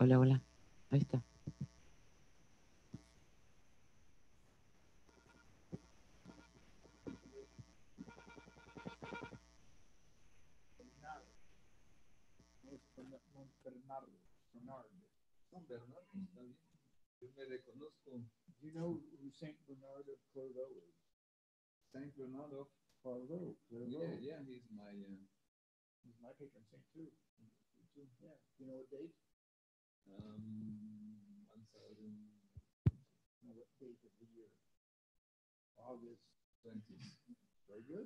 Hola, hola. Ahí está. Yo me reconozco. You know who Saint Bernard of Clairvaux is? Saint Bernard of Clairvaux. Yeah, he's my patron saint too. Yeah. You know what date? 1000. No, what date of the year? August 20th. Very good.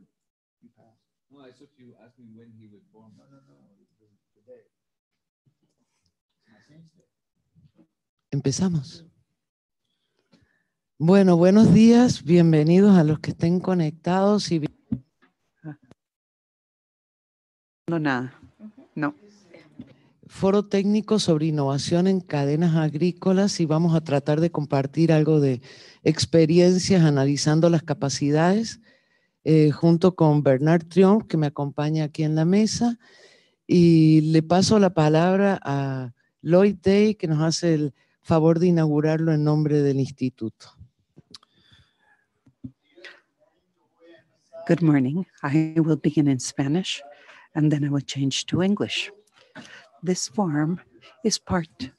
You passed. No, I thought you asked me when he was born. No. Today. My saint's day. Empezamos. Bueno, buenos días, bienvenidos a los que estén conectados y Nada. No. Foro técnico sobre innovación en cadenas agrícolas y vamos a tratar de compartir algo de experiencias analizando las capacidades junto con Bernard Triomf, que me acompaña aquí en la mesa, y le paso la palabra a Lloyd Day, que nos hace el favor de inaugurarlo en nombre del instituto. Good morning. I will begin in Spanish and then I will change to English. This forum is part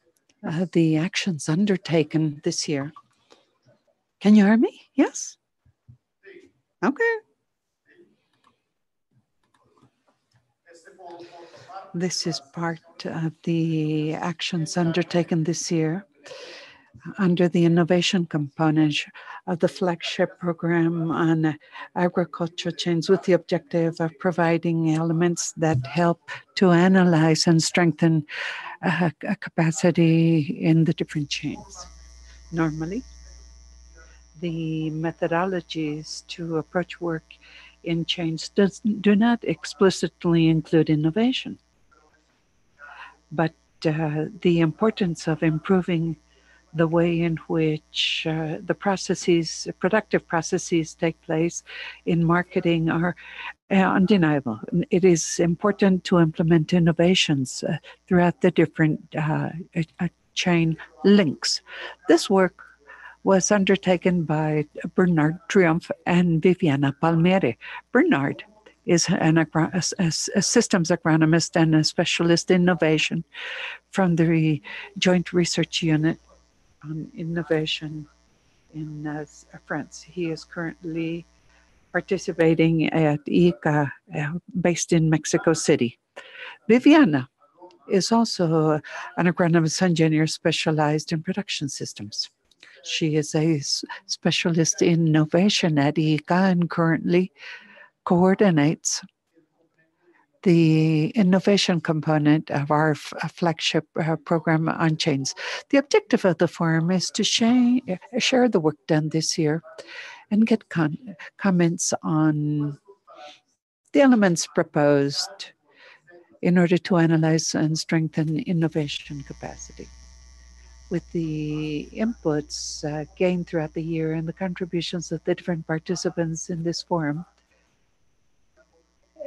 of the actions undertaken this year. Can you hear me? Yes? Okay. This is part of the actions undertaken this year under the innovation component of the flagship program on agriculture chains with the objective of providing elements that help to analyze and strengthen a capacity in the different chains. Normally, the methodologies to approach work in chains do not explicitly include innovation, but the importance of improving the way in which the processes, productive processes take place in marketing are undeniable. It is important to implement innovations throughout the different chain links. This work was undertaken by Bernard Triomf and Viviana Palmieri. Bernard is a systems agronomist and a specialist in innovation from the Joint Research Unit on Innovation in France. He is currently participating at ICA, based in Mexico City. Viviana is also an agronomist engineer specialized in production systems. She is a specialist in innovation at ICA and currently coordinates the innovation component of our flagship program on chains. The objective of the forum is to share the work done this year and get comments on the elements proposed in order to analyze and strengthen innovation capacity. With the inputs gained throughout the year and the contributions of the different participants in this forum,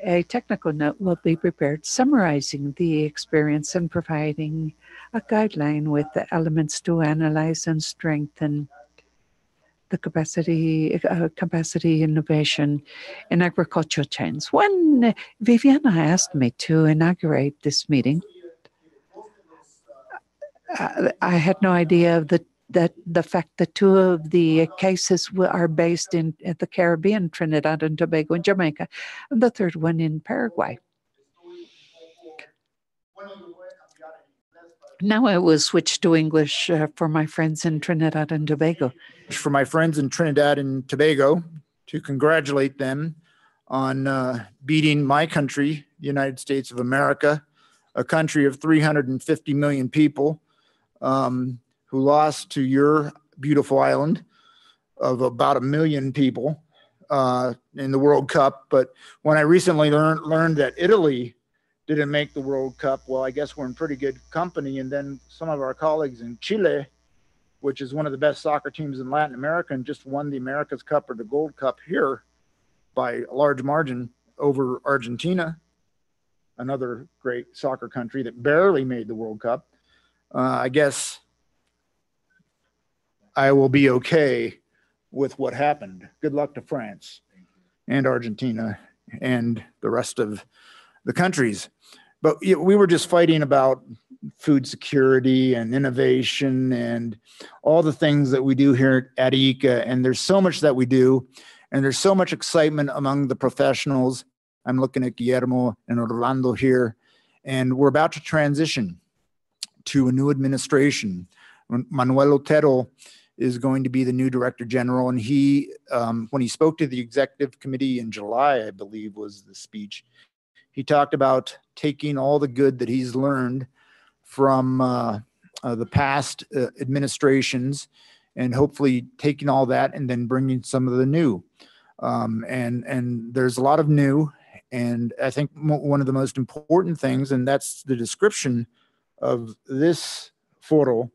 a technical note will be prepared summarizing the experience and providing a guideline with the elements to analyze and strengthen the capacity innovation in agricultural chains. When Viviana asked me to inaugurate this meeting, I had no idea of the fact that two of the cases are based in the Caribbean, Trinidad and Tobago and Jamaica, and the third one in Paraguay. Now I will switch to English for my friends in Trinidad and Tobago. For my friends in Trinidad and Tobago, to congratulate them on beating my country, the United States of America, a country of 350 million people, who lost to your beautiful island of about 1 million people in the World Cup. But when I recently learned that Italy didn't make the World Cup, well, I guess we're in pretty good company. And then some of our colleagues in Chile, which is one of the best soccer teams in Latin America and just won the America's Cup or the Gold Cup here by a large margin over Argentina, another great soccer country that barely made the World Cup. I guess I will be okay with what happened. Good luck to France and Argentina and the rest of the countries. But we were just fighting about food security and innovation and all the things that we do here at ICA. And there's so much that we do. And there's so much excitement among the professionals. I'm looking at Guillermo and Orlando here. And we're about to transition to a new administration. Manuel Otero is going to be the new director general. And he, when he spoke to the executive committee in July, I believe was the speech, he talked about taking all the good that he's learned from the past administrations and hopefully taking all that and then bringing some of the new. And there's a lot of new. And I think one of the most important things, and that's the description of this foro,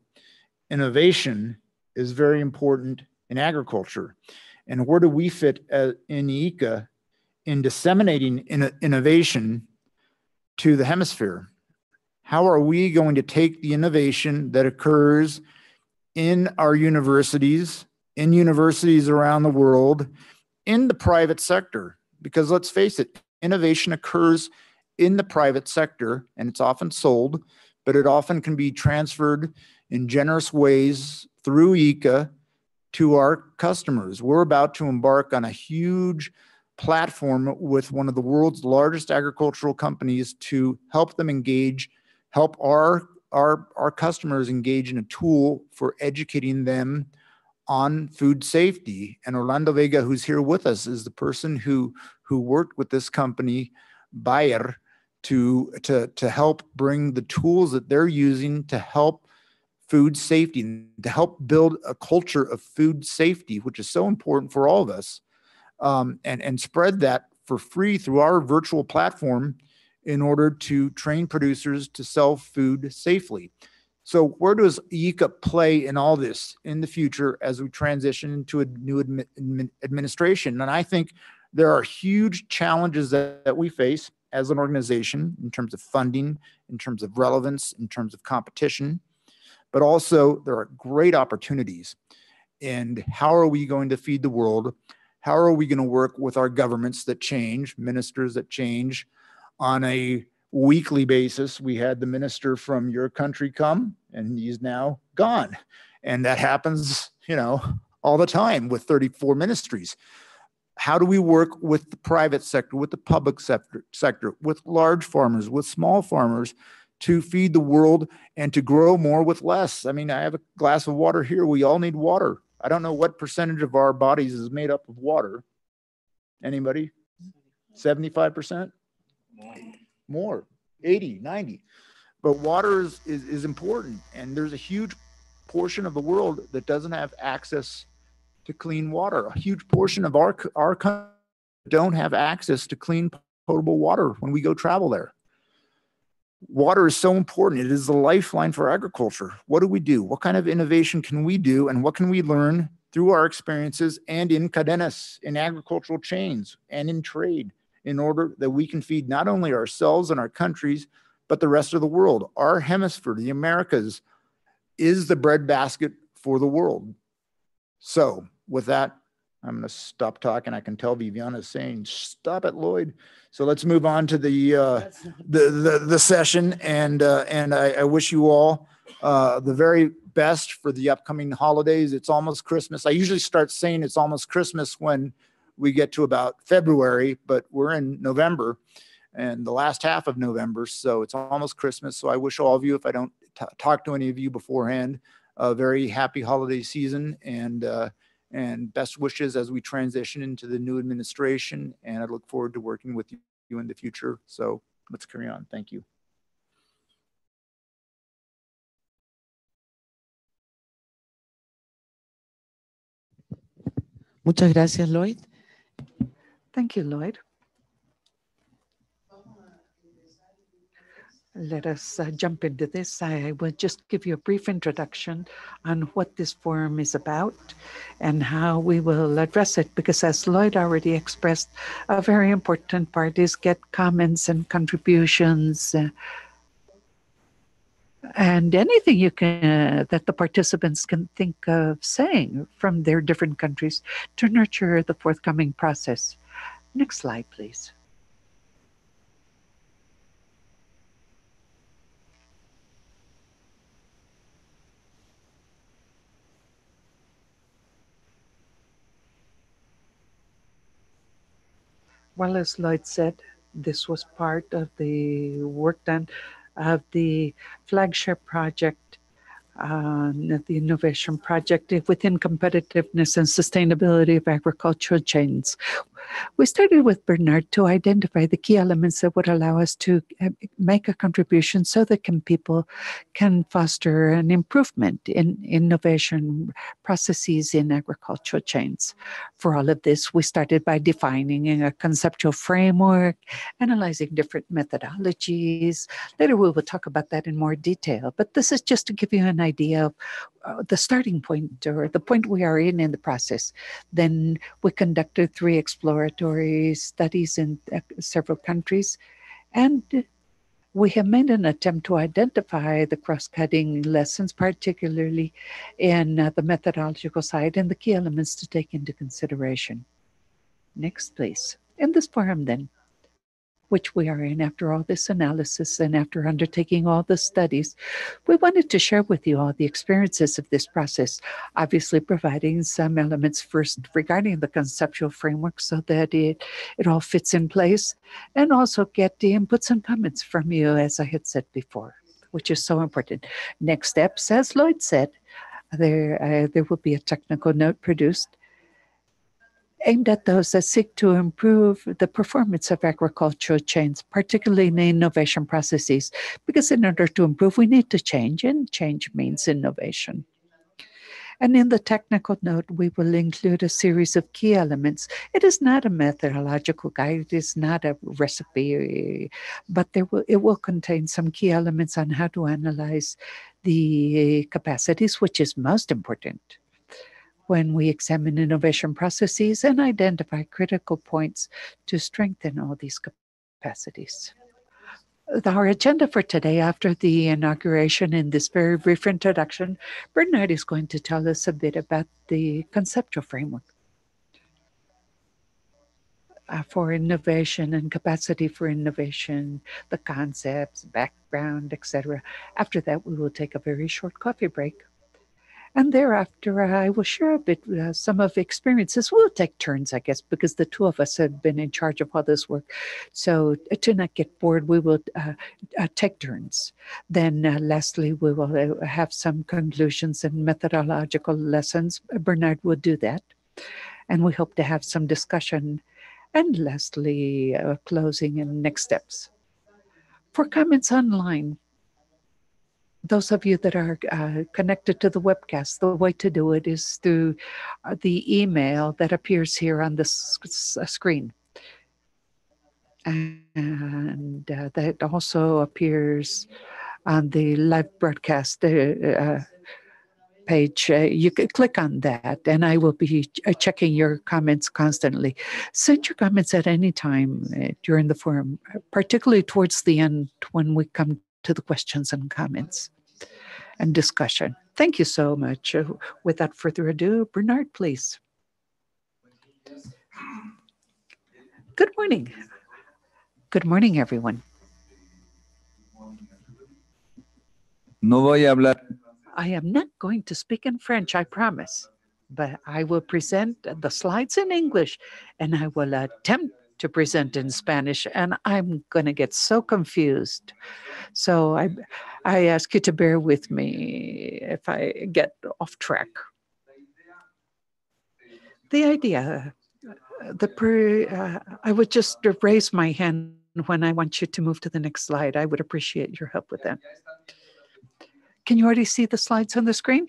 innovation is very important in agriculture. And where do we fit in ICA in disseminating innovation to the hemisphere? How are we going to take the innovation that occurs in our universities, in universities around the world, in the private sector? Because let's face it, innovation occurs in the private sector and it's often sold, but it often can be transferred in generous ways through ICA to our customers. We're about to embark on a huge platform with one of the world's largest agricultural companies to help them engage, help our customers engage in a tool for educating them on food safety. And Orlando Vega, who's here with us, is the person who worked with this company, Bayer, to help bring the tools that they're using to help food safety, to help build a culture of food safety, which is so important for all of us, and spread that for free through our virtual platform in order to train producers to sell food safely. So where does ICA play in all this in the future as we transition into a new administration? And I think there are huge challenges that we face as an organization in terms of funding, in terms of relevance, in terms of competition, but also there are great opportunities. And how are we going to feed the world? How are we going to work with our governments that change, ministers that change on a weekly basis? We had the minister from your country come and he's now gone. And that happens, all the time with 34 ministries. How do we work with the private sector, with the public sector, with large farmers, with small farmers to feed the world and to grow more with less? I mean, I have a glass of water here. We all need water. I don't know what percentage of our bodies is made up of water. Anybody? 75%? More, 80, 90. But water is important. And there's a huge portion of the world that doesn't have access to clean water. A huge portion of our country don't have access to clean potable water when we go travel there. Water is so important. It is the lifeline for agriculture. What do we do? What kind of innovation can we do? And what can we learn through our experiences and in cadenas, in agricultural chains and in trade, in order that we can feed not only ourselves and our countries, but the rest of the world? Our hemisphere, the Americas, is the breadbasket for the world. So with that, I'm going to stop talking. I can tell Viviana is saying, "Stop it, Lloyd." So let's move on to the session. And I wish you all the very best for the upcoming holidays. It's almost Christmas. I usually start saying it's almost Christmas when we get to about February, but we're in November and the last half of November. So it's almost Christmas. So I wish all of you, if I don't talk to any of you beforehand, a very happy holiday season and best wishes as we transition into the new administration. And I look forward to working with you in the future. So let's carry on. Thank you. Muchas gracias, Lloyd. Thank you, Lloyd. Let us jump into this. I will just give you a brief introduction on what this forum is about and how we will address it, because as Lloyd already expressed, a very important part is get comments and contributions and anything you can that the participants can think of saying from their different countries to nurture the forthcoming process. Next slide, please. Well, as Lloyd said, this was part of the work done of the flagship project, the innovation project within competitiveness and sustainability of agricultural chains. We started with Bernard to identify the key elements that would allow us to make a contribution so that people can foster an improvement in innovation processes in agricultural chains. For all of this, we started by defining a conceptual framework, analyzing different methodologies. Later, we will talk about that in more detail, but this is just to give you an idea of the starting point or the point we are in the process. Then we conducted 3 exploratory studies in several countries, and we have made an attempt to identify the cross-cutting lessons, particularly in the methodological side, and the key elements to take into consideration. Next, please. In this forum, then, which we are in after all this analysis and after undertaking all the studies, we wanted to share with you all the experiences of this process, obviously providing some elements first regarding the conceptual framework so that it all fits in place, and also get the inputs and comments from you, as I had said before, which is so important. Next steps, as Lloyd said, there will be a technical note produced aimed at those that seek to improve the performance of agricultural chains, particularly in the innovation processes, because in order to improve, we need to change, and change means innovation. And in the technical note, we will include a series of key elements. It is not a methodological guide, it is not a recipe, but it will contain some key elements on how to analyze the capacities, which is most important when we examine innovation processes and identify critical points to strengthen all these capacities. Our agenda for today, after the inauguration in this very brief introduction, Bernard is going to tell us a bit about the conceptual framework for innovation and capacity for innovation, the concepts, background, etc. After that, we will take a very short coffee break. And thereafter, I will share a bit some of the experiences. We'll take turns, I guess, because the 2 of us have been in charge of all this work. So to not get bored, we will take turns. Then lastly, we will have some conclusions and methodological lessons. Bernard will do that. And we hope to have some discussion. And lastly, closing and next steps. For comments online, those of you that are connected to the webcast, the way to do it is through the email that appears here on the screen. And that also appears on the live broadcast page. You can click on that, and I will be checking your comments constantly. Send your comments at any time during the forum, particularly towards the end when we come to the questions and comments and discussion. Thank you so much. Without further ado, Bernard, please. Good morning. Good morning, everyone. No voy a hablar. I am not going to speak in French, I promise, but I will present the slides in English, and I will attempt to present in Spanish, and I'm going to get so confused. So I ask you to bear with me if I get off track. The idea, I would just raise my hand when I want you to move to the next slide. I would appreciate your help with that. Can you already see the slides on the screen?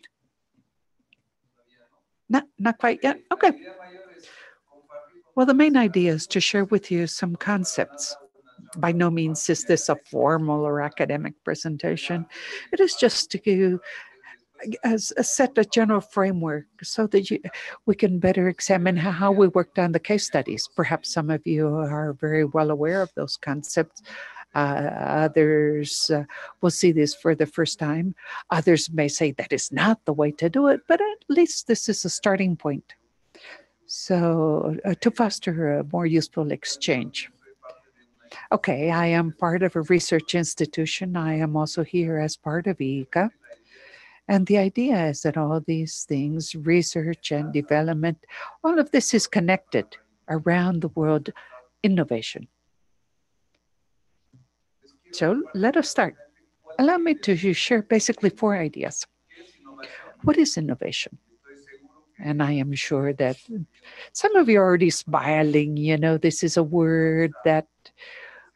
Not quite yet? Okay. Well, the main idea is to share with you some concepts. By no means is this a formal or academic presentation. It is just to set a general framework so that we can better examine how we worked on the case studies. Perhaps some of you are very well aware of those concepts. Others will see this for the first time. Others may say that is not the way to do it, but at least this is a starting point. So to foster a more useful exchange. Okay, I am part of a research institution. I am also here as part of ICA. And the idea is that all these things, research and development, all of this is connected around the world innovation. So let us start. Allow me to share basically 4 ideas. What is innovation? And I am sure that some of you are already smiling. You know, this is a word that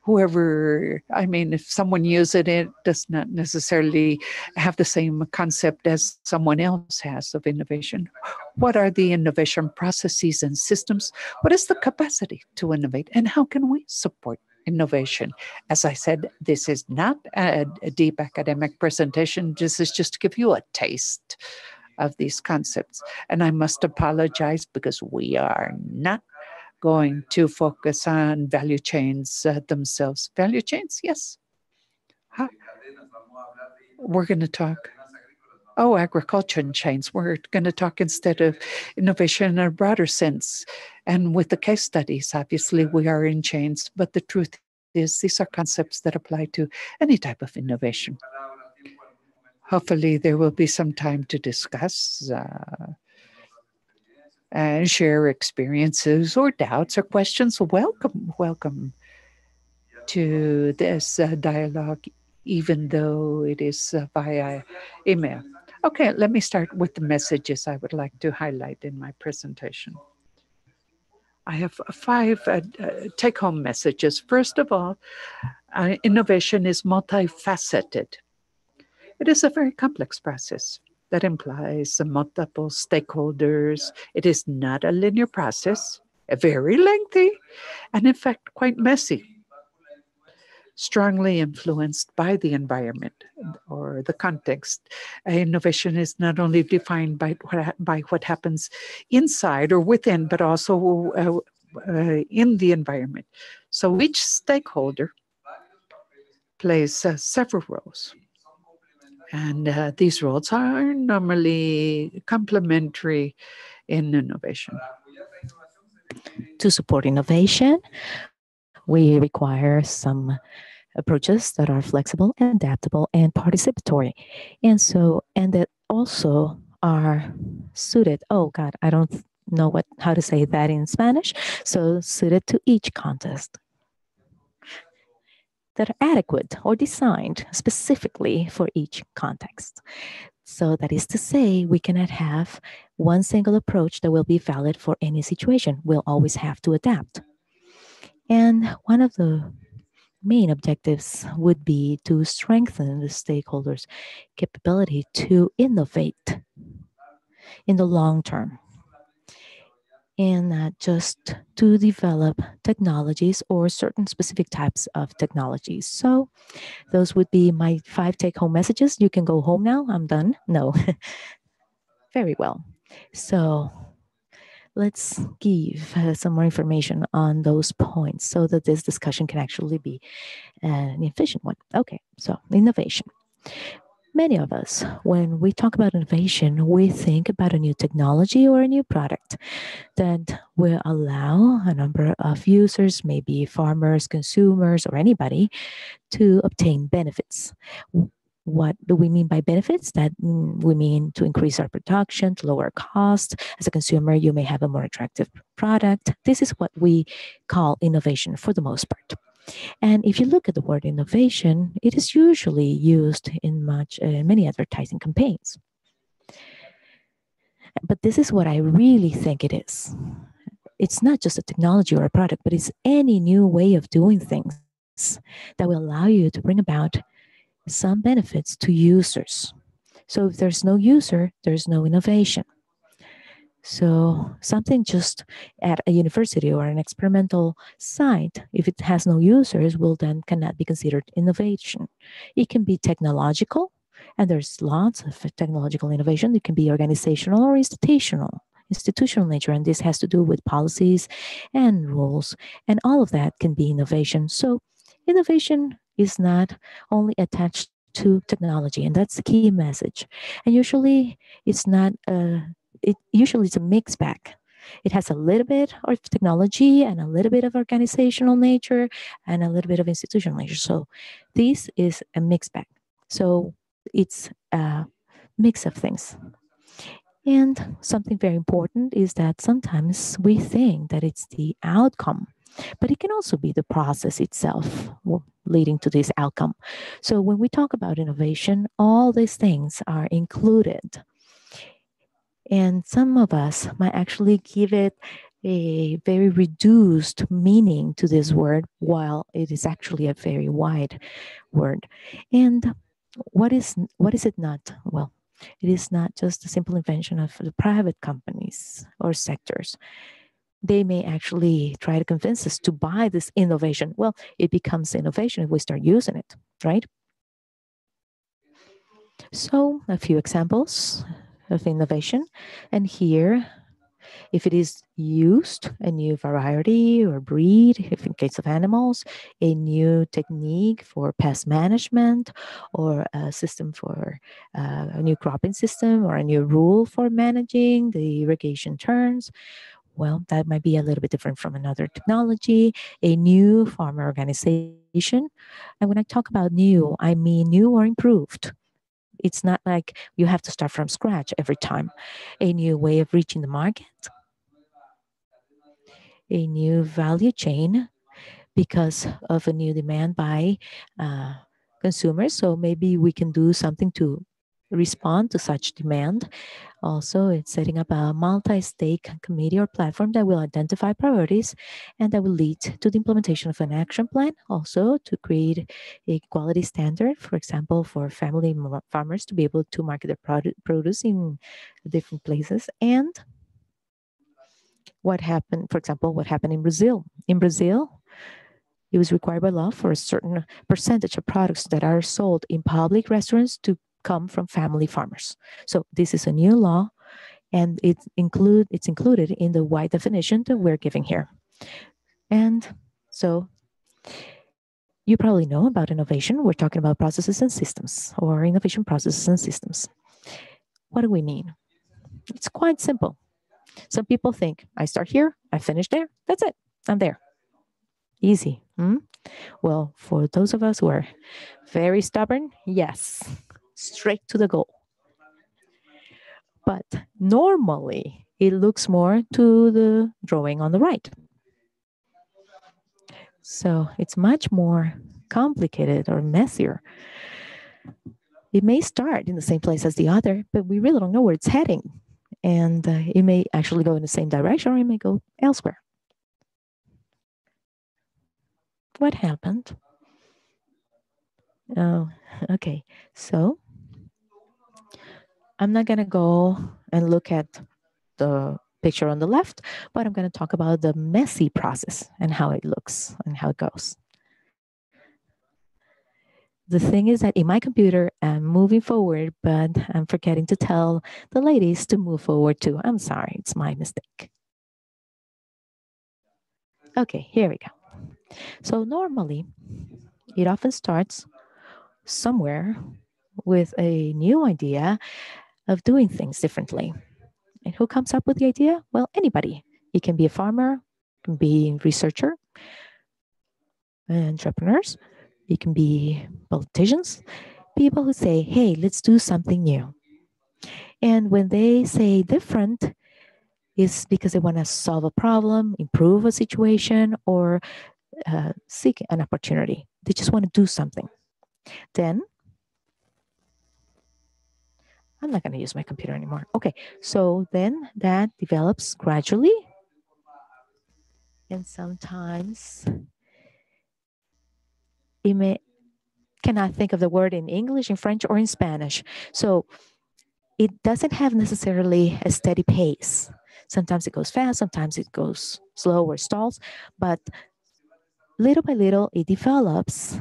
whoever, I mean, if someone uses it, it does not necessarily have the same concept as someone else has of innovation. What are the innovation processes and systems? What is the capacity to innovate? And how can we support innovation? As I said, this is not a deep academic presentation. This is just to give you a taste of these concepts. And I must apologize because we are not going to focus on value chains themselves. Value chains, yes. Huh? We're going to talk. Oh, agriculture chains. We're going to talk instead of innovation in a broader sense. And with the case studies, obviously, we are in chains. But the truth is, these are concepts that apply to any type of innovation. Hopefully, there will be some time to discuss and share experiences or doubts or questions. Welcome to this dialogue, even though it is via email. Okay, let me start with the messages I would like to highlight in my presentation. I have 5 take-home messages. First of all, innovation is multifaceted. It is a very complex process that implies multiple stakeholders. It is not a linear process, very lengthy, and in fact quite messy, strongly influenced by the environment or the context. Innovation is not only defined by what happens inside or within, but also in the environment. So each stakeholder plays several roles. And these roles are normally complementary in innovation. To support innovation, we require some approaches that are flexible, adaptable, and participatory. And that also are suited. Oh God, I don't know how to say that in Spanish. So suited to each context, that are adequate or designed specifically for each context. So that is to say, we cannot have one single approach that will be valid for any situation. We'll always have to adapt. And one of the main objectives would be to strengthen the stakeholders' capability to innovate in the long term, and not just to develop technologies or certain specific types of technologies. So those would be my 5 take-home messages. You can go home now. I'm done. No. Very well. So let's give some more information on those points so that this discussion can actually be an efficient one. Okay, so innovation. Many of us, when we talk about innovation, we think about a new technology or a new product that will allow a number of users, maybe farmers, consumers, or anybody, to obtain benefits. What do we mean by benefits? That we mean to increase our production, to lower cost. As a consumer, you may have a more attractive product. This is what we call innovation for the most part. And if you look at the word innovation, it is usually used in many advertising campaigns. But this is what I really think it is. It's not just a technology or a product, but it's any new way of doing things that will allow you to bring about some benefits to users. So if there's no user, there's no innovation. So something just at a university or an experimental site, if it has no users, will then cannot be considered innovation. It can be technological, and there's lots of technological innovation. It can be organizational or institutional nature, and this has to do with policies and rules, and all of that can be innovation. So innovation is not only attached to technology, and that's the key message. And usually, it's not usually it's a mixed bag. It has a little bit of technology and a little bit of organizational nature and a little bit of institutional nature. So this is a mixed bag. So it's a mix of things. And something very important is that sometimes we think that it's the outcome, but it can also be the process itself leading to this outcome. So when we talk about innovation, all these things are included. And some of us might actually give it a very reduced meaning to this word, while it is actually a very wide word. And what is it not? Well, it is not just a simple invention of the private companies or sectors. They may actually try to convince us to buy this innovation. Well, it becomes innovation if we start using it, right? So, a few examples of innovation. And here, if it is used, a new variety or breed, if in case of animals, a new technique for pest management, or a system for a new cropping system, or a new rule for managing the irrigation turns, well, that might be a little bit different from another technology, a new farmer organization. And when I talk about new, I mean new or improved. It's not like you have to start from scratch every time. A new way of reaching the market, a new value chain because of a new demand by consumers. So maybe we can do something to respond to such demand. Also, it's setting up a multi-stake committee or platform that will identify priorities and that will lead to the implementation of an action plan. Also, to create a quality standard, for example, for family farmers to be able to market their produce in different places. And what happened, for example, what happened in Brazil. In Brazil, it was required by law for a certain percentage of products that are sold in public restaurants to come from family farmers. So this is a new law, and it's included in the wide definition that we're giving here. And so you probably know about innovation. We're talking about processes and systems, or innovation processes and systems. What do we mean? It's quite simple. Some people think, I start here, I finish there, that's it, I'm there. Easy. Well, for those of us who are very stubborn, yes, straight to the goal. But normally, it looks more to the drawing on the right. So it's much more complicated or messier. It may start in the same place as the other, but we really don't know where it's heading. And it may actually go in the same direction, or it may go elsewhere. What happened? Oh, okay. So I'm not going to go and look at the picture on the left, but I'm going to talk about the messy process and how it looks and how it goes. The thing is that in my computer, I'm moving forward, but I'm forgetting to tell the ladies to move forward too. I'm sorry, it's my mistake. Okay, here we go. So normally, it often starts somewhere with a new idea of doing things differently. And who comes up with the idea? Well, anybody. It can be a farmer, it can be a researcher, entrepreneurs, it can be politicians, people who say, hey, let's do something new. And when they say different, it's because they want to solve a problem, improve a situation, or seek an opportunity. They just want to do something. Then, I'm not going to use my computer anymore. Okay, so then that develops gradually. And sometimes it may, cannot think of the word in English, in French, or in Spanish. So it doesn't have necessarily a steady pace. Sometimes it goes fast, sometimes it goes slow or stalls, but little by little it develops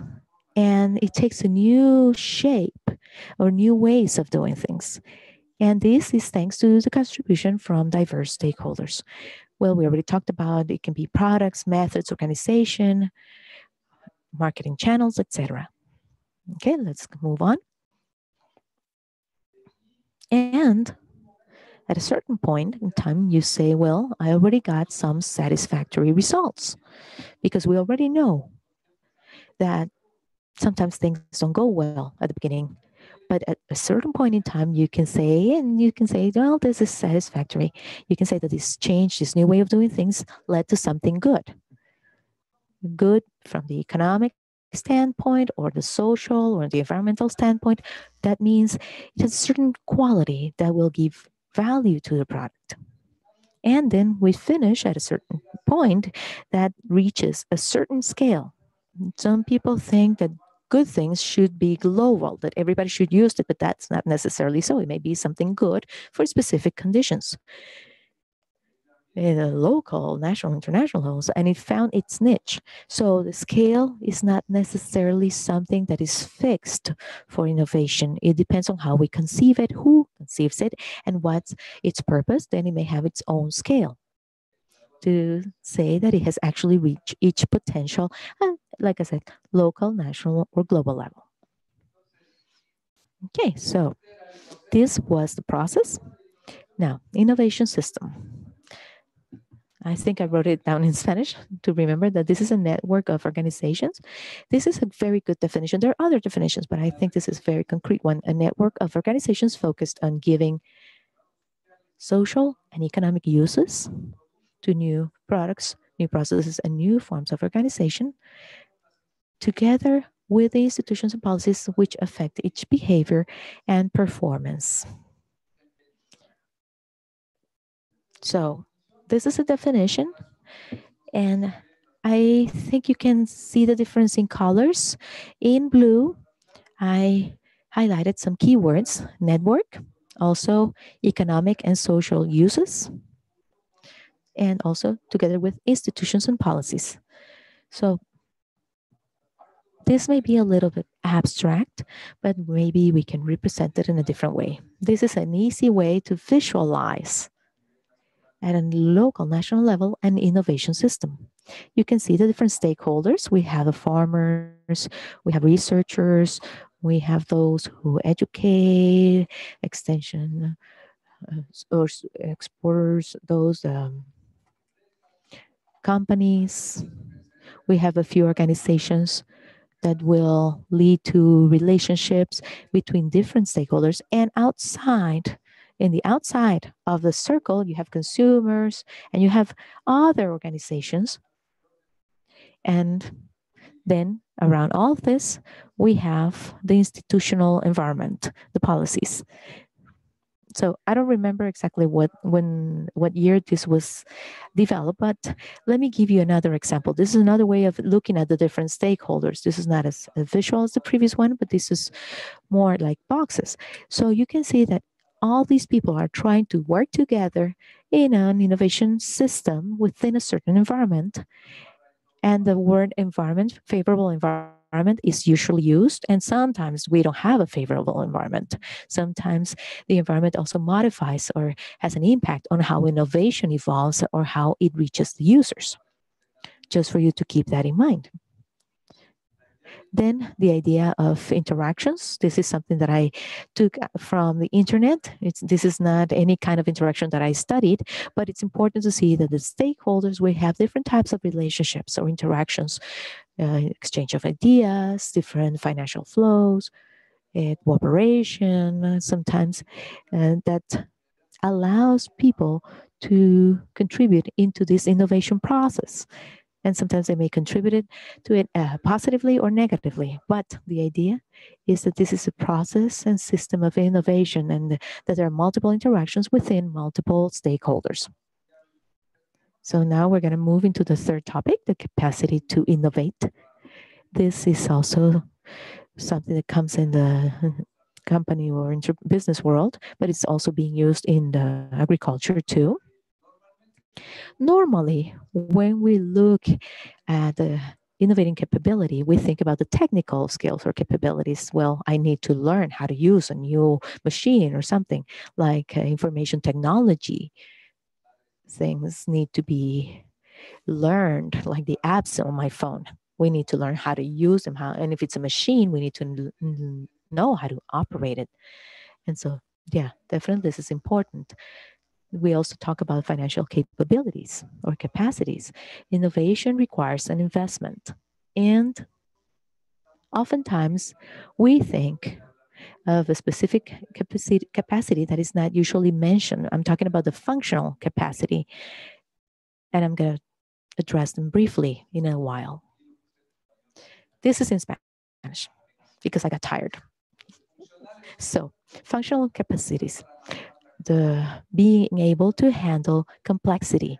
and it takes a new shape or new ways of doing things. And this is thanks to the contribution from diverse stakeholders. Well, we already talked about it can be products, methods, organization, marketing channels, etc. Okay, let's move on. And at a certain point in time, you say, well, I already got some satisfactory results, because we already know that sometimes things don't go well at the beginning. But at a certain point in time, you can say, well, this is satisfactory. You can say that this change, this new way of doing things led to something good. Good from the economic standpoint or the social or the environmental standpoint. That means it has a certain quality that will give value to the product. And then we finish at a certain point that reaches a certain scale. Some people think that good things should be global, that everybody should use it, but that's not necessarily so. It may be something good for specific conditions. In the local, national, international levels, and it found its niche. So the scale is not necessarily something that is fixed for innovation. It depends on how we conceive it, who conceives it, and what's its purpose. Then it may have its own scale to say that it has actually reached each potential, like I said, local, national, or global level. Okay, so this was the process. Now, innovation system. I think I wrote it down in Spanish to remember that this is a network of organizations. This is a very good definition. There are other definitions, but I think this is a very concrete one. A network of organizations focused on giving social and economic uses to new products, new processes, and new forms of organization, together with the institutions and policies which affect each behavior and performance. So this is a definition, and I think you can see the difference in colors. In blue, I highlighted some keywords: network, also economic and social uses, and also together with institutions and policies. So this may be a little bit abstract, but maybe we can represent it in a different way. This is an easy way to visualize at a local, national level an innovation system. You can see the different stakeholders. We have the farmers, we have researchers, we have those who educate, extension, or exporters, those companies. We have a few organizations that will lead to relationships between different stakeholders. And outside, in the outside of the circle, you have consumers and you have other organizations. And then around all of this, we have the institutional environment, the policies. So I don't remember exactly what year this was developed, but let me give you another example. This is another way of looking at the different stakeholders. This is not as visual as the previous one, but this is more like boxes. So you can see that all these people are trying to work together in an innovation system within a certain environment. And the word environment, favorable environment, is usually used. And sometimes we don't have a favorable environment. Sometimes the environment also modifies or has an impact on how innovation evolves or how it reaches the users. Just for you to keep that in mind. Then the idea of interactions. This is something that I took from the internet. This is not any kind of interaction that I studied, but it's important to see that the stakeholders will have different types of relationships or interactions, exchange of ideas, different financial flows, cooperation, sometimes that allows people to contribute into this innovation process. And sometimes they may contribute to it positively or negatively. But the idea is that this is a process and system of innovation and that there are multiple interactions within multiple stakeholders. So now we're going to move into the third topic, the capacity to innovate. This is also something that comes in the company or business world, but it's also being used in the agriculture too. Normally, when we look at the innovating capability, we think about the technical skills or capabilities. Well, I need to learn how to use a new machine or something like information technology. Things need to be learned, like the apps on my phone. We need to learn how to use them, and if it's a machine, we need to know how to operate it. And so, yeah, definitely this is important. We also talk about financial capabilities or capacities. Innovation requires an investment. And oftentimes we think of a specific capacity that is not usually mentioned. I'm talking about the functional capacity, and I'm going to address them briefly in a while. This is in Spanish because I got tired. So, functional capacities, the being able to handle complexity.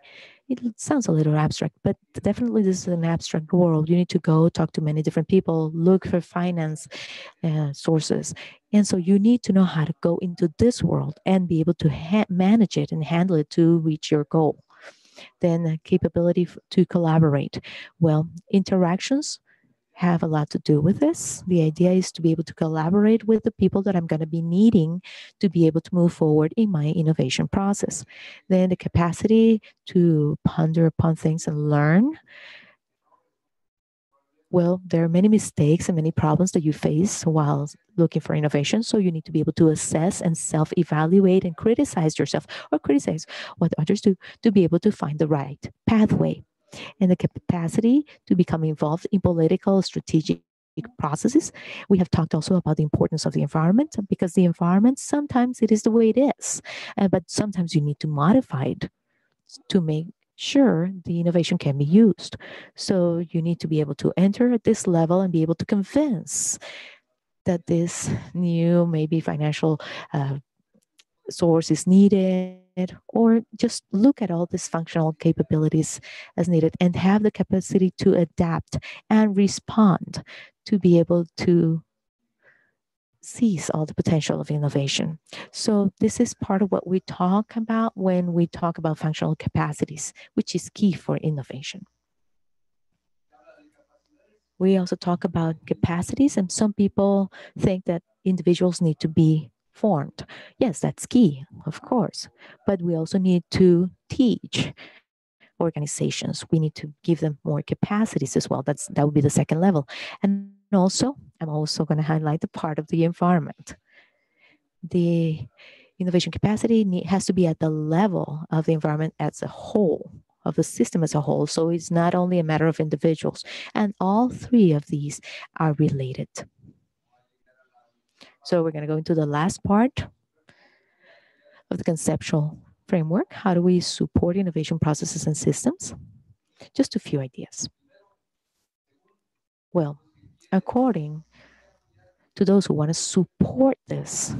It sounds a little abstract, but definitely this is an abstract world. You need to go talk to many different people, look for finance sources. And so you need to know how to go into this world and be able to manage it and handle it to reach your goal. Then capability to collaborate. Well, interactions have a lot to do with this. The idea is to be able to collaborate with the people that I'm going to be needing to be able to move forward in my innovation process. Then the capacity to ponder upon things and learn. Well, there are many mistakes and many problems that you face while looking for innovation. So you need to be able to assess and self-evaluate and criticize yourself or criticize what others do to be able to find the right pathway. And the capacity to become involved in political strategic processes. We have talked also about the importance of the environment, because the environment sometimes it is the way it is, but sometimes you need to modify it to make sure the innovation can be used. So you need to be able to enter at this level and be able to convince that this new maybe financial source is needed, or just look at all these functional capabilities as needed and have the capacity to adapt and respond to be able to seize all the potential of innovation. So this is part of what we talk about when we talk about functional capacities, which is key for innovation. We also talk about capacities, and some people think that individuals need to be formed. Yes, that's key, of course, but we also need to teach organizations. We need to give them more capacities as well. That would be the second level. And also, I'm also going to highlight the part of the environment. The innovation capacity has to be at the level of the environment as a whole, of the system as a whole. So it's not only a matter of individuals. And all three of these are related. So we're going to go into the last part of the conceptual framework. How do we support innovation processes and systems? Just a few ideas. Well, according to those who want to support this,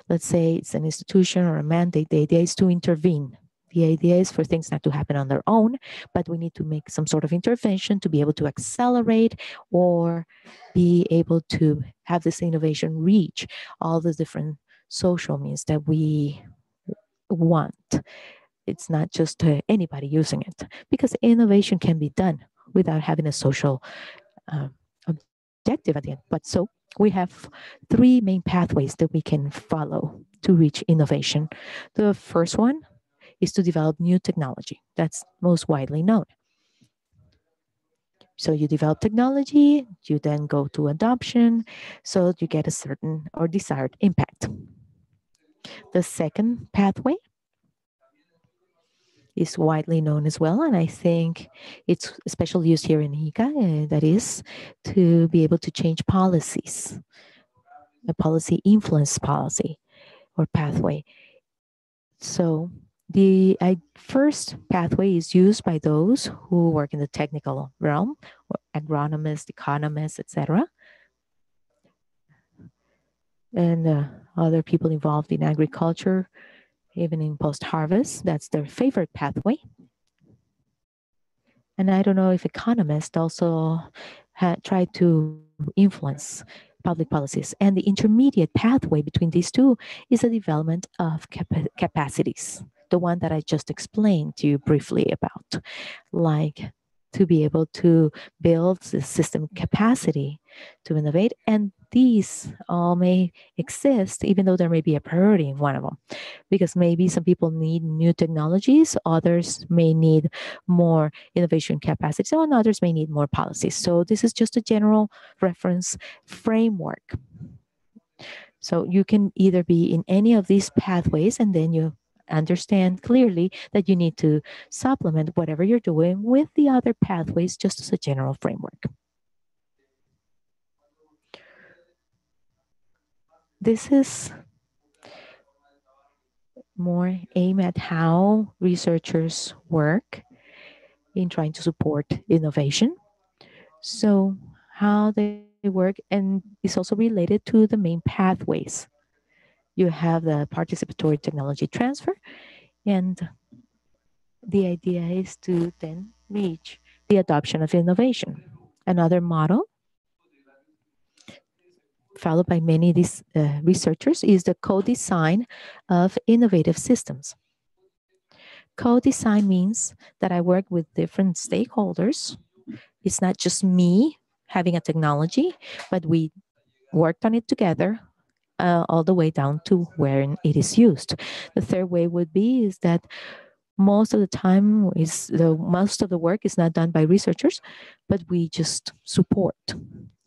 let's say it's an institution or a mandate, the idea is to intervene. The idea is for things not to happen on their own, but we need to make some sort of intervention to be able to accelerate or be able to have this innovation reach all the different social means that we want. It's not just anybody using it, because innovation can be done without having a social objective at the end. But so we have three main pathways that we can follow to reach innovation. The first one is to develop new technology. That's most widely known. So you develop technology, you then go to adoption, so you get a certain or desired impact. The second pathway is widely known as well, and I think it's especially used here in ICA, that is to be able to change policies, a policy influence policy or pathway. So the first pathway is used by those who work in the technical realm, or agronomists, economists, etc., and other people involved in agriculture, even in post-harvest. That's their favorite pathway. And I don't know if economists also tried to influence public policies. And the intermediate pathway between these two is the development of capacities, the one that I just explained to you briefly about, like to be able to build the system capacity to innovate. And these all may exist, even though there may be a priority in one of them, because maybe some people need new technologies, others may need more innovation capacity, and others may need more policies. So this is just a general reference framework. So you can either be in any of these pathways, and then you understand clearly that you need to supplement whatever you're doing with the other pathways, just as a general framework. This is more aimed at how researchers work in trying to support innovation. So how they work, and is also related to the main pathways. You have the participatory technology transfer, and the idea is to then reach the adoption of innovation. Another model followed by many of these researchers is the co-design of innovative systems. Co-design means that I work with different stakeholders. It's not just me having a technology, but we worked on it together all the way down to where it is used. The third way would be is that most of the time most of the work is not done by researchers, but we just support.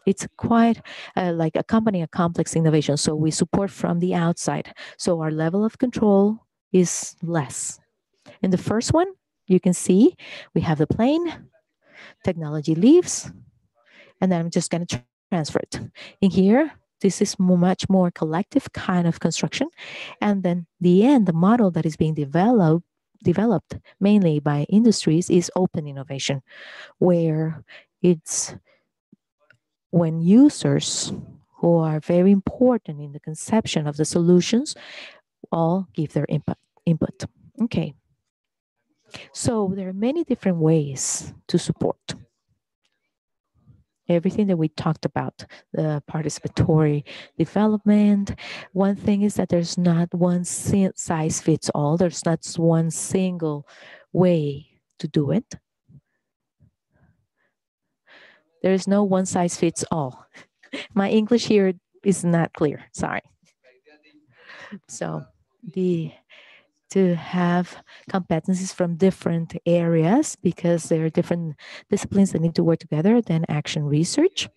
It's quite like accompanying a complex innovation. So we support from the outside. So our level of control is less. In the first one, you can see we have the plane, technology leaves, and then I'm just going to transfer it. In here, this is much more collective kind of construction. And then the end, the model that is being developed mainly by industries is open innovation, where it's when users who are very important in the conception of the solutions all give their input. Okay. So there are many different ways to support everything that we talked about, the participatory development. One thing is that there's not one size fits all. There's not one single way to do it. There is no one size fits all. My English here is not clear. Sorry. So to have competencies from different areas because there are different disciplines that need to work together, then action research.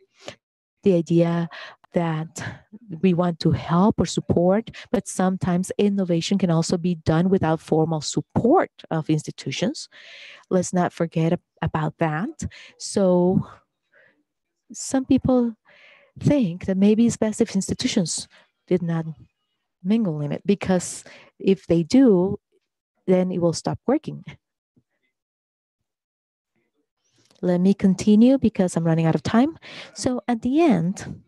The idea that we want to help or support, but sometimes innovation can also be done without formal support of institutions. Let's not forget about that. So some people think that maybe it's best if institutions did not mingle in it, because if they do, then it will stop working. Let me continue because I'm running out of time. So at the end,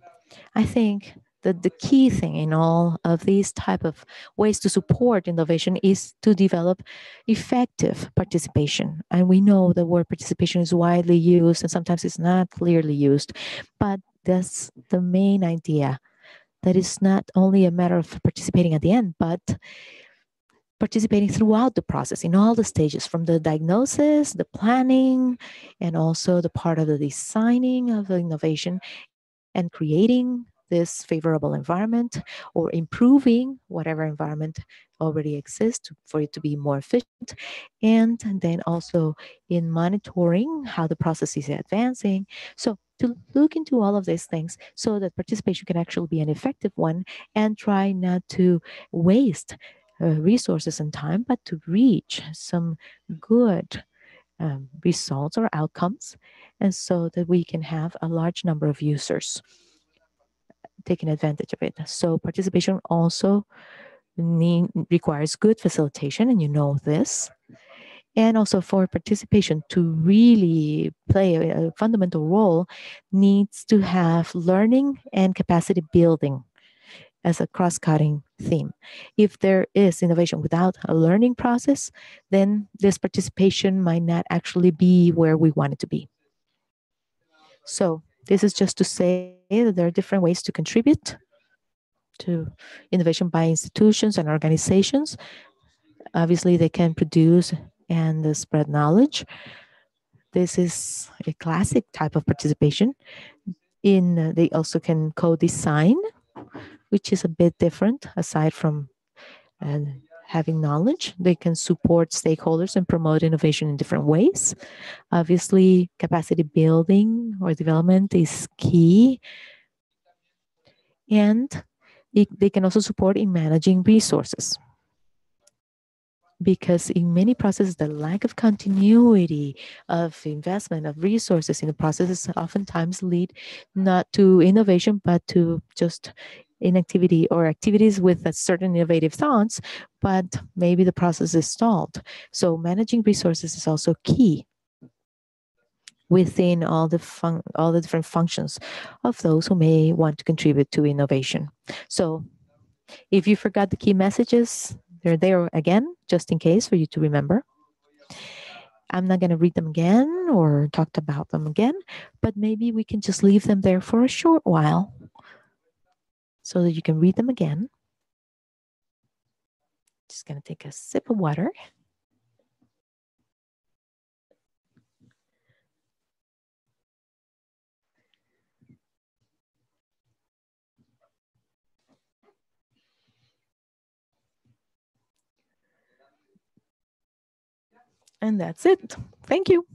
I think that the key thing in all of these type of ways to support innovation is to develop effective participation. And we know the word participation is widely used and sometimes it's not clearly used, but that's the main idea. That is not only a matter of participating at the end, but participating throughout the process in all the stages, from the diagnosis, the planning, and also the part of the designing of the innovation and creating this favorable environment or improving whatever environment already exists for it to be more efficient. And then also in monitoring how the process is advancing. So to look into all of these things so that participation can actually be an effective one, and try not to waste resources and time, but to reach some good results or outcomes, and so that we can have a large number of users taking advantage of it. So participation also requires good facilitation, and you know this. And also for participation to really play a fundamental role, needs to have learning and capacity building as a cross-cutting theme. If there is innovation without a learning process, then this participation might not actually be where we want it to be. So this is just to say that there are different ways to contribute to innovation by institutions and organizations. Obviously, they can produce and spread knowledge. This is a classic type of participation. They also can co-design, which is a bit different aside from having knowledge. They can support stakeholders and promote innovation in different ways. Obviously, capacity building or development is key. And they can also support in managing resources. Because in many processes, the lack of continuity of investment of resources in the processes oftentimes lead not to innovation, but to just inactivity or activities with a certain innovative thoughts, but maybe the process is stalled. So managing resources is also key within all the different functions of those who may want to contribute to innovation. So if you forgot the key messages, they're there again, just in case for you to remember. I'm not going to read them again or talk about them again, but maybe we can just leave them there for a short while so that you can read them again. Just going to take a sip of water. And that's it. Thank you.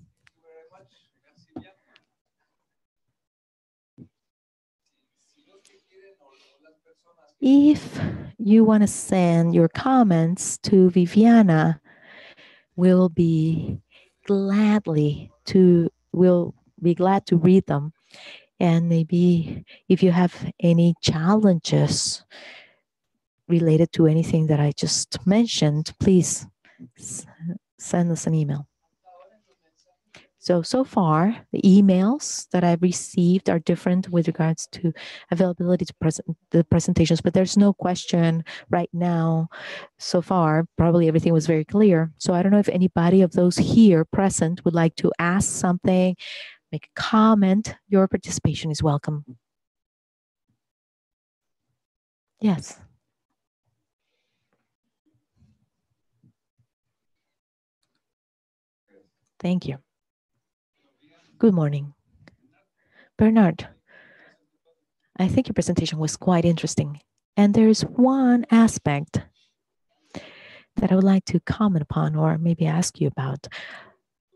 If you want to send your comments to Viviana, we'll be glad to read them. And maybe if you have any challenges related to anything that I just mentioned, please send us an email. So far, the emails that I've received are different with regards to availability to present the presentations, but there's no question right now. So far, probably everything was very clear. So I don't know if anybody of those here present would like to ask something, make a comment. Your participation is welcome. Yes. Thank you. Good morning. Bernard, I think your presentation was quite interesting. And there's one aspect that I would like to comment upon or maybe ask you about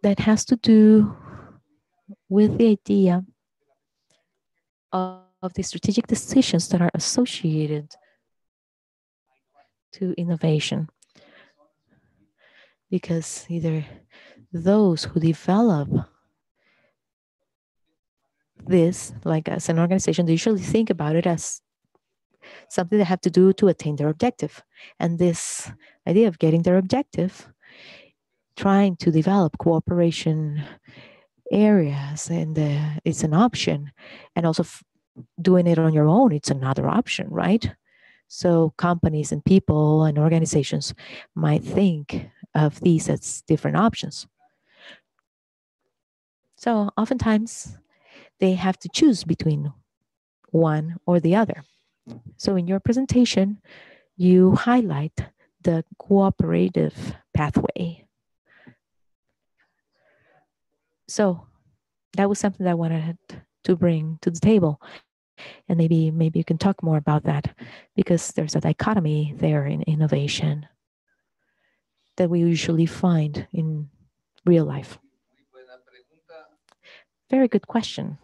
that has to do with the idea of the strategic decisions that are associated to innovation. Because either those who develop this, like as an organization, they usually think about it as something they have to do to attain their objective. And this idea of getting their objective, trying to develop cooperation areas, and it's an option. And also doing it on your own, it's another option, right? So companies and people and organizations might think of these as different options. So oftentimes they have to choose between one or the other. So in your presentation, you highlight the cooperative pathway. So that was something that I wanted to bring to the table. And maybe you can talk more about that, because there's a dichotomy there in innovation that we usually find in real life. Very good question.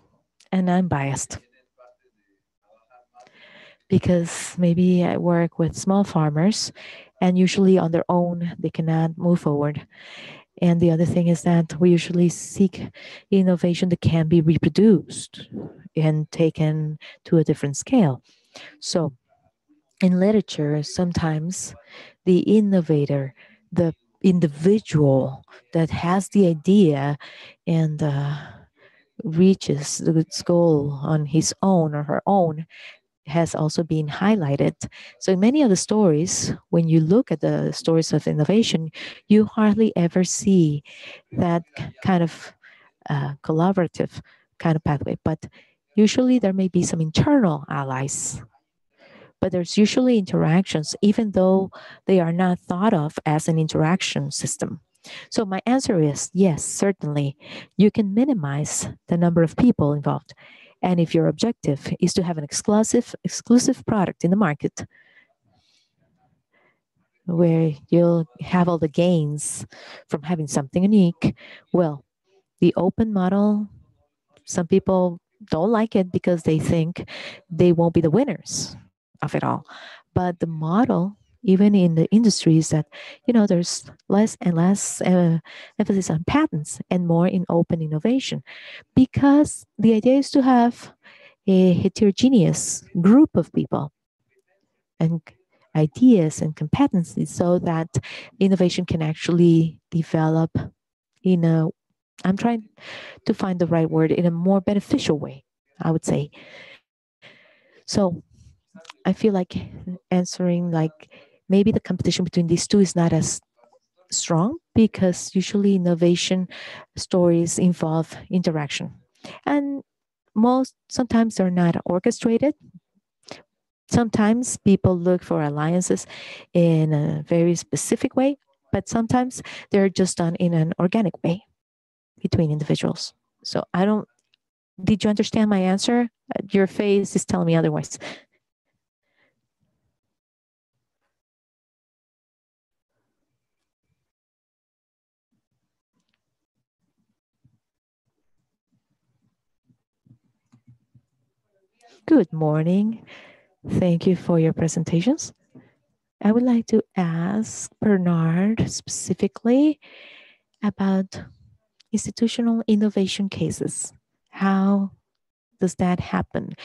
And I'm biased, because maybe I work with small farmers, and usually on their own, they cannot move forward. And the other thing is that we usually seek innovation that can be reproduced and taken to a different scale. So in literature, sometimes the innovator, the individual that has the idea and reaches its goal on his own or her own, has also been highlighted. So in many of the stories, when you look at the stories of innovation, you hardly ever see that kind of collaborative kind of pathway. But usually there may be some internal allies, but there's usually interactions, even though they are not thought of as an interaction system. So my answer is yes, certainly. You can minimize the number of people involved. And if your objective is to have an exclusive product in the market where you'll have all the gains from having something unique, well, the open model, some people don't like it because they think they won't be the winners of it all. But the model, even in the industries that, there's less and less emphasis on patents and more in open innovation, because the idea is to have a heterogeneous group of people and ideas and competencies so that innovation can actually develop in a, I'm trying to find the right word, in a more beneficial way, I would say. So I feel like answering like maybe the competition between these two is not as strong because usually innovation stories involve interaction. And sometimes they're not orchestrated. Sometimes people look for alliances in a very specific way, but sometimes they're just done in an organic way between individuals. So did you understand my answer? Your face is telling me otherwise. Good morning. Thank you for your presentations. I would like to ask Bernard specifically about institutional innovation cases. How does that happen?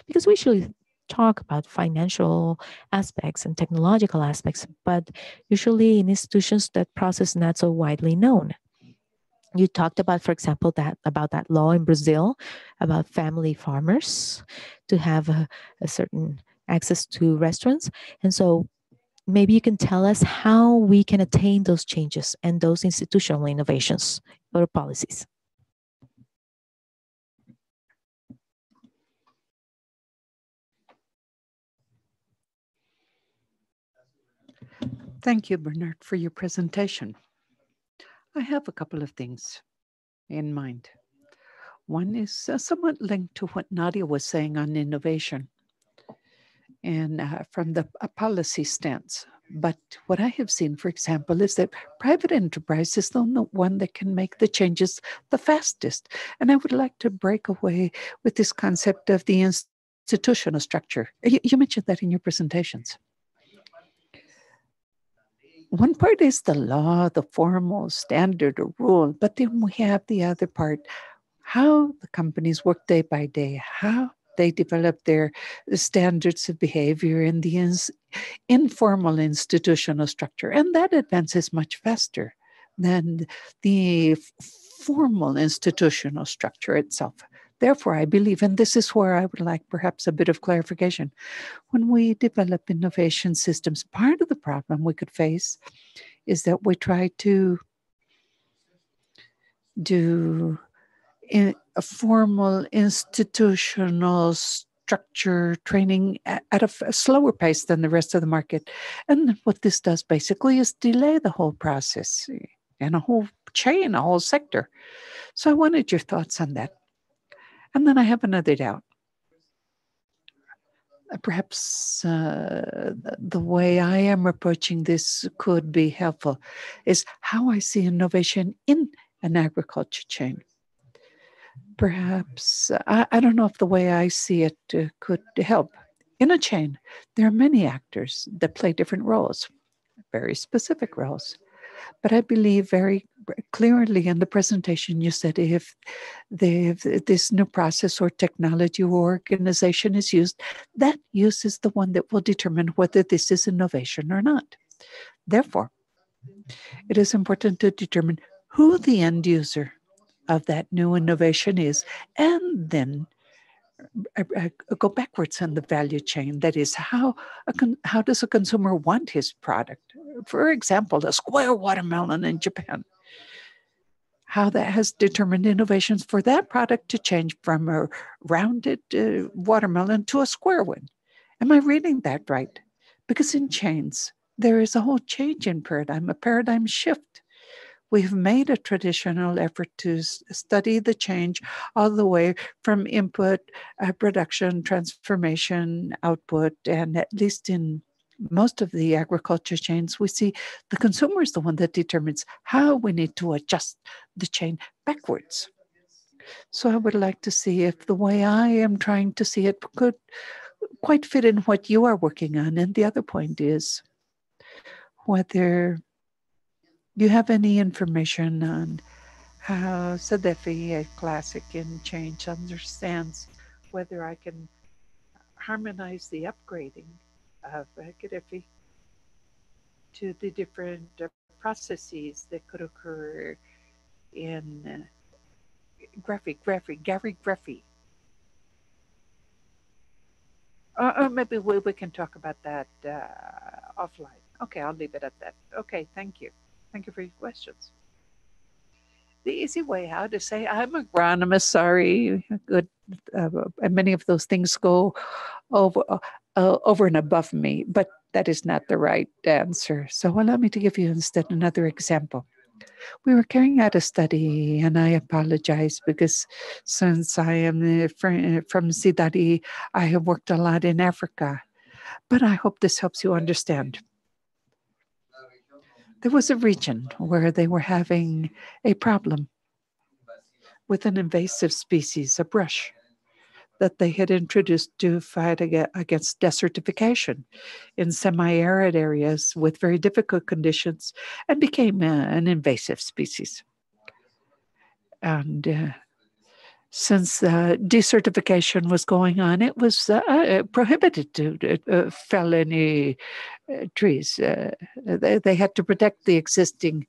Because we usually talk about financial aspects and technological aspects, but usually in institutions that process not so widely known. You talked about, for example, that law in Brazil about family farmers to have a certain access to restaurants. And so maybe you can tell us how we can attain those changes and those institutional innovations or policies. Thank you, Bernard, for your presentation. I have a couple of things in mind. One is somewhat linked to what Nadia was saying on innovation and from the policy stance. But what I have seen, for example, is that private enterprise is the one that can make the changes the fastest. And I would like to break away with this concept of the institutional structure. You mentioned that in your presentations. One part is the law, the formal standard or rule, but then we have the other part, how the companies work day by day, how they develop their standards of behavior in the informal institutional structure. And that advances much faster than the formal institutional structure itself. Therefore, I believe, and this is where I would like perhaps a bit of clarification, when we develop innovation systems, part of the problem we could face is that we try to do a formal institutional structure training at a slower pace than the rest of the market. And what this does basically is delay the whole process and a whole chain, a whole sector. So I wanted your thoughts on that. And then I have another doubt. Perhaps the way I am approaching this could be helpful is how I see innovation in an agriculture chain. Perhaps, I don't know if the way I see it could help. In a chain, there are many actors that play different roles, very specific roles. But I believe very clearly in the presentation, you said if this new process or technology or organization is used, that use is the one that will determine whether this is innovation or not. Therefore, it is important to determine who the end user of that new innovation is, and then go backwards in the value chain. That is, how does a consumer want his product? For example, a square watermelon in Japan. How that has determined innovations for that product to change from a rounded watermelon to a square one. Am I reading that right? Because in chains, there is a whole change in paradigm, a paradigm shift, we've made a traditional effort to study the change all the way from input, production, transformation, output, and at least in most of the agriculture chains, we see the consumer is the one that determines how we need to adjust the chain backwards. So I would like to see if the way I am trying to see it could quite fit in what you are working on. And the other point is whether you have any information on how Sadefi, a classic in change, understands whether I can harmonize the upgrading of Gaddafi to the different processes that could occur in Gary Greffy. Or maybe we can talk about that offline. Okay, I'll leave it at that. Okay, thank you. Thank you for your questions. The easy way out is say, I'm agronomist, sorry. Good. And many of those things go over and above me, but that is not the right answer. So allow me to give you instead another example. We were carrying out a study, and I apologize because since I am from Sidari, I have worked a lot in Africa. But I hope this helps you understand. There was a region where they were having a problem with an invasive species, a brush, that they had introduced to fight against desertification in semi-arid areas with very difficult conditions and became an invasive species. And since desertification was going on, it was prohibited to fell any trees. They had to protect the existing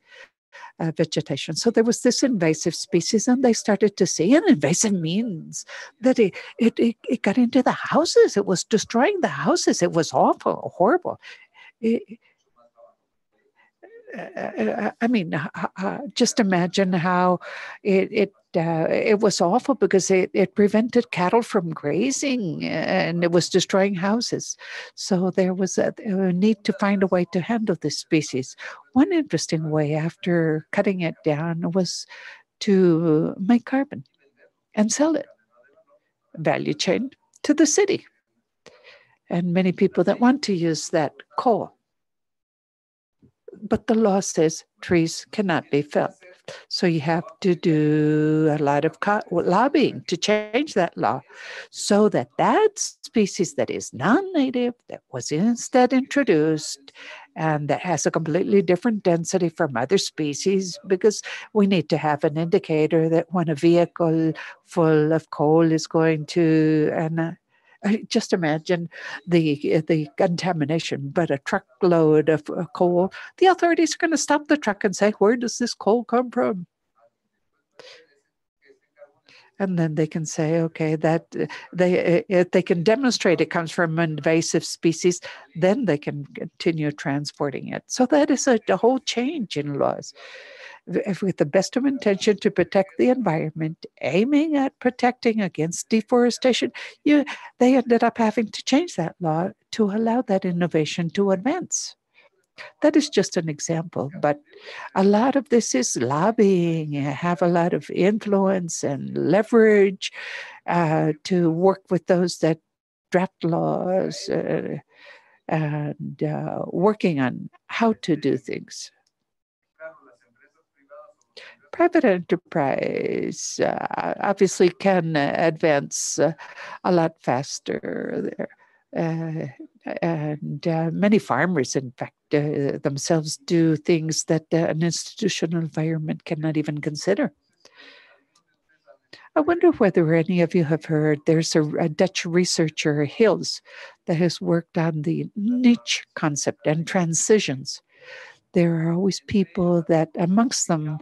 vegetation. So there was this invasive species, and they started to see, and invasive means that it got into the houses. It was destroying the houses. It was awful, horrible. I mean, just imagine how it was awful because it prevented cattle from grazing and it was destroying houses. So there was a need to find a way to handle this species. One interesting way after cutting it down was to make carbon and sell it, value chain to the city. And many people that want to use that coal. But the law says trees cannot be felled. So you have to do a lot of lobbying to change that law so that that species that is non-native, that was instead introduced, and that has a completely different density from other species, because we need to have an indicator that when a vehicle full of coal is going to, and just imagine the contamination, but a truckload of coal, the authorities are going to stop the truck and say, where does this coal come from? And then they can say, okay, that if they can demonstrate it comes from an invasive species, then they can continue transporting it. So that is a whole change in laws. With the best of intention to protect the environment, aiming at protecting against deforestation, they ended up having to change that law to allow that innovation to advance. That is just an example, but a lot of this is lobbying, have a lot of influence and leverage to work with those that draft laws and working on how to do things. Private enterprise obviously can advance a lot faster there. And many farmers, in fact, themselves do things that an institutional environment cannot even consider. I wonder whether any of you have heard, there's a Dutch researcher, Hills, that has worked on the niche concept and transitions. There are always people that amongst them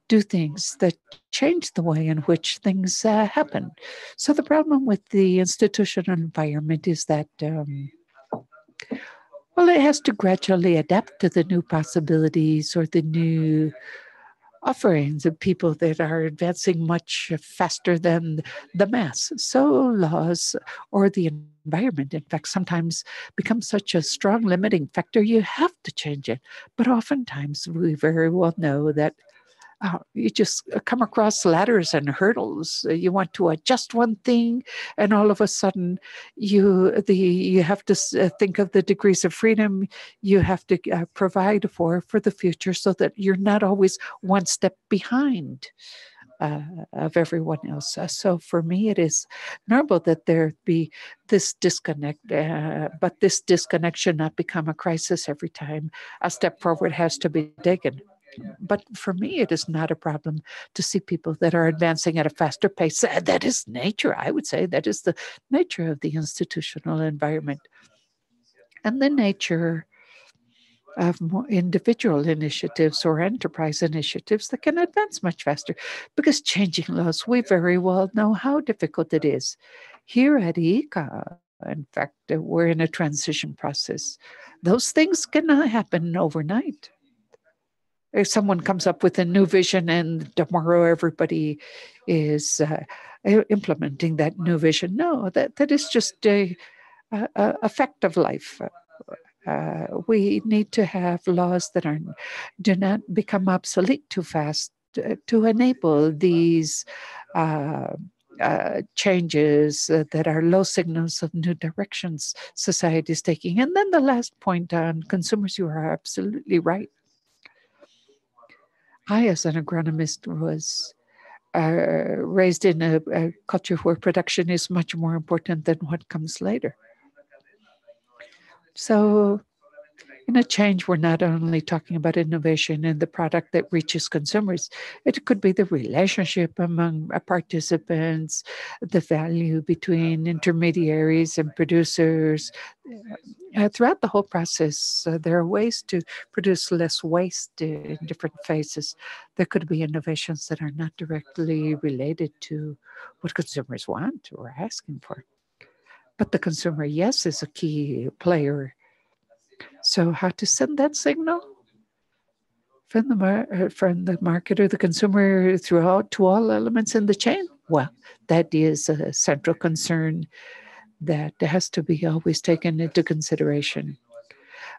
do things that change the way in which things happen. So the problem with the institutional environment is that, well, it has to gradually adapt to the new possibilities or the new offerings of people that are advancing much faster than the mass. So laws or the environment, in fact, sometimes become such a strong limiting factor, you have to change it. But oftentimes we very well know that you just come across ladders and hurdles. You want to adjust one thing, and all of a sudden, you have to think of the degrees of freedom you have to provide for the future, so that you're not always one step behind of everyone else. So for me, it is normal that there be this disconnect, but this disconnect should not become a crisis every time a step forward has to be taken. But for me, it is not a problem to see people that are advancing at a faster pace. That is nature, I would say. That is the nature of the institutional environment. And the nature of more individual initiatives or enterprise initiatives that can advance much faster. Because changing laws, we very well know how difficult it is. Here at ICA, in fact, we're in a transition process. Those things cannot happen overnight. If someone comes up with a new vision and tomorrow everybody is implementing that new vision, no, that is just a fact of life. We need to have laws that do not become obsolete too fast to enable these changes that are low signals of new directions society is taking. And then the last point on consumers, you are absolutely right. I, as an agronomist, was raised in a culture where production is much more important than what comes later. So in a change, we're not only talking about innovation and the product that reaches consumers, it could be the relationship among participants, the value between intermediaries and producers. Throughout the whole process, there are ways to produce less waste in different phases. There could be innovations that are not directly related to what consumers want or asking for. But the consumer, yes, is a key player. So how to send that signal from the market or the consumer throughout to all elements in the chain? Well, that is a central concern that has to be always taken into consideration.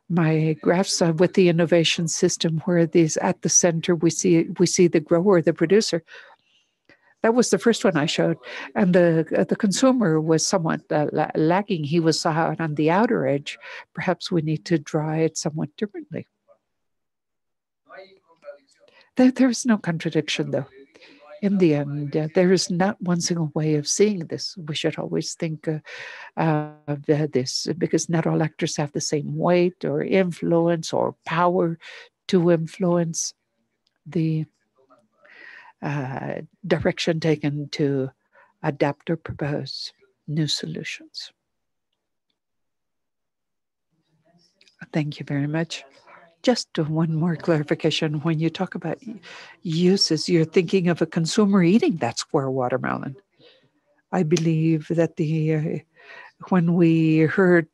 My graphs with the innovation system, where these at the center we see the grower, the producer. That was the first one I showed, and the consumer was somewhat lagging. He was out on the outer edge. Perhaps we need to draw it somewhat differently. There is no contradiction, though. In the end, there is not one single way of seeing this. We should always think of this, because not all actors have the same weight or influence or power to influence the direction taken to adapt or propose new solutions. Thank you very much. Just one more clarification. When you talk about uses, you're thinking of a consumer eating that square watermelon. I believe that when we heard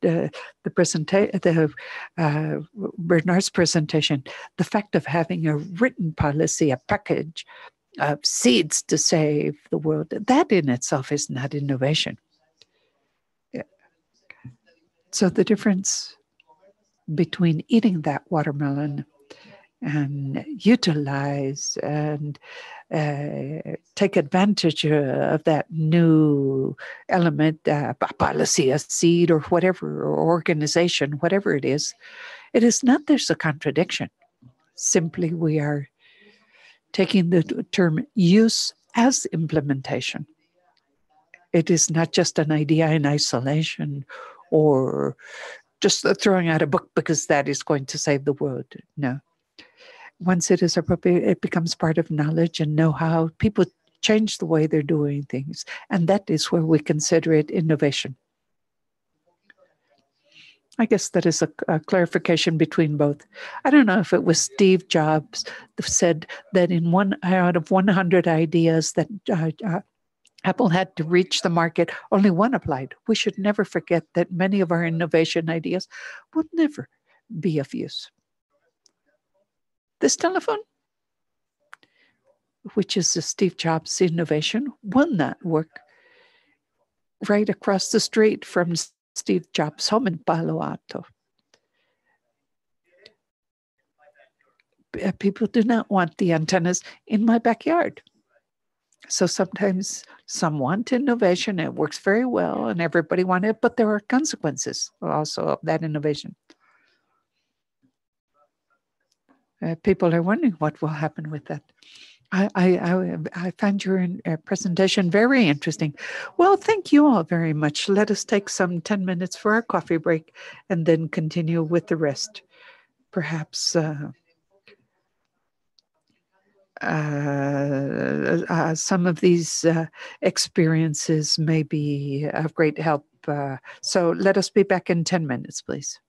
Bernard's presentation, the fact of having a written policy, a package of seeds to save the world, that in itself is not innovation. So the difference between eating that watermelon and utilize and take advantage of that new element, a policy, a seed, or whatever, or organization, whatever it is not there's a contradiction. Simply, we are taking the term use as implementation. It is not just an idea in isolation or just throwing out a book because that is going to save the world. No. Once it is appropriate, it becomes part of knowledge and know-how. People change the way they're doing things. And that is where we consider it innovation. I guess that is a clarification between both. I don't know if it was Steve Jobs that said that in one out of 100 ideas that Apple had to reach the market, only one applied. We should never forget that many of our innovation ideas will never be of use. This telephone, which is a Steve Jobs innovation, will not work right across the street from Steve Jobs' home in Palo Alto. people do not want the antennas in my backyard. So sometimes some want innovation, it works very well, and everybody wants it, but there are consequences also of that innovation. People are wondering what will happen with that. I found your presentation very interesting. Well, thank you all very much. Let us take some 10 minutes for our coffee break and then continue with the rest. Perhaps some of these experiences may be of great help. So let us be back in 10 minutes, please.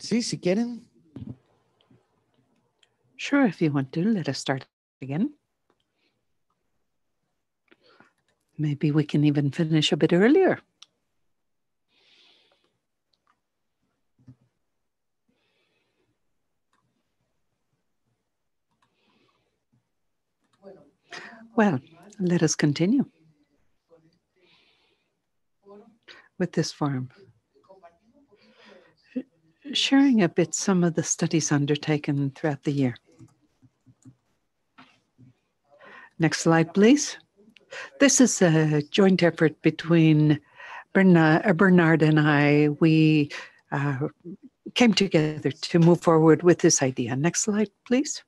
Sí, si quieren. Sure, if you want to, let us start again. Maybe we can even finish a bit earlier. Well, let us continue with this forum. Sharing a bit some of the studies undertaken throughout the year. Next slide, please. This is a joint effort between Bernard and I. We came together to move forward with this idea. Next slide, please.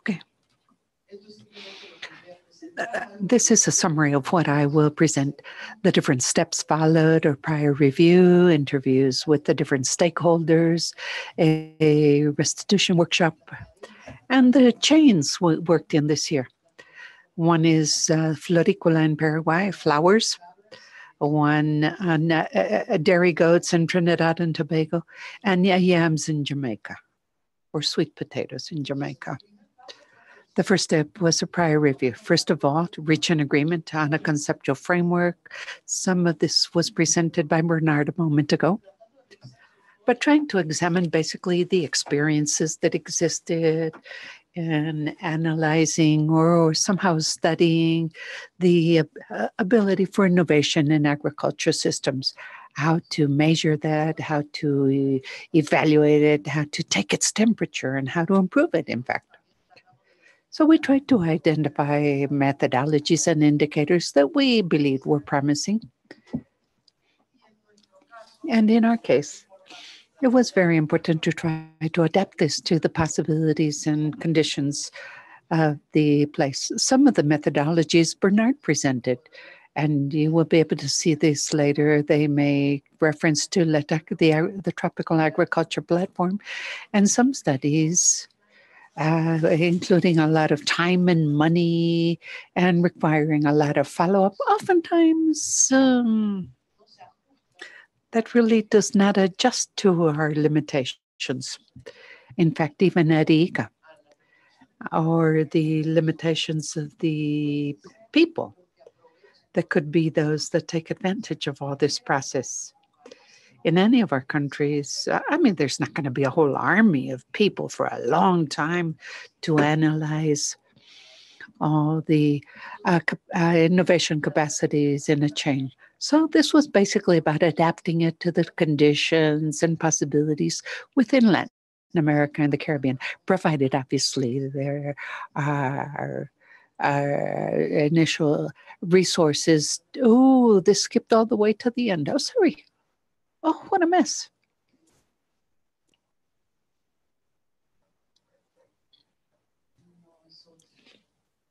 Okay. This is a summary of what I will present. The different steps followed or prior review, interviews with the different stakeholders, a restitution workshop, and the chains we worked in this year. One is Floricola in Paraguay, flowers. One dairy goats in Trinidad and Tobago, and yams in Jamaica, or sweet potatoes in Jamaica. The first step was a prior review. First of all, to reach an agreement on a conceptual framework. Some of this was presented by Bernard a moment ago. But trying to examine basically the experiences that existed and analyzing or somehow studying the ability for innovation in agriculture systems, how to measure that, how to evaluate it, how to take its temperature, and how to improve it, in fact. So we tried to identify methodologies and indicators that we believed were promising. And in our case, it was very important to try to adapt this to the possibilities and conditions of the place. Some of the methodologies Bernard presented, and you will be able to see this later. They make reference to the Tropical Agriculture Platform, and some studies including a lot of time and money and requiring a lot of follow-up. Oftentimes, that really does not adjust to our limitations. In fact, even at ICA, or the limitations of the people, that could be those that take advantage of all this process. In any of our countries, there's not going to be a whole army of people for a long time to analyze all the innovation capacities in a chain. So this was basically about adapting it to the conditions and possibilities within Latin America and the Caribbean, provided obviously there are initial resources. Oh, this skipped all the way to the end. Oh, sorry. Oh, what a mess.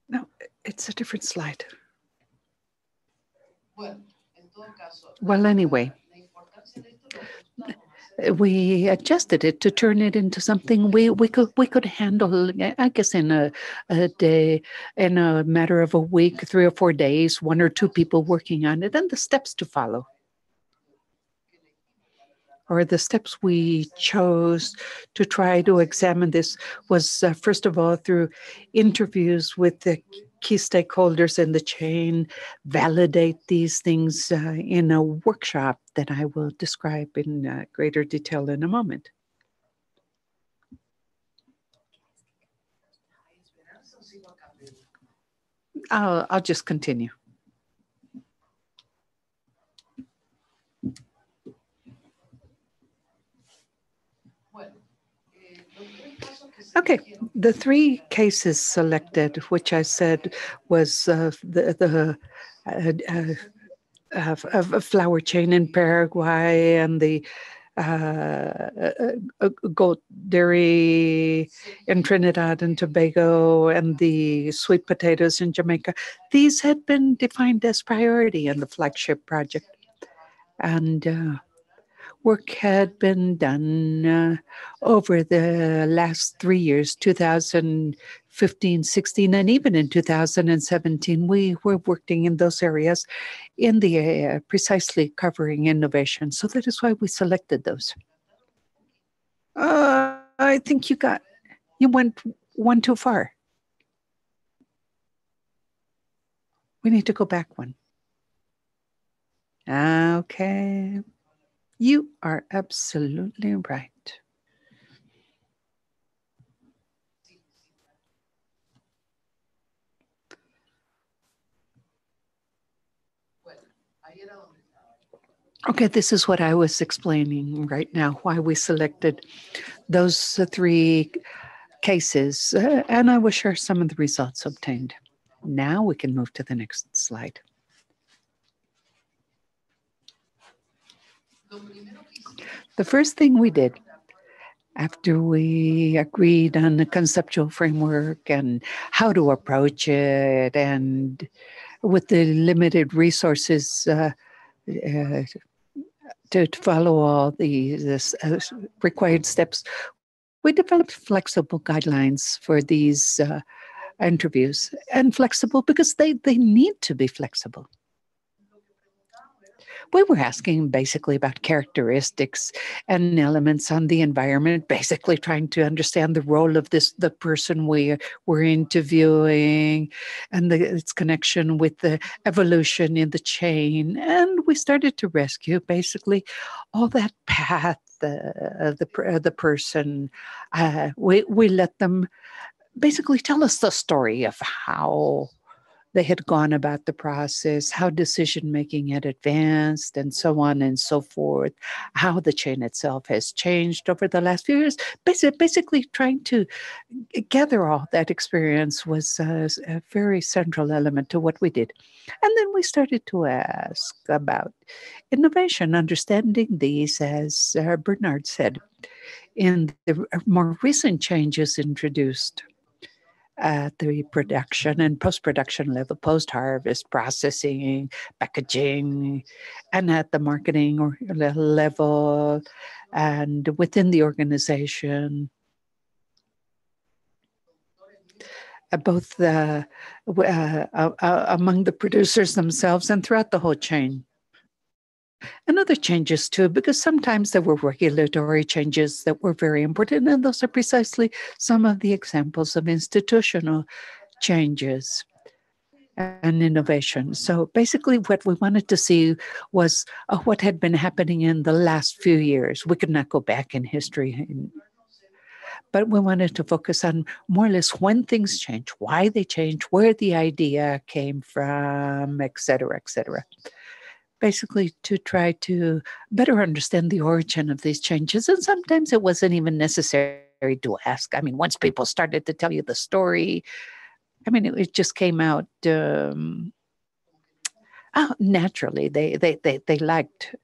No, it's a different slide. Well, anyway, we adjusted it to turn it into something we could handle, I guess, in a day, in a matter of a week, 3 or 4 days, 1 or 2 people working on it, and the steps to follow. Or the steps we chose to try to examine this was, first of all, through interviews with the key stakeholders in the chain, validate these things in a workshop that I will describe in greater detail in a moment. I'll just continue. Okay, the 3 cases selected, which I said was the flower chain in Paraguay and the goat dairy in Trinidad and Tobago and the sweet potatoes in Jamaica, these had been defined as priority in the flagship project. And work had been done over the last 3 years, 2015 15, 16, and even in 2017, we were working in those areas in the precisely covering innovation. So that is why we selected those. I think you went one too far. We need to go back one. Okay. You are absolutely right. Okay, this is what I was explaining right now, why we selected those three cases, and I will share some of the results obtained. Now we can move to the next slide. The first thing we did after we agreed on the conceptual framework and how to approach it, and with the limited resources to follow all the required steps, we developed flexible guidelines for these interviews, and flexible because they need to be flexible. We were asking basically about characteristics and elements on the environment, basically trying to understand the role of the person we were interviewing and its connection with the evolution in the chain. And we started to rescue basically all that path of the person. We let them basically tell us the story of how they had gone about the process, how decision making had advanced, and so on and so forth, how the chain itself has changed over the last few years. Basically, trying to gather all that experience was a very central element to what we did. And then we started to ask about innovation, understanding these, as Bernard said, in the more recent changes introduced at the production and post-production level, post-harvest processing, packaging, and at the marketing or level, and within the organization, both among the producers themselves and throughout the whole chain. And other changes too, because sometimes there were regulatory changes that were very important, and those are precisely some of the examples of institutional changes and innovation. So basically what we wanted to see was what had been happening in the last few years. We could not go back in history, but we wanted to focus on more or less when things change, why they change, where the idea came from, et cetera, basically to try to better understand the origin of these changes. And sometimes it wasn't even necessary to ask. I mean, once people started to tell you the story, I mean, it just came out naturally. They liked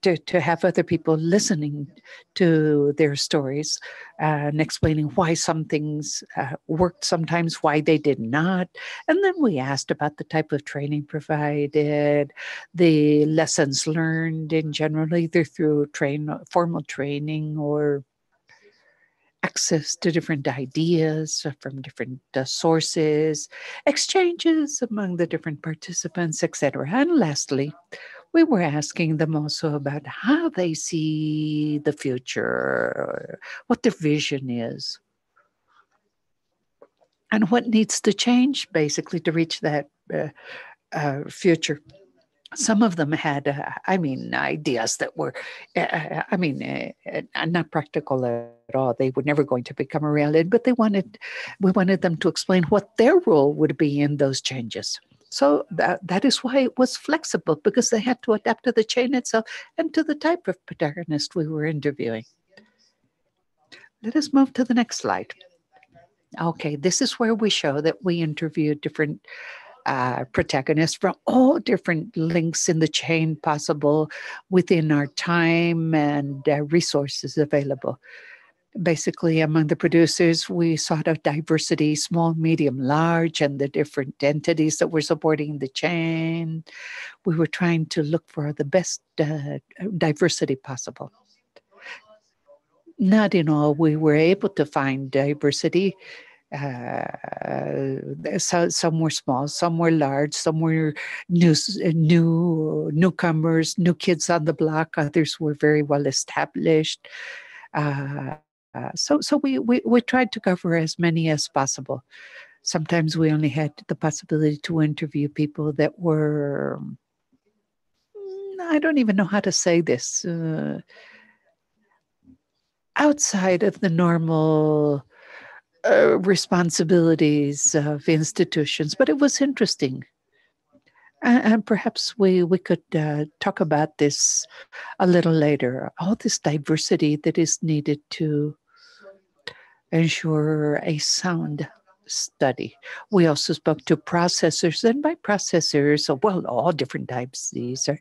to have other people listening to their stories and explaining why some things worked sometimes, why they did not. And then we asked about the type of training provided, the lessons learned in general, either through formal training or access to different ideas from different sources, exchanges among the different participants, etc. And lastly, we were asking them also about how they see the future, what their vision is, and what needs to change basically to reach that future. Some of them had, ideas that were, not practical at all. They were never going to become a reality, but we wanted them to explain what their role would be in those changes. So that is why it was flexible, because they had to adapt to the chain itself and to the type of protagonist we were interviewing. Let us move to the next slide. Okay, this is where we show that we interviewed different protagonists from all different links in the chain possible within our time and resources available. Basically, among the producers, we sought out diversity, small, medium, large, and the different entities that were supporting the chain. We were trying to look for the best diversity possible. Not in all, we were able to find diversity Some were small, some were large, some were newcomers, new kids on the block. Others were very well established. So we tried to cover as many as possible. Sometimes we only had the possibility to interview people that were, I don't even know how to say this, outside of the normal responsibilities of institutions, but it was interesting. And perhaps we could talk about this a little later. All this diversity that is needed to ensure a sound study. We also spoke to processors, and by processors, well, all different types. These are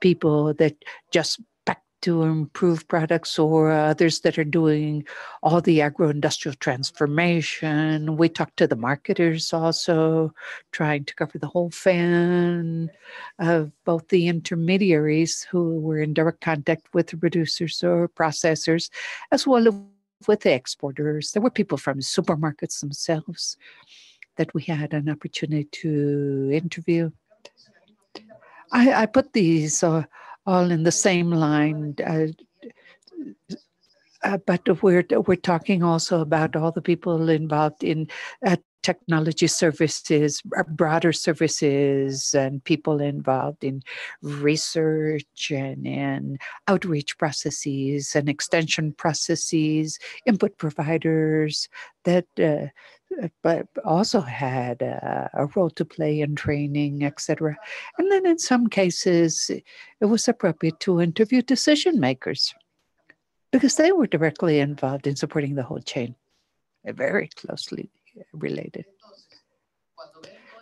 people that just back to improve products, or others that are doing all the agro-industrial transformation. We talked to the marketers also, trying to cover the whole fan of both the intermediaries who were in direct contact with the producers or processors, as well as with the exporters. There were people from supermarkets themselves that we had an opportunity to interview. I put these all in the same line, but we're talking also about all the people involved in technology services, broader services, and people involved in research and outreach processes and extension processes, input providers that but also had a role to play in training, etc. And then in some cases, it was appropriate to interview decision makers because they were directly involved in supporting the whole chain, very closely related.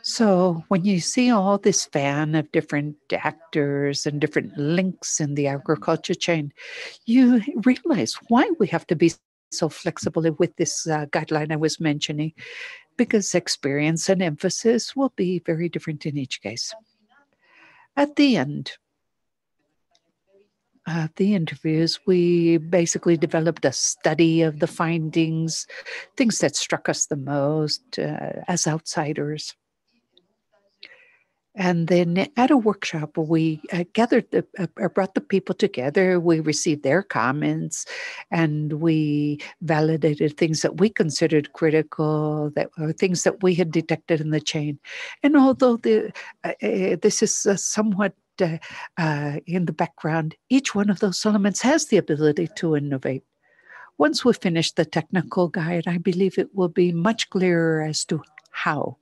So when you see all this fan of different actors and different links in the agriculture chain, you realize why we have to be so flexible with this guideline I was mentioning, because experience and emphasis will be very different in each case. At the end of the interviews, we basically developed a study of the findings, things that struck us the most as outsiders. And then at a workshop, we brought the people together. We received their comments, and we validated things that we considered critical, that or things that we had detected in the chain. And although this is somewhat in the background, each one of those elements has the ability to innovate. Once we finish the technical guide, I believe it will be much clearer as to how.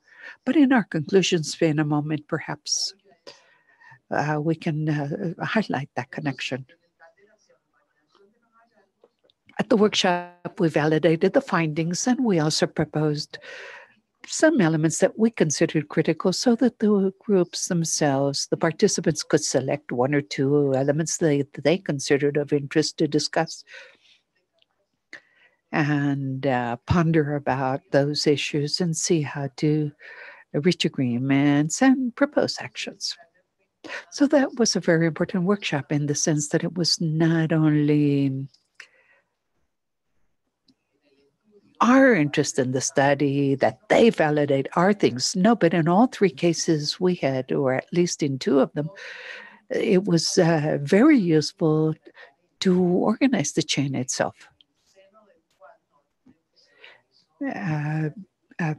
But in our conclusions in a moment, perhaps we can highlight that connection. At the workshop, we validated the findings, and we also proposed some elements that we considered critical so that the groups themselves, the participants, could select one or two elements that they considered of interest to discuss and ponder about those issues and see how to reach agreements and propose actions. So that was a very important workshop in the sense that it was not only our interest in the study, that they validate our things. No, but in all three cases we had, or at least in two of them, it was very useful to organize the chain itself.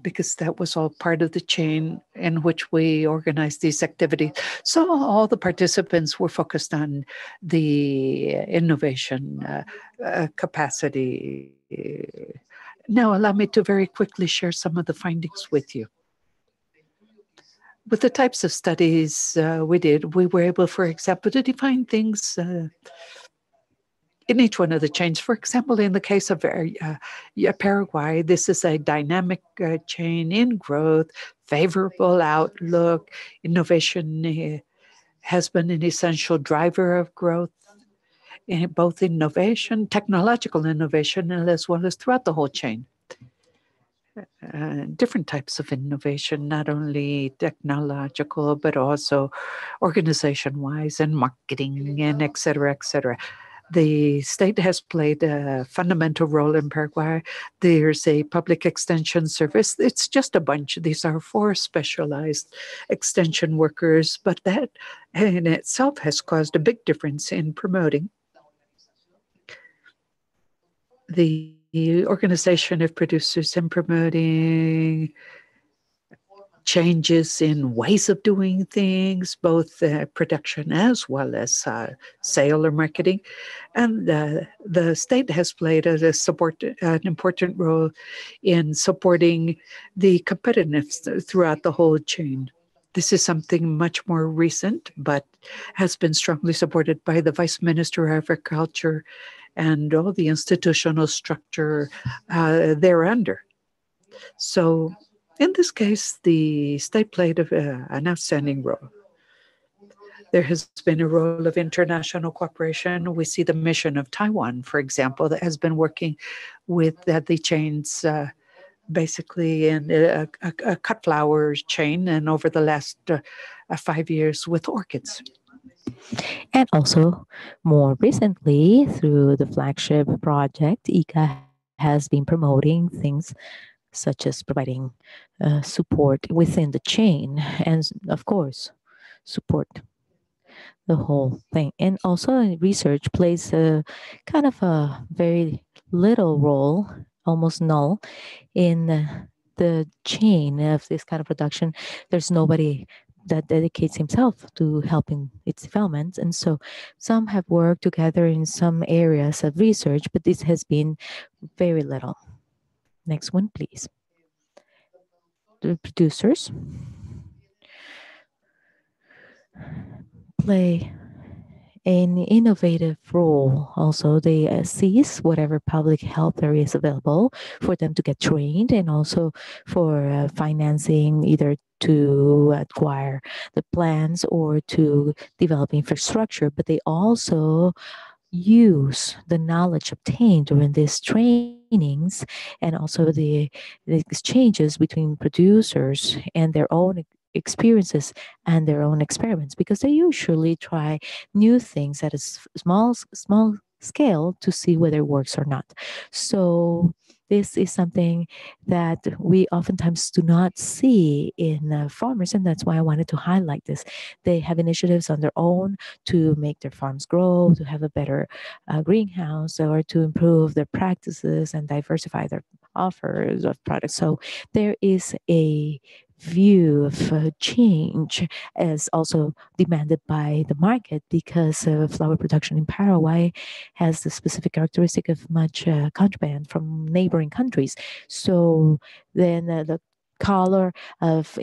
Because that was all part of the chain in which we organized these activities. So all the participants were focused on the innovation capacity. Now, allow me to very quickly share some of the findings with you. With the types of studies we did, we were able, for example, to define things in each one of the chains. For example, in the case of Paraguay, this is a dynamic chain in growth, favorable outlook. Innovation has been an essential driver of growth, in both innovation, technological innovation, as well as throughout the whole chain. Different types of innovation, not only technological, but also organization-wise and marketing and et cetera, et cetera. The state has played a fundamental role in Paraguay. There's a public extension service. It's just a bunch. These are 4 specialized extension workers, but that in itself has caused a big difference in promoting the organization of producers and promoting changes in ways of doing things, both production as well as sale or marketing. And the state has played an important role in supporting the competitiveness throughout the whole chain. This is something much more recent, but has been strongly supported by the Vice Minister of Agriculture and all the institutional structure thereunder. So in this case, the state played an outstanding role. There has been a role of international cooperation. We see the mission of Taiwan, for example, that has been working with the chains basically in a cut flowers chain, and over the last 5 years with orchids. And also, more recently, through the flagship project, ICA has been promoting things such as providing support within the chain and, of course, support the whole thing. And also, research plays a kind of a very little role, almost null, in the chain of this kind of production. There's nobody that dedicates himself to helping its development. And so some have worked together in some areas of research, but this has been very little. Next one, please. The producers play an innovative role. Also, they seize whatever public help there is available for them to get trained, and also for financing, either to acquire the plans or to develop infrastructure. But they also use the knowledge obtained during these trainings and also the exchanges between producers and their own experiences and their own experiments, because they usually try new things at a small scale to see whether it works or not. So this is something that we oftentimes do not see in farmers, and that's why I wanted to highlight this. They have initiatives on their own to make their farms grow, to have a better greenhouse, or to improve their practices and diversify their offers of products. So there is a view of change as also demanded by the market, because flower production in Paraguay has the specific characteristic of much contraband from neighboring countries. So then the color of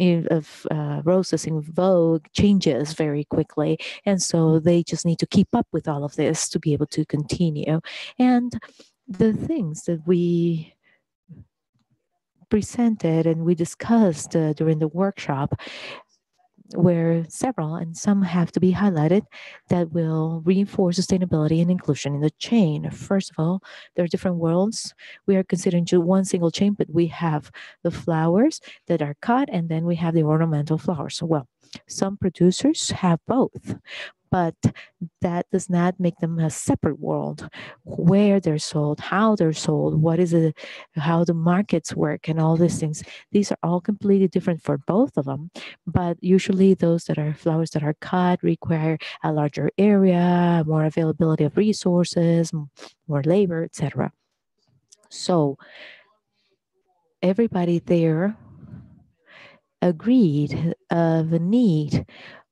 roses in vogue changes very quickly, and so they just need to keep up with all of this to be able to continue. And the things that we presented and we discussed during the workshop were several, and some have to be highlighted, that will reinforce sustainability and inclusion in the chain. First of all, there are different worlds. We are considering just one single chain, but we have the flowers that are cut, and then we have the ornamental flowers. Well, some producers have both, but that does not make them a separate world. Where they're sold, how they're sold, what is it, how the markets work, and all these things. These are all completely different for both of them. But usually, those that are flowers that are cut require a larger area, more availability of resources, more labor, etc. So everybody there agreed of the need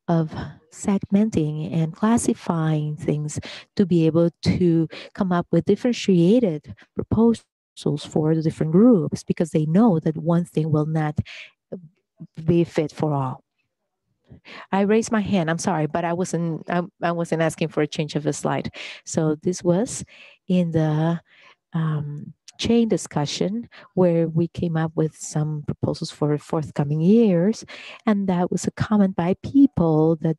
of segmenting and classifying things to be able to come up with differentiated proposals for the different groups, because they know that one thing will not be fit for all. I raised my hand. I'm sorry, but I wasn't asking for a change of a slide. So this was in the chain discussion, where we came up with some proposals for forthcoming years, and that was a comment by people that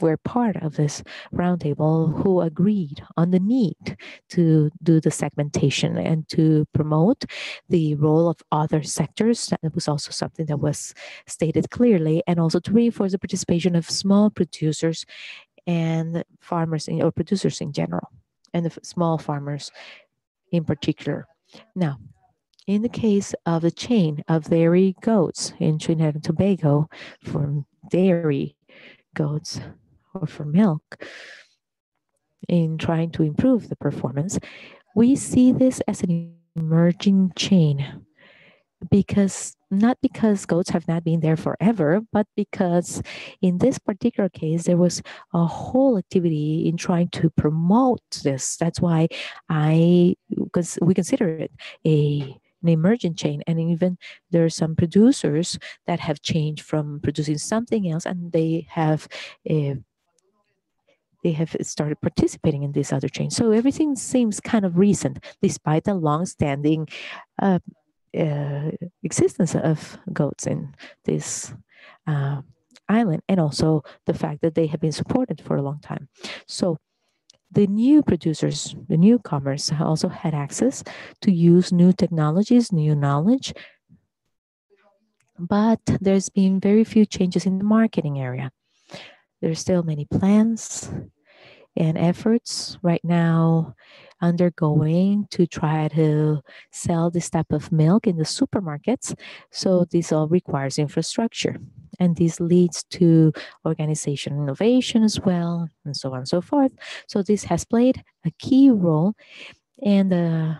were part of this roundtable who agreed on the need to do the segmentation and to promote the role of other sectors. That was also something that was stated clearly, and also to reinforce the participation of small producers and farmers or producers in general. and the small farmers in particular. Now, in the case of the chain of dairy goats in Trinidad and Tobago, for dairy goats or for milk, in trying to improve the performance, we see this as an emerging chain not because goats have not been there forever, but because in this particular case, there was a whole activity in trying to promote this. That's why because we consider it an emergent chain, and even there are some producers that have changed from producing something else, and uh, they have started participating in this other chain. So everything seems kind of recent, despite the long-standing uh, existence of goats in this uh, island, and also the fact that they have been supported for a long time. So the new producers, the newcomers, also had access to use new technologies, new knowledge, but there's been very few changes in the marketing area. There's still many plans and efforts right now undergoing to try to sell this type of milk in the supermarkets. So this all requires infrastructure. And this leads to organization innovation as well, and so on and so forth. So this has played a key role in the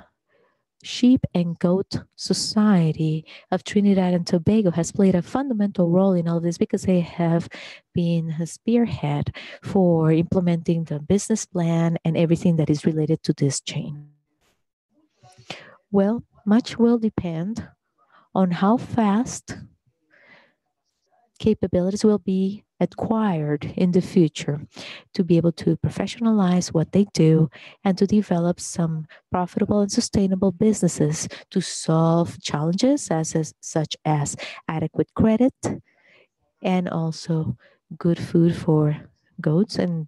Sheep and Goat Society of Trinidad and Tobago has played a fundamental role in all this because they have been a spearhead for implementing the business plan and everything that is related to this chain. Well, much will depend on how fast capabilities will be acquired in the future to be able to professionalize what they do and to develop some profitable and sustainable businesses to solve challenges such as adequate credit and also good food for goats. And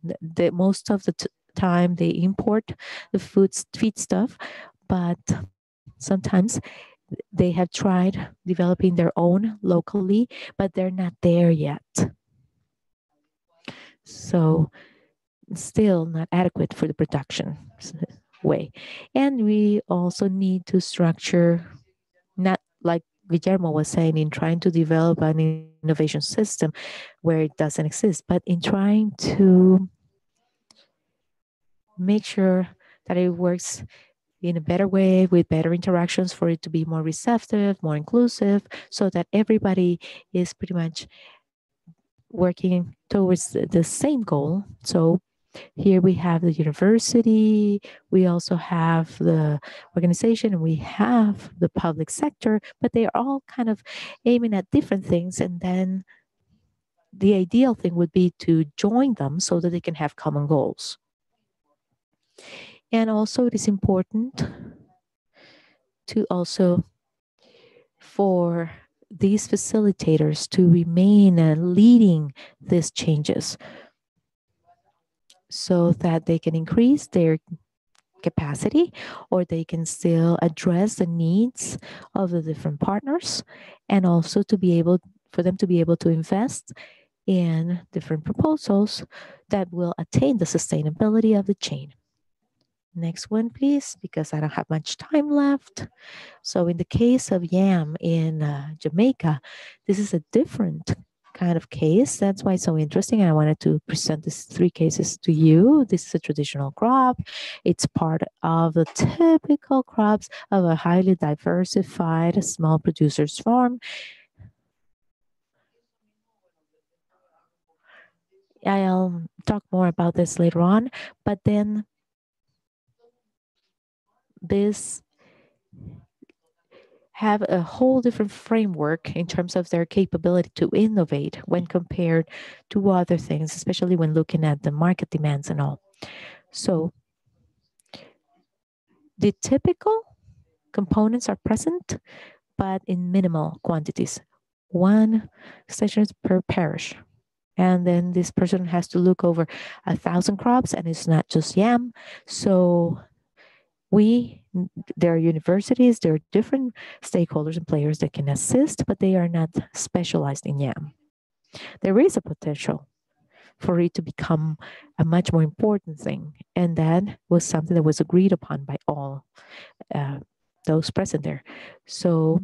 most of the time they import the feed stuff, but sometimes they have tried developing their own locally, but they're not there yet. So still not adequate for the production way. And we also need to structure, not like Guillermo was saying, in trying to develop an innovation system where it doesn't exist, but in trying to make sure that it works in a better way with better interactions for it to be more receptive, more inclusive, so that everybody is pretty much working towards the same goal. So here we have the university, we also have the organization, and we have the public sector, but they are all kind of aiming at different things. And then the ideal thing would be to join them so that they can have common goals. And also it is important to also for these facilitators to remain leading these changes so that they can increase their capacity or they can still address the needs of the different partners, and also to be able for them to be able to invest in different proposals that will attain the sustainability of the chain. Next one, please, because I don't have much time left. So in the case of yam in Jamaica, this is a different kind of case. That's why it's so interesting. I wanted to present these three cases to you. This is a traditional crop. It's part of the typical crops of a highly diversified small producers farm. I'll talk more about this later on, but then this have a whole different framework in terms of their capability to innovate when compared to other things, especially when looking at the market demands and all. So the typical components are present, but in minimal quantities. One station per parish. And then this person has to look over 1,000 crops, and it's not just yam. So there are universities, there are different stakeholders and players that can assist, but they are not specialized in yam. There is a potential for it to become a much more important thing. And that was something that was agreed upon by all those present there. So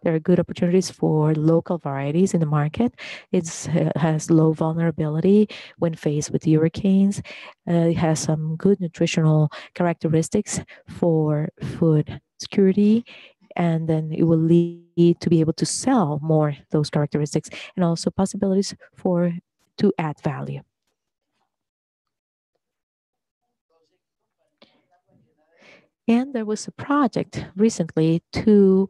there are good opportunities for local varieties in the market. It has low vulnerability when faced with hurricanes. It has some good nutritional characteristics for food security, and then it will lead to be able to sell more those characteristics, and also possibilities for to add value. And there was a project recently to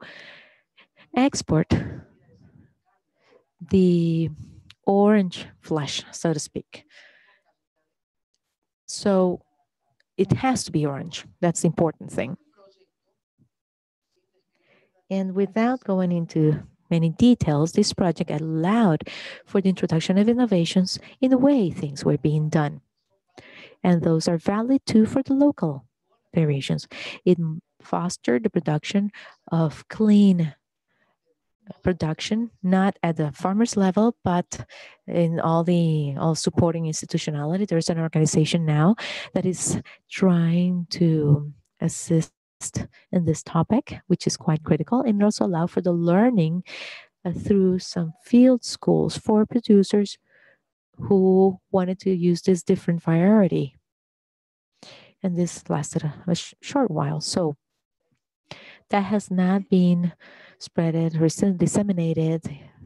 export the orange flesh, so to speak. So it has to be orange. That's the important thing. And without going into many details, this project allowed for the introduction of innovations in the way things were being done. And those are valid too for the local variations. It fostered the production of clean production, not at the farmers level, but in all supporting institutionality. There's an organization now that is trying to assist in this topic, which is quite critical, and also allow for the learning through some field schools for producers who wanted to use this different variety. And this lasted a short while. So that has not been spreaded or disseminated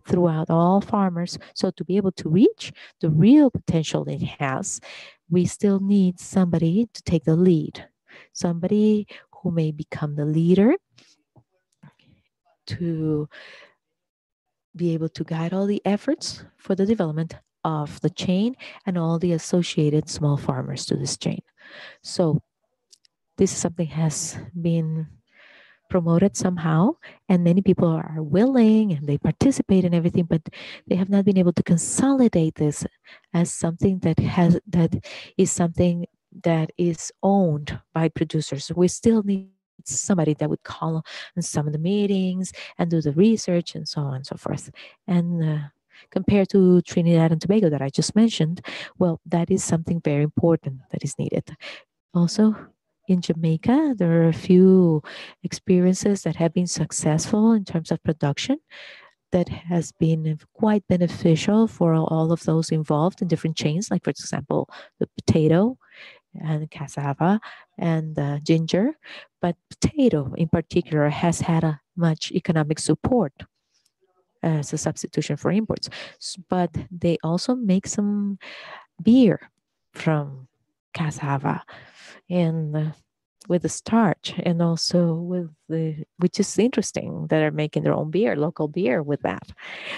throughout all farmers. So to be able to reach the real potential it has, we still need somebody to take the lead, somebody who may become the leader to be able to guide all the efforts for the development of the chain and all the associated small farmers to this chain. So this is something has been promoted somehow, and many people are willing and they participate in everything, but they have not been able to consolidate this as something that is owned by producers. We still need somebody that would call on some of the meetings and do the research and so on and so forth. And compared to Trinidad and Tobago that I just mentioned, well, that is something very important that is needed. Also, in Jamaica, there are a few experiences that have been successful in terms of production that has been quite beneficial for all of those involved in different chains, like, for example, the potato and cassava and ginger. But potato in particular has had a much economic support as a substitution for imports. But they also make some beer from cassava and with the starch, and also with which is interesting, that are making their own beer, local beer with that.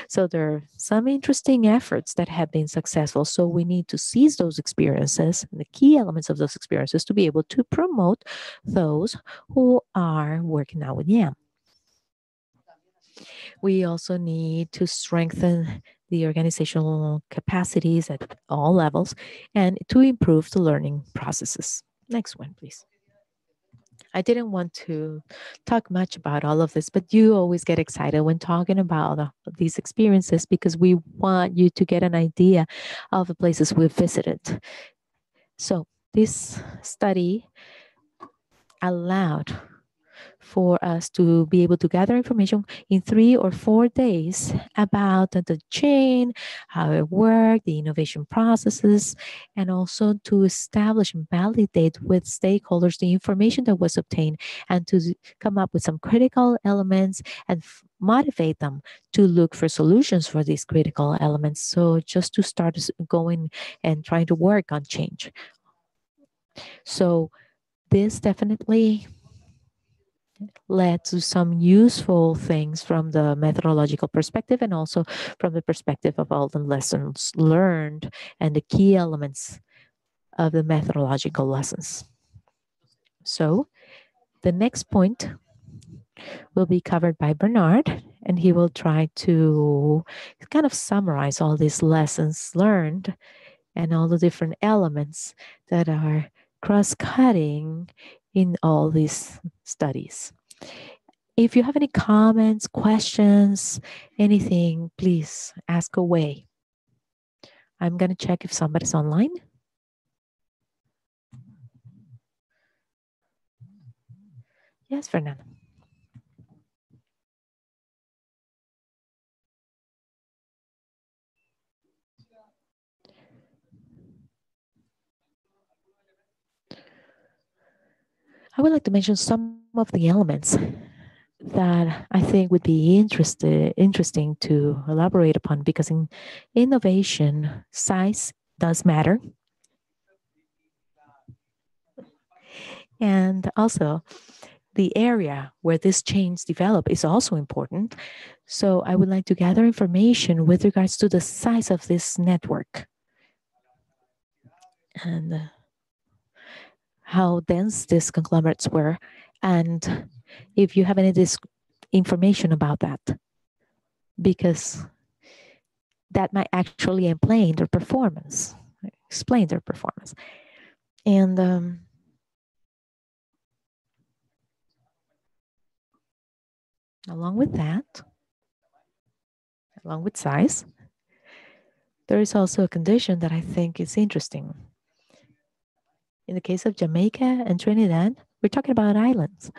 So there are some interesting efforts that have been successful. So we need to seize those experiences and the key elements of those experiences to be able to promote those who are working now with yam. We also need to strengthen the organizational capacities at all levels and to improve the learning processes. Next one, please. I didn't want to talk much about all of this, but you always get excited when talking about these experiences because we want you to get an idea of the places we've visited. So this study allowed for us to be able to gather information in 3 or 4 days about the chain, how it worked, the innovation processes, and also to establish and validate with stakeholders the information that was obtained and to come up with some critical elements and motivate them to look for solutions for these critical elements. So just to start going and trying to work on change. So this definitely led to some useful things from the methodological perspective and also from the perspective of all the lessons learned and the key elements of the methodological lessons. So the next point will be covered by Bernard, and he will try to kind of summarize all these lessons learned and all the different elements that are cross-cutting in all these studies. If you have any comments, questions, anything, please ask away. I'm going to check if somebody's online. Yes, Fernando. I would like to mention some of the elements that I think would be interesting to elaborate upon, because in innovation, size does matter. And also, the area where this chains develop is also important. So I would like to gather information with regards to the size of this network and how dense these conglomerates were, and if you have any information about that, because that might actually explain their performance. And along with that, along with size, there is also a condition that I think is interesting. In the case of Jamaica and Trinidad, we're talking about islands.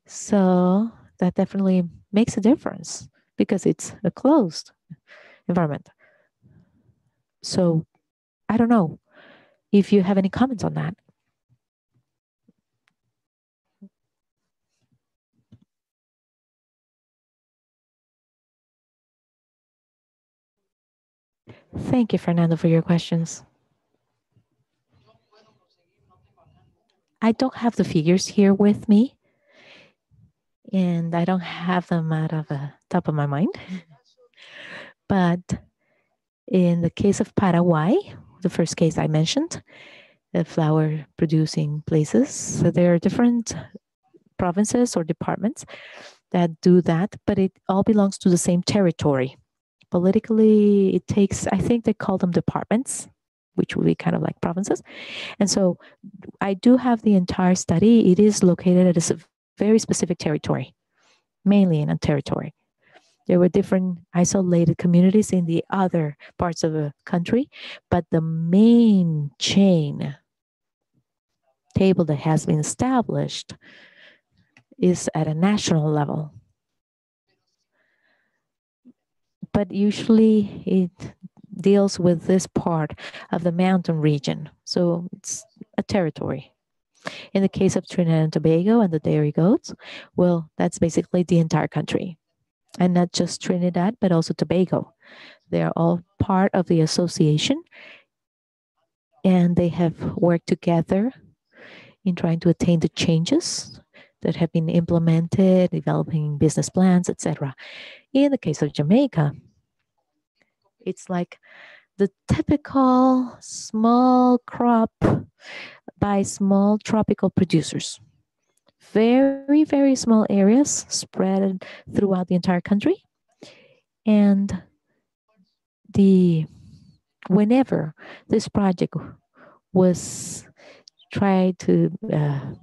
So that definitely makes a difference because it's a closed environment. So I don't know if you have any comments on that. Thank you, Fernando, for your questions. I don't have the figures here with me, and I don't have them out of the top of my mind. But in the case of Paraguay, the first case I mentioned, the flower producing places, so there are different provinces or departments that do that, but it all belongs to the same territory. Politically, it takes, I think they call them departments, which would be kind of like provinces. And so I do have the entire study. It is located at a very specific territory, mainly in a territory. There were different isolated communities in the other parts of the country, but the main chain table that has been established is at a national level. But usually it deals with this part of the mountain region. So it's a territory. In the case of Trinidad and Tobago and the dairy goats, well, that's basically the entire country. And not just Trinidad, but also Tobago. They are all part of the association, and they have worked together in trying to attain the changes that have been implemented, developing business plans, etc. In the case of Jamaica, it's like the typical small crop by small tropical producers. Very, very small areas spread throughout the entire country. And whenever this project was tried to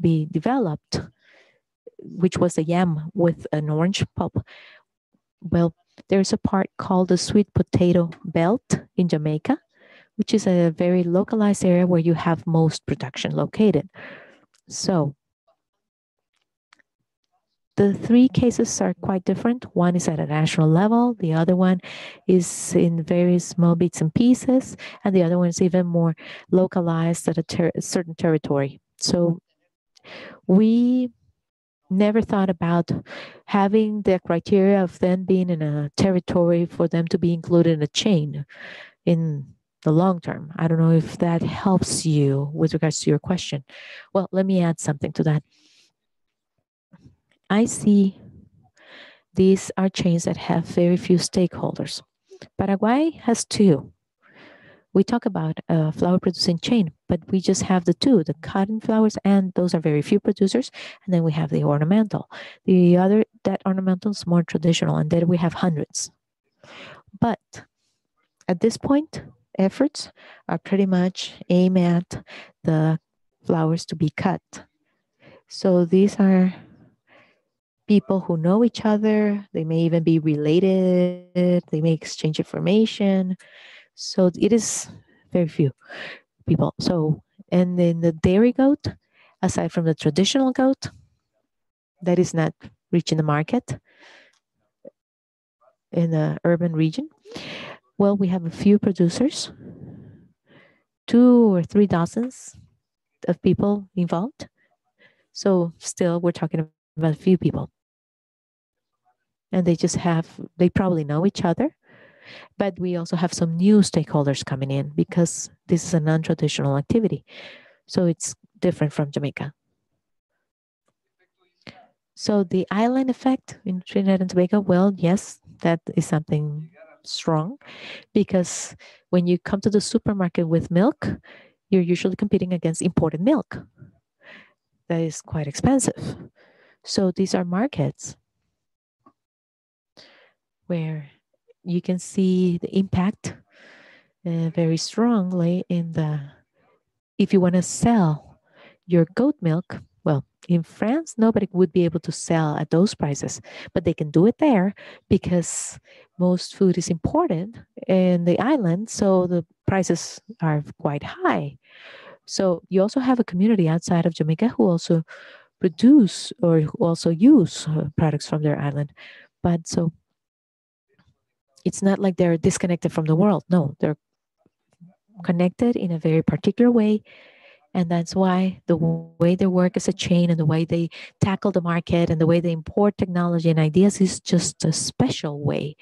be developed, which was a yam with an orange pulp, well, there's a part called the sweet potato belt in Jamaica, which is a very localized area where you have most production located. So the three cases are quite different. One is at a national level, the other one is in very small bits and pieces, and the other one is even more localized at a certain territory. So we never thought about having the criteria of them being in a territory for them to be included in a chain in the long term. I don't know if that helps you with regards to your question. Well, let me add something to that. I see these are chains that have very few stakeholders. Paraguay has two. We talk about a flower producing chain, but we just have the two, the cotton flowers, and those are very few producers. And then we have the ornamental. That ornamental is more traditional, and then we have hundreds. But at this point, efforts are pretty much aimed at the flowers to be cut. So these are people who know each other. They may even be related. They may exchange information. So it is very few people. So, and then the dairy goat, aside from the traditional goat, that is not reaching the market in the urban region. Well, we have a few producers, 2 or 3 dozens of people involved. So still, we're talking about a few people. And they probably know each other. But we also have some new stakeholders coming in because this is a non-traditional activity. So it's different from Jamaica. So the island effect in Trinidad and Tobago, well, yes, that is something strong because when you come to the supermarket with milk, you're usually competing against imported milk. That is quite expensive. So these are markets where you can see the impact very strongly in the if you want to sell your goat milk. Well, in France, nobody would be able to sell at those prices, but they can do it there because most food is imported in the island, so the prices are quite high. So you also have a community outside of Jamaica who also produce or who also use products from their island. But so it's not like they're disconnected from the world. No, they're connected in a very particular way. And that's why the way they work as a chain and the way they tackle the market and the way they import technology and ideas is just a special way.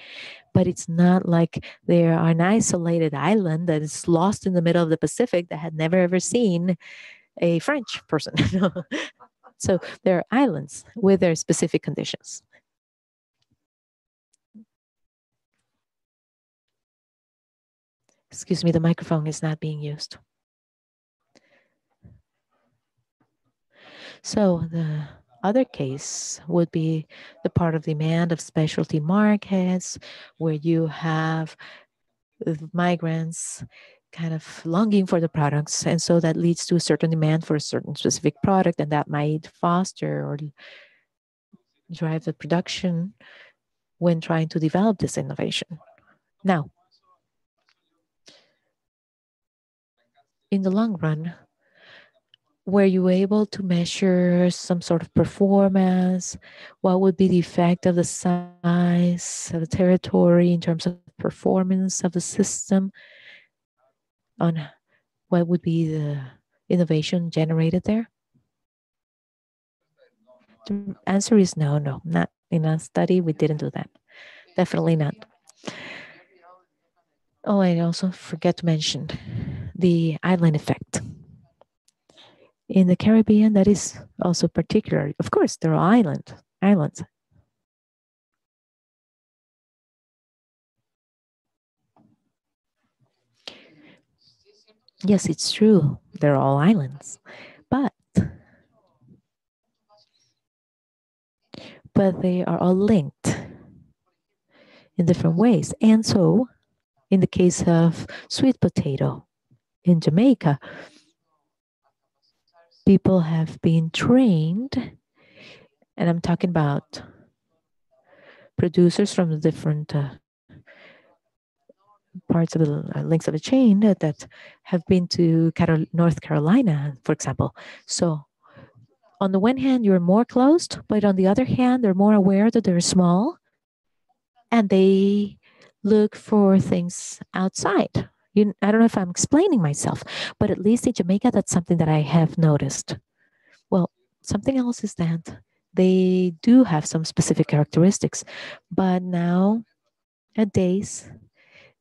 But it's not like they are an isolated island that is lost in the middle of the Pacific that had never ever seen a French person. So they're islands with their specific conditions. Excuse me, the microphone is not being used. So the other case would be the part of demand of specialty markets where you have migrants kind of longing for the products. And so that leads to a certain demand for a certain specific product, and that might foster or drive the production when trying to develop this innovation. Now, in the long run, were you able to measure some sort of performance? What would be the effect of the size of the territory in terms of performance of the system on what would be the innovation generated there? The answer is no, not in a study. We didn't do that. Definitely not. Oh, I also forget to mention the island effect. In the Caribbean, that is also particular. Of course, there are islands. Yes, it's true. They're all islands. But they are all linked in different ways. And so, in the case of sweet potato in Jamaica, people have been trained, and I'm talking about producers from the different parts of the links of the chain that have been to North Carolina, for example. So on the one hand, you're more closed, but on the other hand, they're more aware that they're small and they look for things outside. I don't know if I'm explaining myself, but at least in Jamaica, that's something that I have noticed. Well, something else is that they do have some specific characteristics, but nowadays,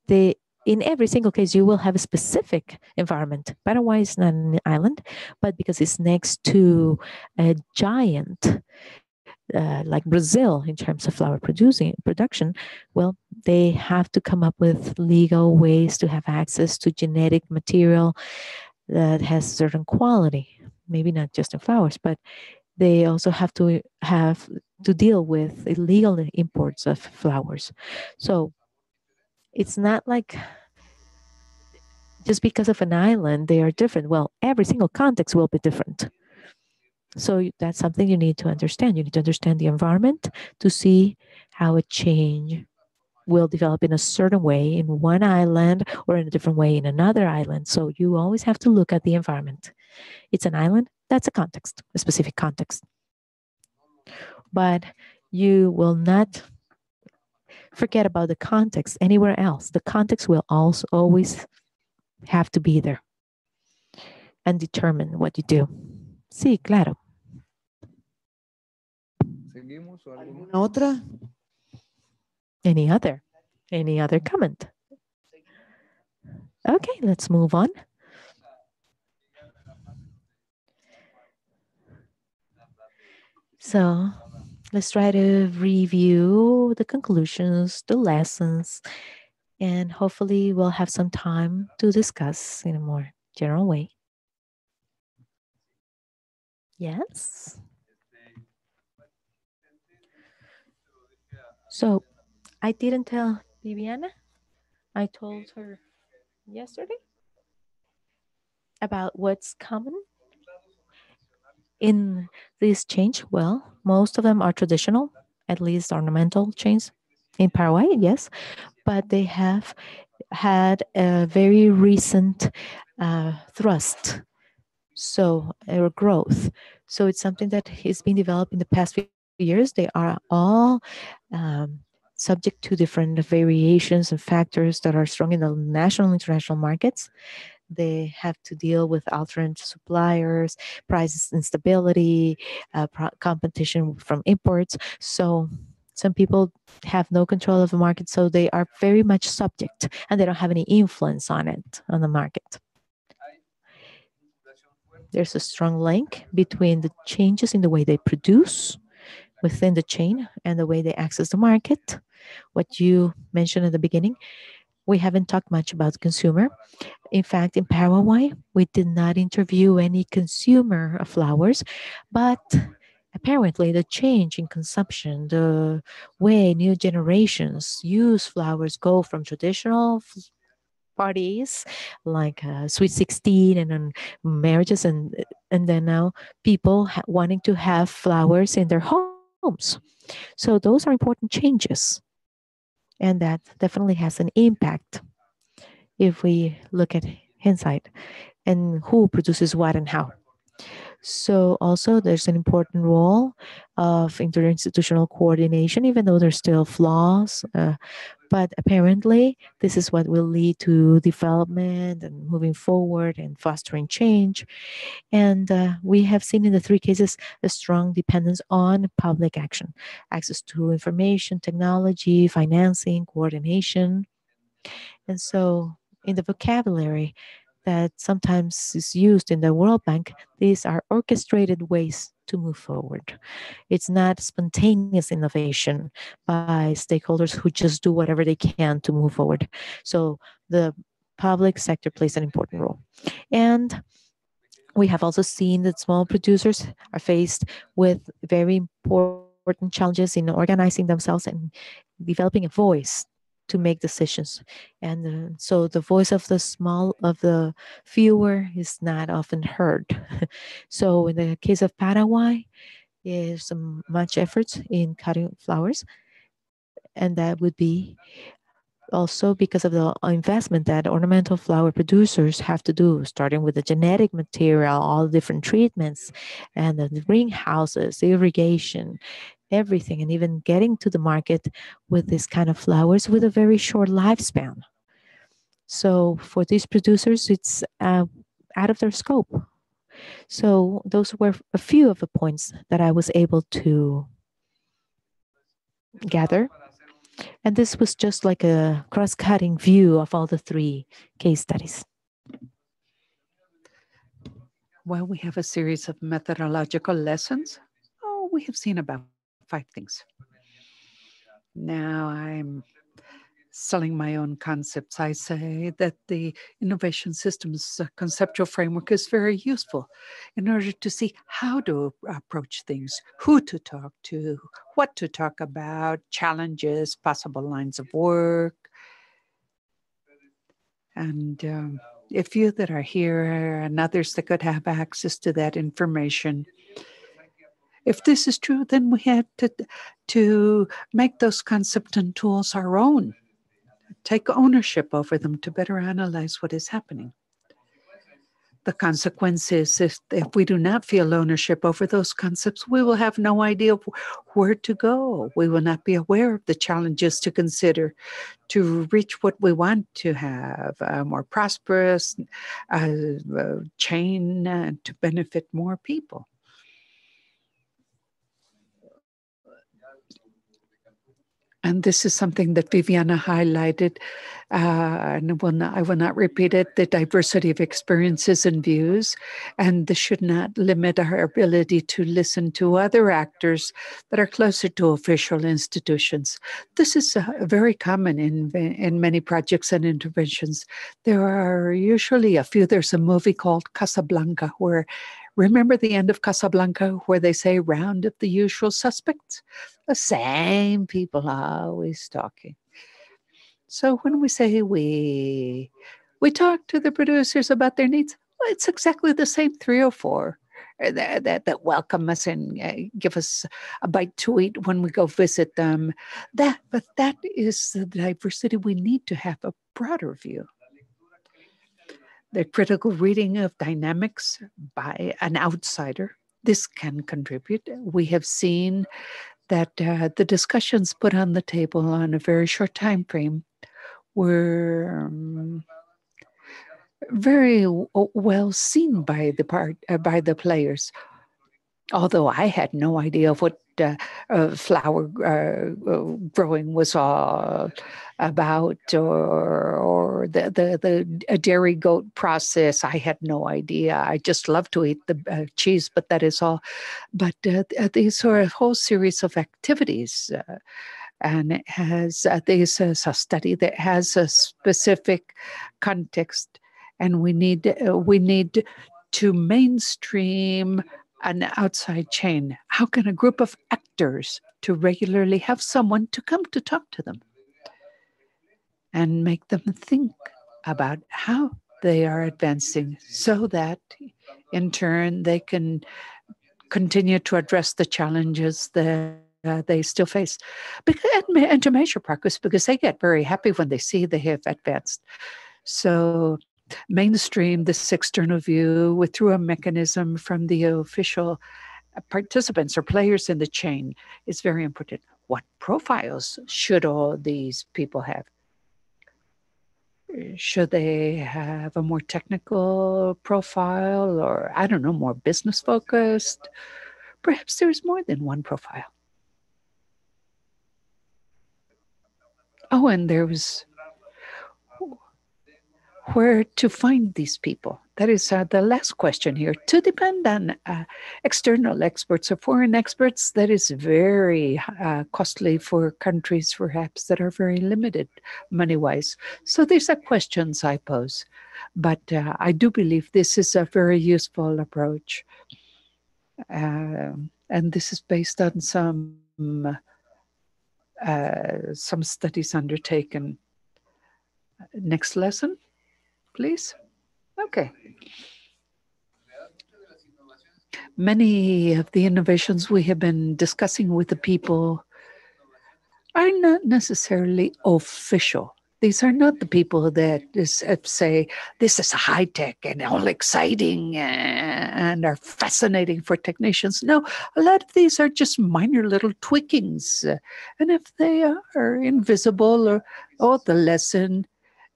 in every single case, you will have a specific environment. Paraguay is not an island, but because it's next to a giant like Brazil in terms of flour production, well, they have to come up with legal ways to have access to genetic material that has certain quality. Maybe not just in flowers, but they also have to deal with illegal imports of flowers. So it's not like just because of an island they are different. Well, every single context will be different. So that's something you need to understand. You need to understand the environment to see how a change will develop in a certain way in one island or in a different way in another island. So you always have to look at the environment. It's an island, that's a context, a specific context. But you will not forget about the context anywhere else. The context will also always have to be there and determine what you do. Sí, claro. ¿Seguimos o algo más? ¿Alguna otra? Any other comment? Okay, let's move on. So let's try to review the conclusions, the lessons, and hopefully we'll have some time to discuss in a more general way. Yes. So I didn't tell Viviana. I told her yesterday about what's common in this change. Well, most of them are traditional, at least ornamental chains in Paraguay, yes, but they have had a very recent thrust, so or growth. So it's something that has been developed in the past few years. They are all subject to different variations and factors that are strong in the national and international markets. They have to deal with alternate suppliers, price instability, competition from imports. So some people have no control of the market, so they are very much subject and they don't have any influence on it, on the market. There's a strong link between the changes in the way they produce within the chain and the way they access the market. What you mentioned at the beginning, we haven't talked much about consumer. In fact, in Paraguay, we did not interview any consumer of flowers, but apparently the change in consumption, the way new generations use flowers go from traditional parties like Sweet 16 and then marriages and then now people wanting to have flowers in their homes. So those are important changes. And that definitely has an impact if we look at hindsight and who produces what and how. So also there's an important role of interinstitutional coordination, even though there's still flaws. But apparently, this is what will lead to development and moving forward and fostering change. And we have seen in the three cases a strong dependence on public action, access to information, technology, financing, coordination. And so, in the vocabulary that sometimes is used in the World Bank, these are orchestrated ways to move forward. It's not spontaneous innovation by stakeholders who just do whatever they can to move forward. So, the public sector plays an important role. And we have also seen that small producers are faced with very important challenges in organizing themselves and developing a voice to make decisions. And so the voice of the small, of the fewer is not often heard. So in the case of Paraguay, there's some much efforts in cutting flowers. And that would be also because of the investment that ornamental flower producers have to do, starting with the genetic material, all the different treatments, and the greenhouses, irrigation, everything, and even getting to the market with this kind of flowers with a very short lifespan. So for these producers, it's out of their scope. So those were a few of the points that I was able to gather. And this was just like a cross-cutting view of all the three case studies. Well, we have a series of methodological lessons. Oh, we have seen about 5 things. Now I'm selling my own concepts. I say that the innovation systems conceptual framework is very useful in order to see how to approach things, who to talk to, what to talk about, challenges, possible lines of work. And if you that are here and others that could have access to that information, If this is true, then we have to make those concepts and tools our own, take ownership over them to better analyze what is happening. The consequence is if we do not feel ownership over those concepts, we will have no idea where to go. We will not be aware of the challenges to consider to reach what we want to have, a more prosperous chain to benefit more people. And this is something that Viviana highlighted, and I will not repeat it, the diversity of experiences and views. And this should not limit our ability to listen to other actors that are closer to official institutions. This is very common in many projects and interventions. There are usually a few. There's a movie called Casablanca where, remember the end of Casablanca where they say round of the usual suspects? The same people always talking. So when we say we talk to the producers about their needs, well, it's exactly the same 3 or 4 that welcome us and give us a bite to eat when we go visit them. But that is the diversity we need to have a broader view. The critical reading of dynamics by an outsider, this can contribute. We have seen that the discussions put on the table on a very short time frame were very well seen by the players. Although I had no idea of what flower growing was all about, or the dairy goat process. I had no idea. I just love to eat the cheese, but that is all. But these are a whole series of activities. And it has this is a study that has a specific context, and we need to mainstream an outside chain. How can a group of actors to regularly have someone to come to talk to them and make them think about how they are advancing so that in turn they can continue to address the challenges that they still face and to measure progress, because they get very happy when they see they have advanced. So mainstream this external view through a mechanism from the official participants or players in the chain is very important. What profiles should all these people have? Should they have a more technical profile, or I don't know, more business focused? Perhaps there's more than one profile. Oh, and there was where to find these people. That is the last question here. To depend on external experts or foreign experts, that is very costly for countries perhaps that are very limited money-wise. So these are questions I pose. But I do believe this is a very useful approach. And this is based on some studies undertaken. Next lesson, please. Okay. Many of the innovations we have been discussing with the people are not necessarily official. These are not the people that say, this is high tech and all exciting and are fascinating for technicians. No, a lot of these are just minor little tweakings. And if they are invisible, or the lesson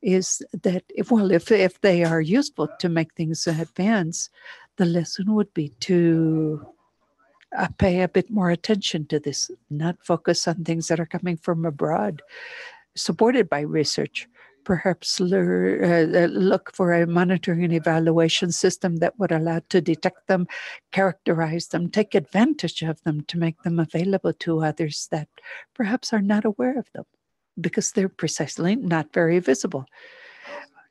is that if they are useful to make things advance, the lesson would be to pay a bit more attention to this, not focus on things that are coming from abroad, supported by research. Perhaps look for a monitoring and evaluation system that would allow to detect them, characterize them, take advantage of them to make them available to others that perhaps are not aware of them, because they're precisely not very visible.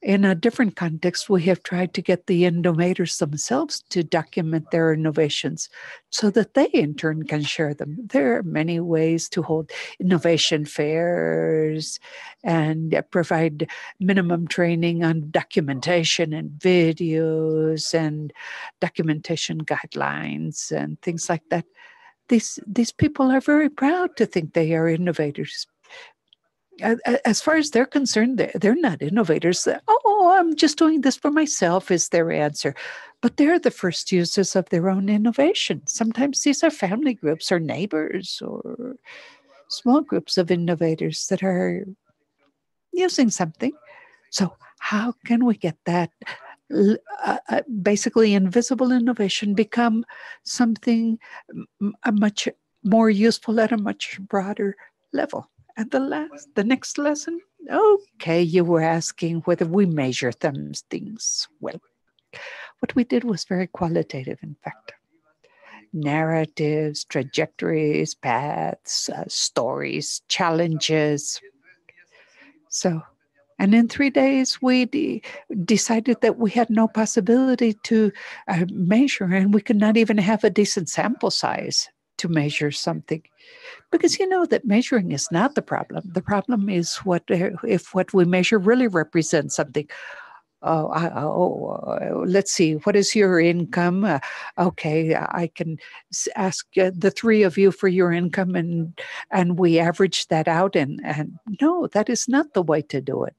In a different context, we have tried to get the innovators themselves to document their innovations so that they in turn can share them. There are many ways to hold innovation fairs and provide minimum training on documentation and videos and documentation guidelines and things like that. these people are very proud to think they are innovators. As far as they're concerned, they're not innovators. Oh, I'm just doing this for myself is their answer. But they're the first users of their own innovation. Sometimes these are family groups or neighbors or small groups of innovators that are using something. So how can we get that basically invisible innovation become something a much more useful at a much broader level? And the next lesson, okay, you were asking whether we measure things. Well, what we did was very qualitative, in fact. Narratives, trajectories, paths, stories, challenges. So, and in 3 days, we decided that we had no possibility to measure, and we could not even have a decent sample size to measure something. Because you know that measuring is not the problem. The problem is if what we measure really represents something. Let's see, what is your income? Okay, I can ask the three of you for your income, and we average that out. And no, that is not the way to do it.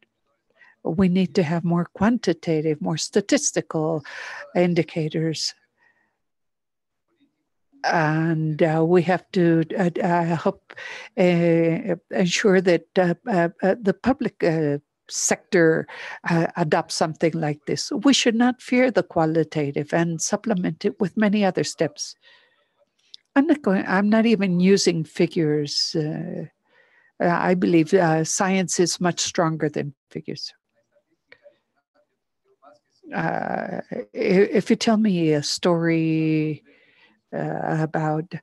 We need to have more quantitative, more statistical indicators. And we have to help ensure that the public sector adopts something like this. We should not fear the qualitative and supplement it with many other steps. I'm not even using figures. I believe science is much stronger than figures. If you tell me a story about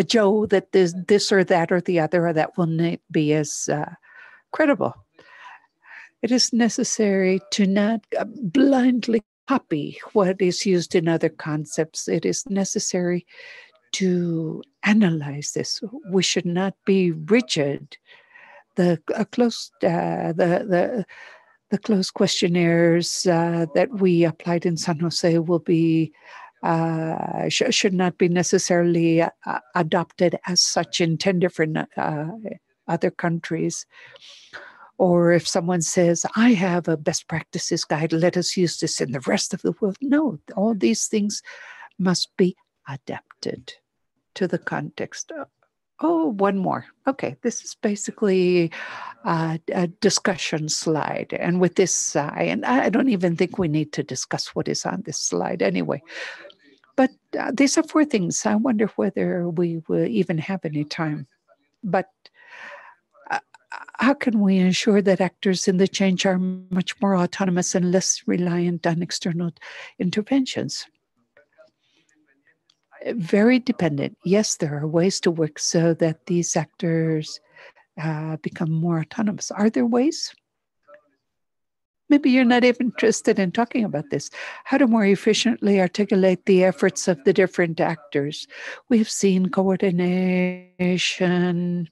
Joe that this or that or the other, or that will not be as credible. It is necessary to not blindly copy what is used in other concepts. It is necessary to analyze this. We should not be rigid. The closed questionnaires that we applied in San Jose will be should not be necessarily adopted as such in 10 different other countries. Or if someone says, I have a best practices guide, let us use this in the rest of the world. No, all these things must be adapted to the context. Oh, one more. Okay, this is basically a discussion slide. And with this, and I don't even think we need to discuss what is on this slide anyway. But these are 4 things. I wonder whether we will even have any time. But how can we ensure that actors in the change are much more autonomous and less reliant on external interventions? Very dependent. Yes, there are ways to work so that these actors become more autonomous. Are there ways? Maybe you're not even interested in talking about this. How to more efficiently articulate the efforts of the different actors. We've seen coordination,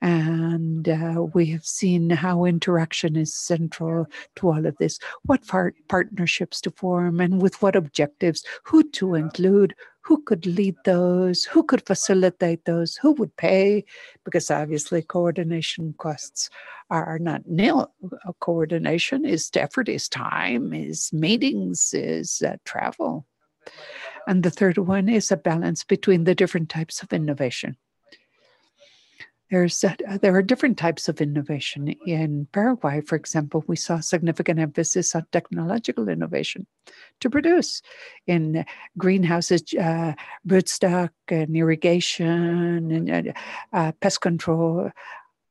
and we have seen how interaction is central to all of this. What partnerships to form and with what objectives, who to include, who could lead those, who could facilitate those, who would pay, because obviously coordination costs are not nil. Coordination is effort, is time, is meetings, is travel. And the third one is a balance between the different types of innovation. There are different types of innovation. In Paraguay, for example, we saw significant emphasis on technological innovation to produce in greenhouses, broodstock, and irrigation, and pest control.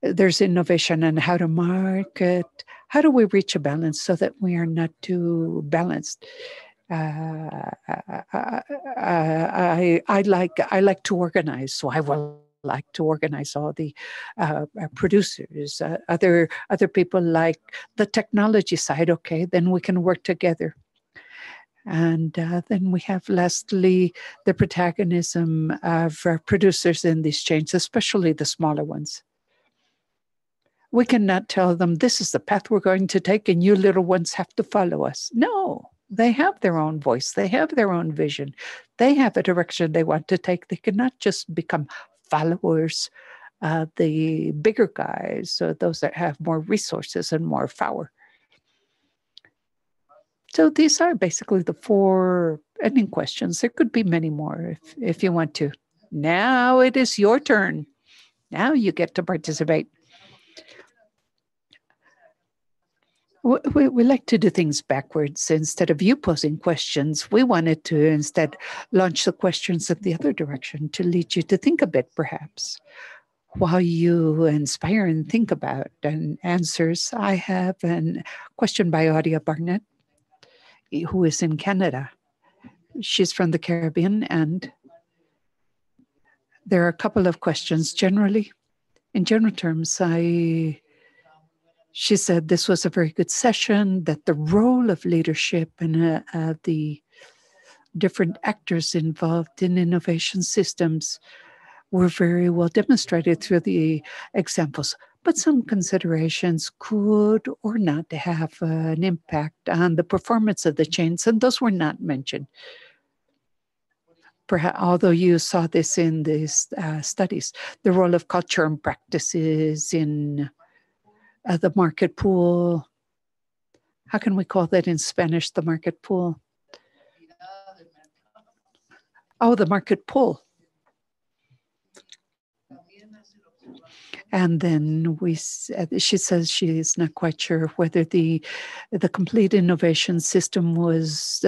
There's innovation on how to market. How do we reach a balance so that we are not too balanced? I like to organize, so I will like to organize all the producers. Other people like the technology side. Okay, then we can work together. And then we have lastly the protagonism of producers in these chains, especially the smaller ones. We cannot tell them this is the path we're going to take and you little ones have to follow us. No, They have their own voice. They have their own vision. They have a direction they want to take. They cannot just become followers of the bigger guys, or those that have more resources and more power. So these are basically the 4 ending questions. There could be many more if you want to. Now it is your turn. Now you get to participate. We like to do things backwards. Instead of you posing questions, we wanted to instead launch the questions in the other direction to lead you to think a bit, perhaps. While you inspire and think about and answers, I have a question by Audia Barnett, who is in Canada. She's from the Caribbean, and there are a couple of questions. Generally, in general terms, she said this was a very good session, that the role of leadership and the different actors involved in innovation systems were very well demonstrated through the examples. But some considerations could or not have an impact on the performance of the chains, and those were not mentioned. Perhaps, although you saw this in these studies, the role of culture and practices in the market pool. How can we call that in Spanish, the market pool? Oh, the market pool. And then she says she is not quite sure whether the complete innovation system was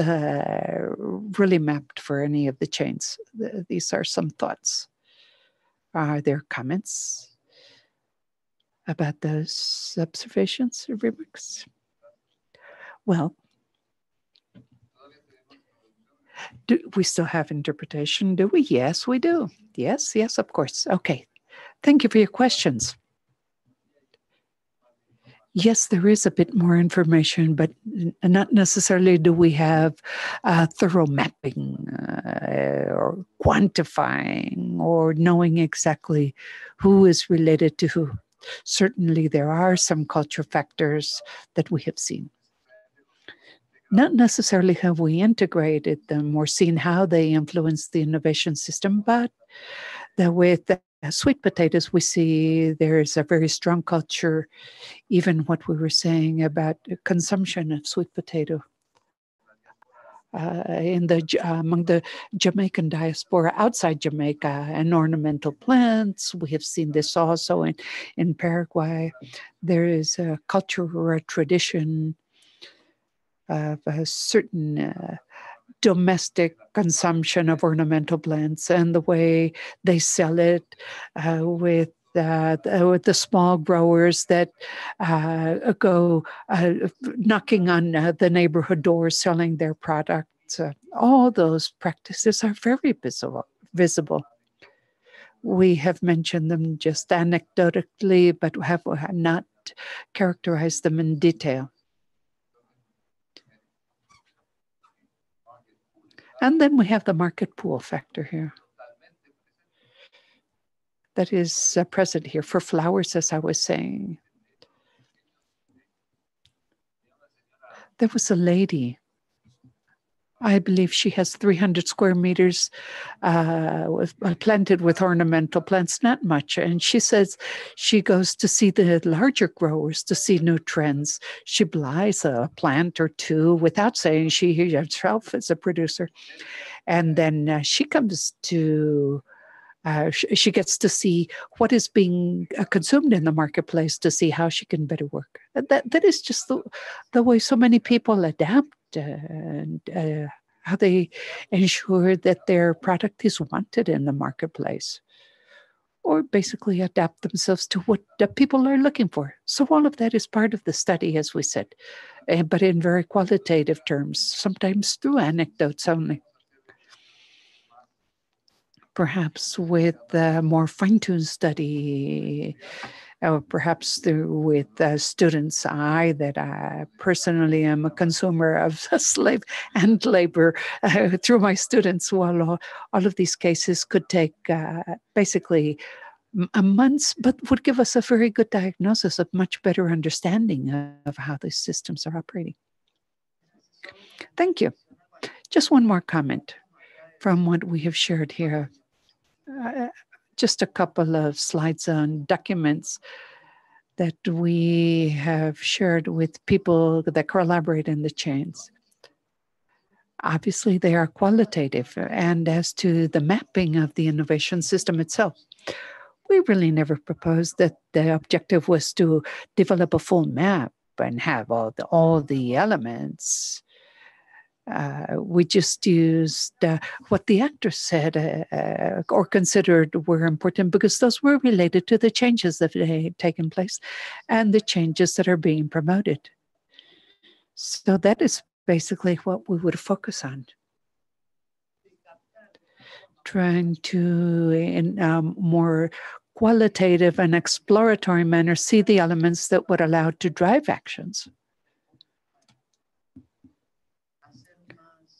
really mapped for any of the chains. These are some thoughts. Are there comments about those observations or remarks? Well, do we still have interpretation? Do we? Yes, we do. Yes, of course. Okay. Thank you for your questions. Yes, there is a bit more information, but not necessarily do we have thorough mapping or quantifying or knowing exactly who is related to who. Certainly, there are some culture factors that we have seen. Not necessarily have we integrated them or seen how they influence the innovation system, but that with sweet potatoes, we see there's a very strong culture, even what we were saying about consumption of sweet potato. Among the Jamaican diaspora outside Jamaica and ornamental plants. We have seen this also in Paraguay. There is a culture or a tradition of a certain domestic consumption of ornamental plants and the way they sell it with the small growers that go knocking on the neighborhood doors selling their products. All those practices are very visible. We have mentioned them just anecdotally, but have not characterized them in detail. And then we have the market pool factor here. That is present here for flowers, as I was saying. There was a lady, I believe she has 300 square meters planted with ornamental plants, not much. And she says she goes to see the larger growers to see new trends. She buys a plant or two without saying she herself is a producer. And then she comes to she gets to see what is being consumed in the marketplace to see how she can better work. That is just the way so many people adapt and how they ensure that their product is wanted in the marketplace, or basically adapt themselves to what the people are looking for. So all of that is part of the study, as we said, but in very qualitative terms, sometimes through anecdotes only. Perhaps with a more fine-tuned study, or perhaps with students. I personally am a consumer of slave and labor through my students. Well, all of these cases could take basically months, but would give us a very good diagnosis, a much better understanding of how these systems are operating. Thank you. Just one more comment from what we have shared here. Just a couple of slides on documents that we have shared with people that collaborate in the chains. Obviously, they are qualitative. And as to the mapping of the innovation system itself, we really never proposed that the objective was to develop a full map and have all the elements. We just used what the actors said or considered were important because those were related to the changes that had taken place and the changes that are being promoted. So that is basically what we would focus on. Trying to, in a more qualitative and exploratory manner, see the elements that would allow to drive actions.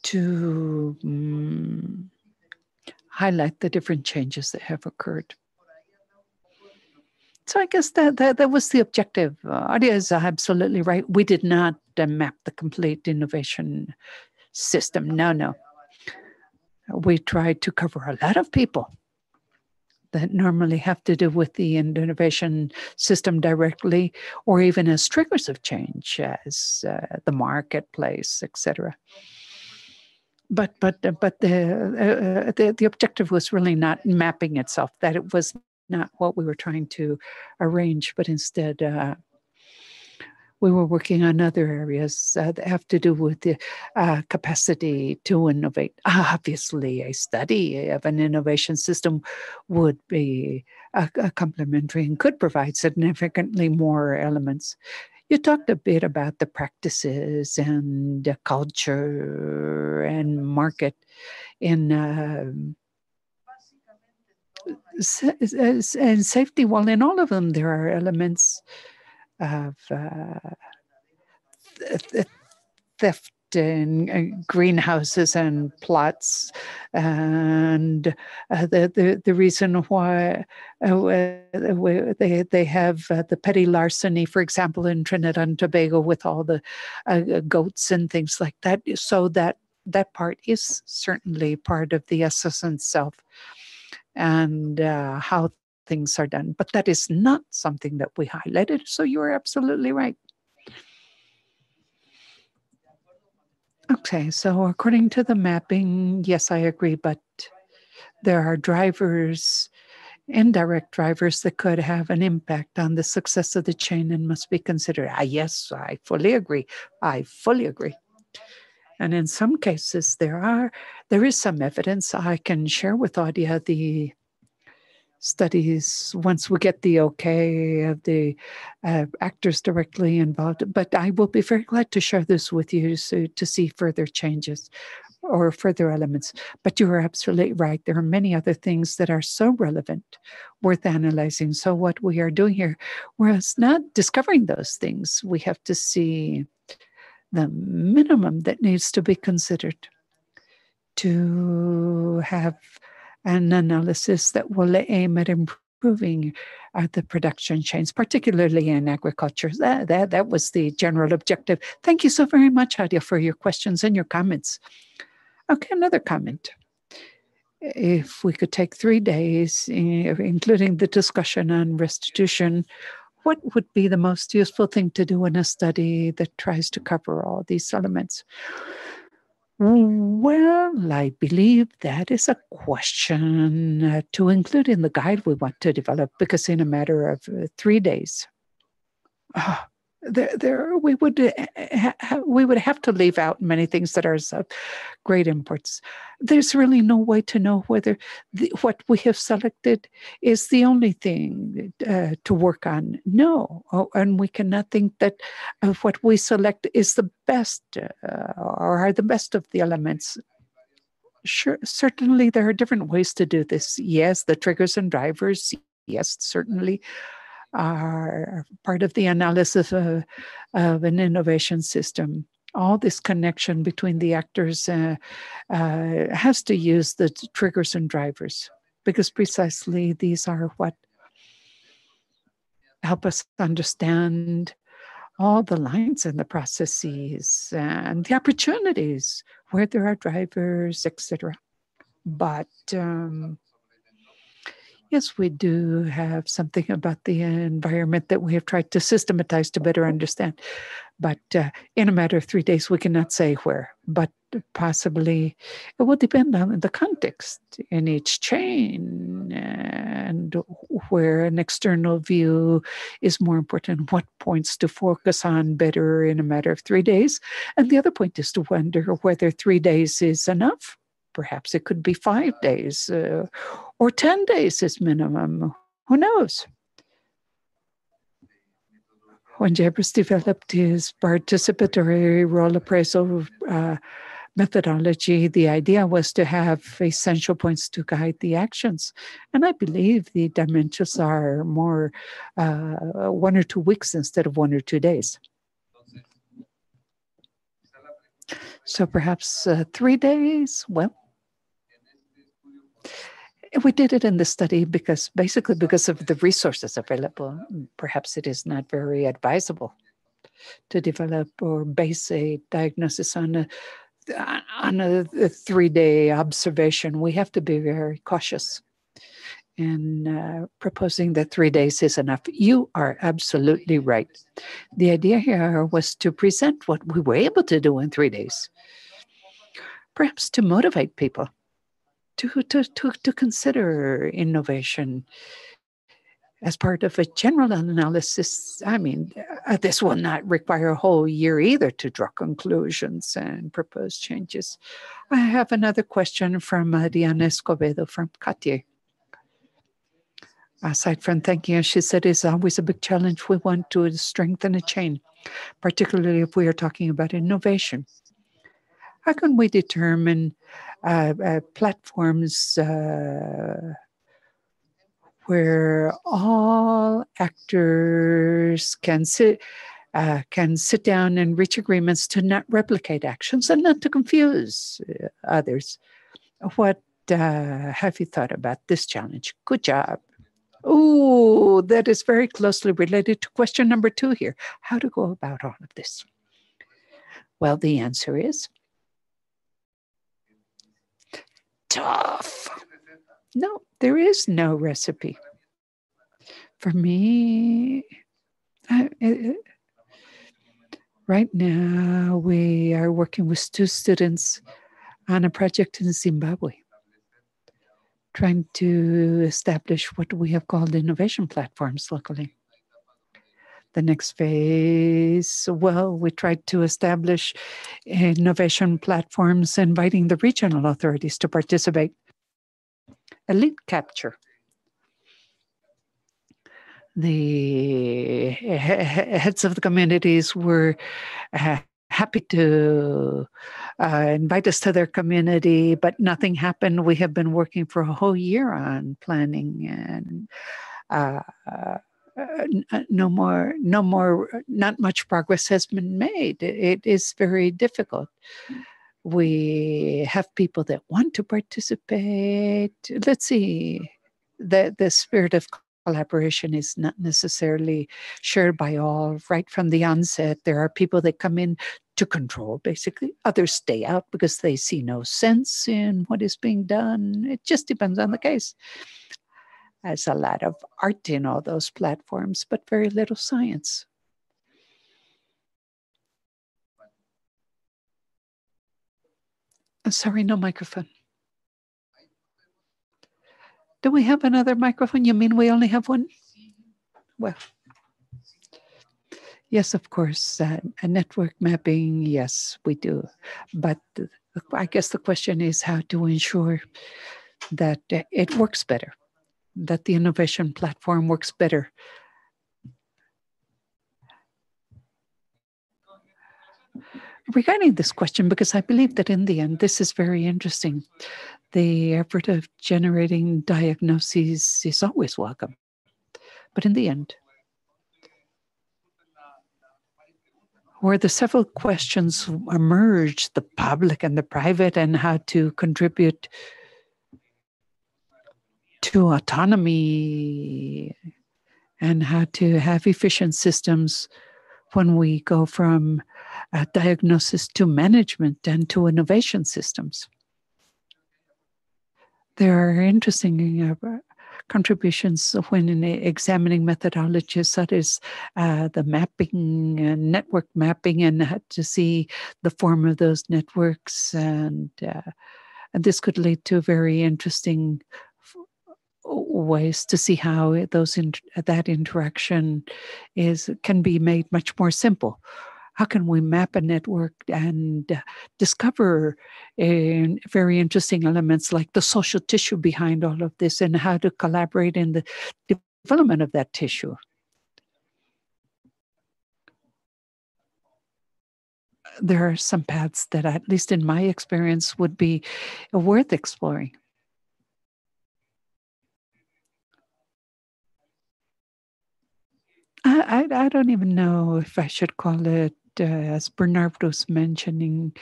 To highlight the different changes that have occurred. So I guess that was the objective. Adia is absolutely right. We did not map the complete innovation system. No. We tried to cover a lot of people that normally have to do with the innovation system directly or even as triggers of change as the marketplace, etc. But the objective was really not mapping itself. That it was not what we were trying to arrange, but instead we were working on other areas that have to do with the capacity to innovate. Obviously, a study of an innovation system would be complementary and could provide significantly more elements. You talked a bit about the practices and the culture and market in and safety. Well, in all of them, there are elements of theft in greenhouses and plots, and the reason why they have the petty larceny, for example, in Trinidad and Tobago, with all the goats and things like that. So that part is certainly part of the essence itself, and how things are done. But that is not something that we highlighted. So you are absolutely right. Okay, so according to the mapping, yes, I agree, but there are drivers, indirect drivers that could have an impact on the success of the chain and must be considered. Yes, I fully agree. I fully agree. And in some cases, there is some evidence I can share with Audia the studies once we get the okay of the actors directly involved. But I will be very glad to share this with you to see further changes or further elements. But you are absolutely right. There are many other things that are so relevant, worth analyzing. So what we are doing here, whereas not discovering those things, we have to see the minimum that needs to be considered to have an analysis that will aim at improving the production chains, particularly in agriculture. That was the general objective. Thank you so very much, Adia, for your questions and your comments. Okay, another comment. If we could take 3 days, including the discussion on restitution, what would be the most useful thing to do in a study that tries to cover all these elements? Well, I believe that is a question to include in the guide we want to develop, because in a matter of 3 days, we would have to leave out many things that are of great importance. There's really no way to know whether what we have selected is the only thing to work on. No, and we cannot think that what we select is the best or are the best of the elements. Sure, certainly there are different ways to do this. Yes, the triggers and drivers. Yes, certainly are part of the analysis of an innovation system. All this connection between the actors has to use the triggers and drivers, because precisely these are what help us understand all the lines and the processes and the opportunities where there are drivers, etc. But yes, we do have something about the environment that we have tried to systematize to better understand. But in a matter of 3 days, we cannot say where. But possibly it will depend on the context in each chain and where an external view is more important, what points to focus on better in a matter of 3 days. And the other point is to wonder whether 3 days is enough. Perhaps it could be 5 days or 10 days is minimum. Who knows? When Jebus developed his participatory role appraisal methodology, the idea was to have essential points to guide the actions. And I believe the dimensions are more 1 or 2 weeks instead of 1 or 2 days. So perhaps 3 days, well, we did it in the study because of the resources available. Perhaps it is not very advisable to develop or base a diagnosis on a 3-day observation. We have to be very cautious in proposing that 3 days is enough. You are absolutely right. The idea here was to present what we were able to do in 3 days, perhaps to motivate people to consider innovation as part of a general analysis. I mean, this will not require a whole year either to draw conclusions and propose changes. I have another question from Diana Escobedo from CATIE. Aside from thanking her, she said it's always a big challenge. We want to strengthen a chain, particularly if we are talking about innovation. How can we determine platforms where all actors can sit down and reach agreements to not replicate actions and not to confuse others? What have you thought about this challenge? Good job. Oh, that is very closely related to question number 2 here. How to go about all of this? Well, the answer is tough. No, there is no recipe. For me, right now we are working with 2 students on a project in Zimbabwe, trying to establish what we have called innovation platforms locally. The next phase, well, we tried to establish innovation platforms, inviting the regional authorities to participate. Elite capture. The heads of the communities were happy to invite us to their community, but nothing happened. We have been working for a whole year on planning, and not much progress has been made. It is very difficult. We have people that want to participate. Let's see, the spirit of collaboration is not necessarily shared by all right from the onset. There are people that come in to control, basically. Others stay out because they see no sense in what is being done. It just depends on the case. There's a lot of art in all those platforms, but very little science. Sorry, no microphone. Do we have another microphone? You mean we only have one? Well, yes, of course. A network mapping, yes, we do. But I guess the question is how to ensure that it works better, that the innovation platform works better. Regarding this question, because I believe that in the end, this is very interesting. The effort of generating diagnoses is always welcome. But in the end, where the several questions emerge, the public and the private, and how to contribute to autonomy and how to have efficient systems when we go from diagnosis to management and to innovation systems. There are interesting contributions when examining methodologies such as the mapping, network mapping, and to see the form of those networks. And this could lead to very interesting ways to see how that interaction can be made much more simple. How can we map a network and discover very interesting elements like the social tissue behind all of this and how to collaborate in the development of that tissue? There are some paths that, at least in my experience, would be worth exploring. I don't even know if I should call it, as Bernard was mentioning,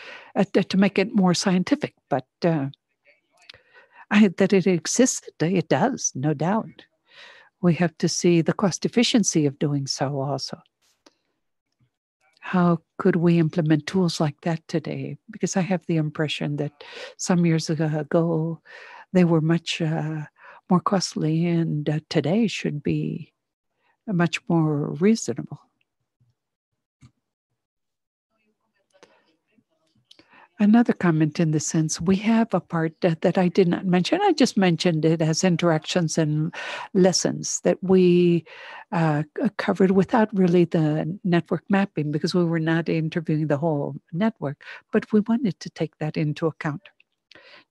to make it more scientific, but that it exists, it does, no doubt. We have to see the cost efficiency of doing so also. How could we implement tools like that today? Because I have the impression that some years ago they were much more costly, and today should be much more reasonable. Another comment in the sense, we have a part that I did not mention. I just mentioned it as interactions and lessons that we covered without really the network mapping, because we were not interviewing the whole network, but we wanted to take that into account.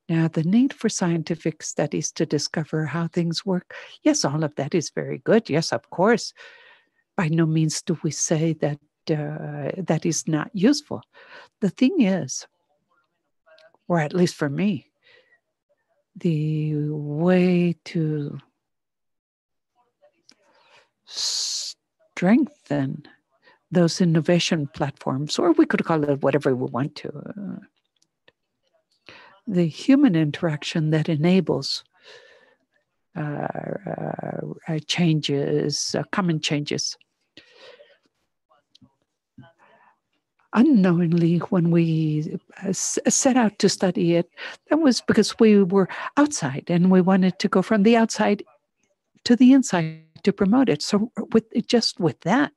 Now, the need for scientific studies to discover how things work, yes, all of that is very good. Yes, of course. By no means do we say that that is not useful. The thing is, or at least for me, the way to strengthen those innovation platforms, or we could call it whatever we want to, the human interaction that enables changes, common changes. Unknowingly, when we set out to study it, that was because we were outside and we wanted to go from the outside to the inside to promote it. So with that,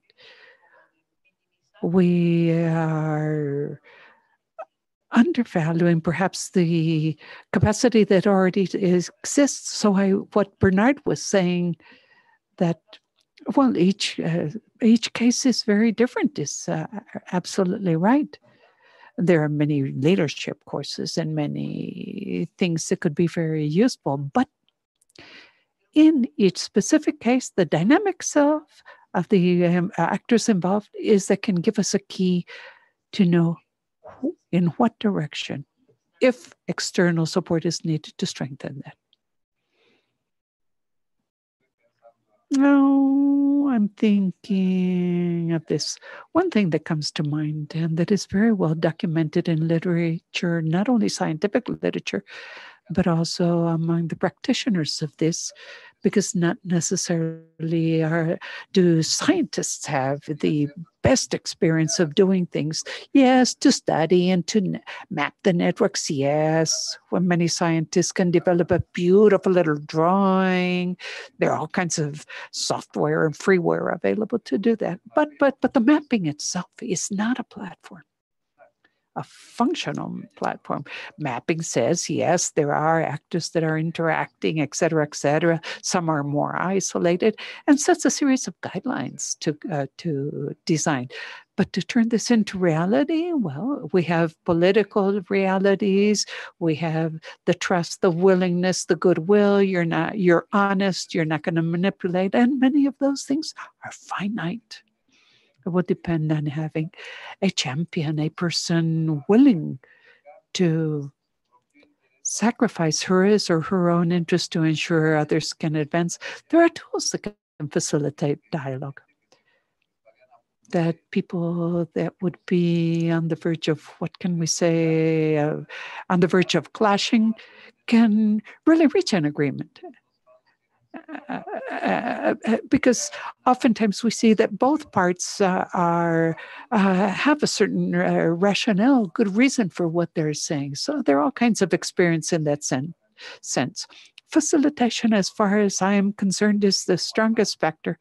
we are undervaluing perhaps the capacity that already exists. So what Bernard was saying, that, well, each case is very different, is absolutely right. There are many leadership courses and many things that could be very useful, but in each specific case, the dynamics of the actors involved is that can give us a key to know in what direction, if external support is needed to strengthen that. No, I'm thinking of this. One thing that comes to mind, and that is very well documented in literature, not only scientific literature, but also among the practitioners of this, because not necessarily do scientists have the best experience of doing things. Yes, to study and to map the networks, yes. When many scientists can develop a beautiful little drawing, there are all kinds of software and freeware available to do that. But the mapping itself is not a platform, a functional platform. Mapping says, yes, there are actors that are interacting, et cetera, et cetera. Some are more isolated, and sets a series of guidelines to design. But to turn this into reality, well, we have political realities. We have the trust, the willingness, the goodwill. You're honest. You're not going to manipulate. And many of those things are finite. It would depend on having a champion, a person willing to sacrifice his or her own interest to ensure others can advance. There are tools that can facilitate dialogue. That people that would be on the verge of, what can we say, on the verge of clashing, can really reach an agreement. because oftentimes we see that both parts have a certain rationale, good reason for what they're saying. So there are all kinds of experience in that sense. Facilitation, as far as I am concerned, is the strongest factor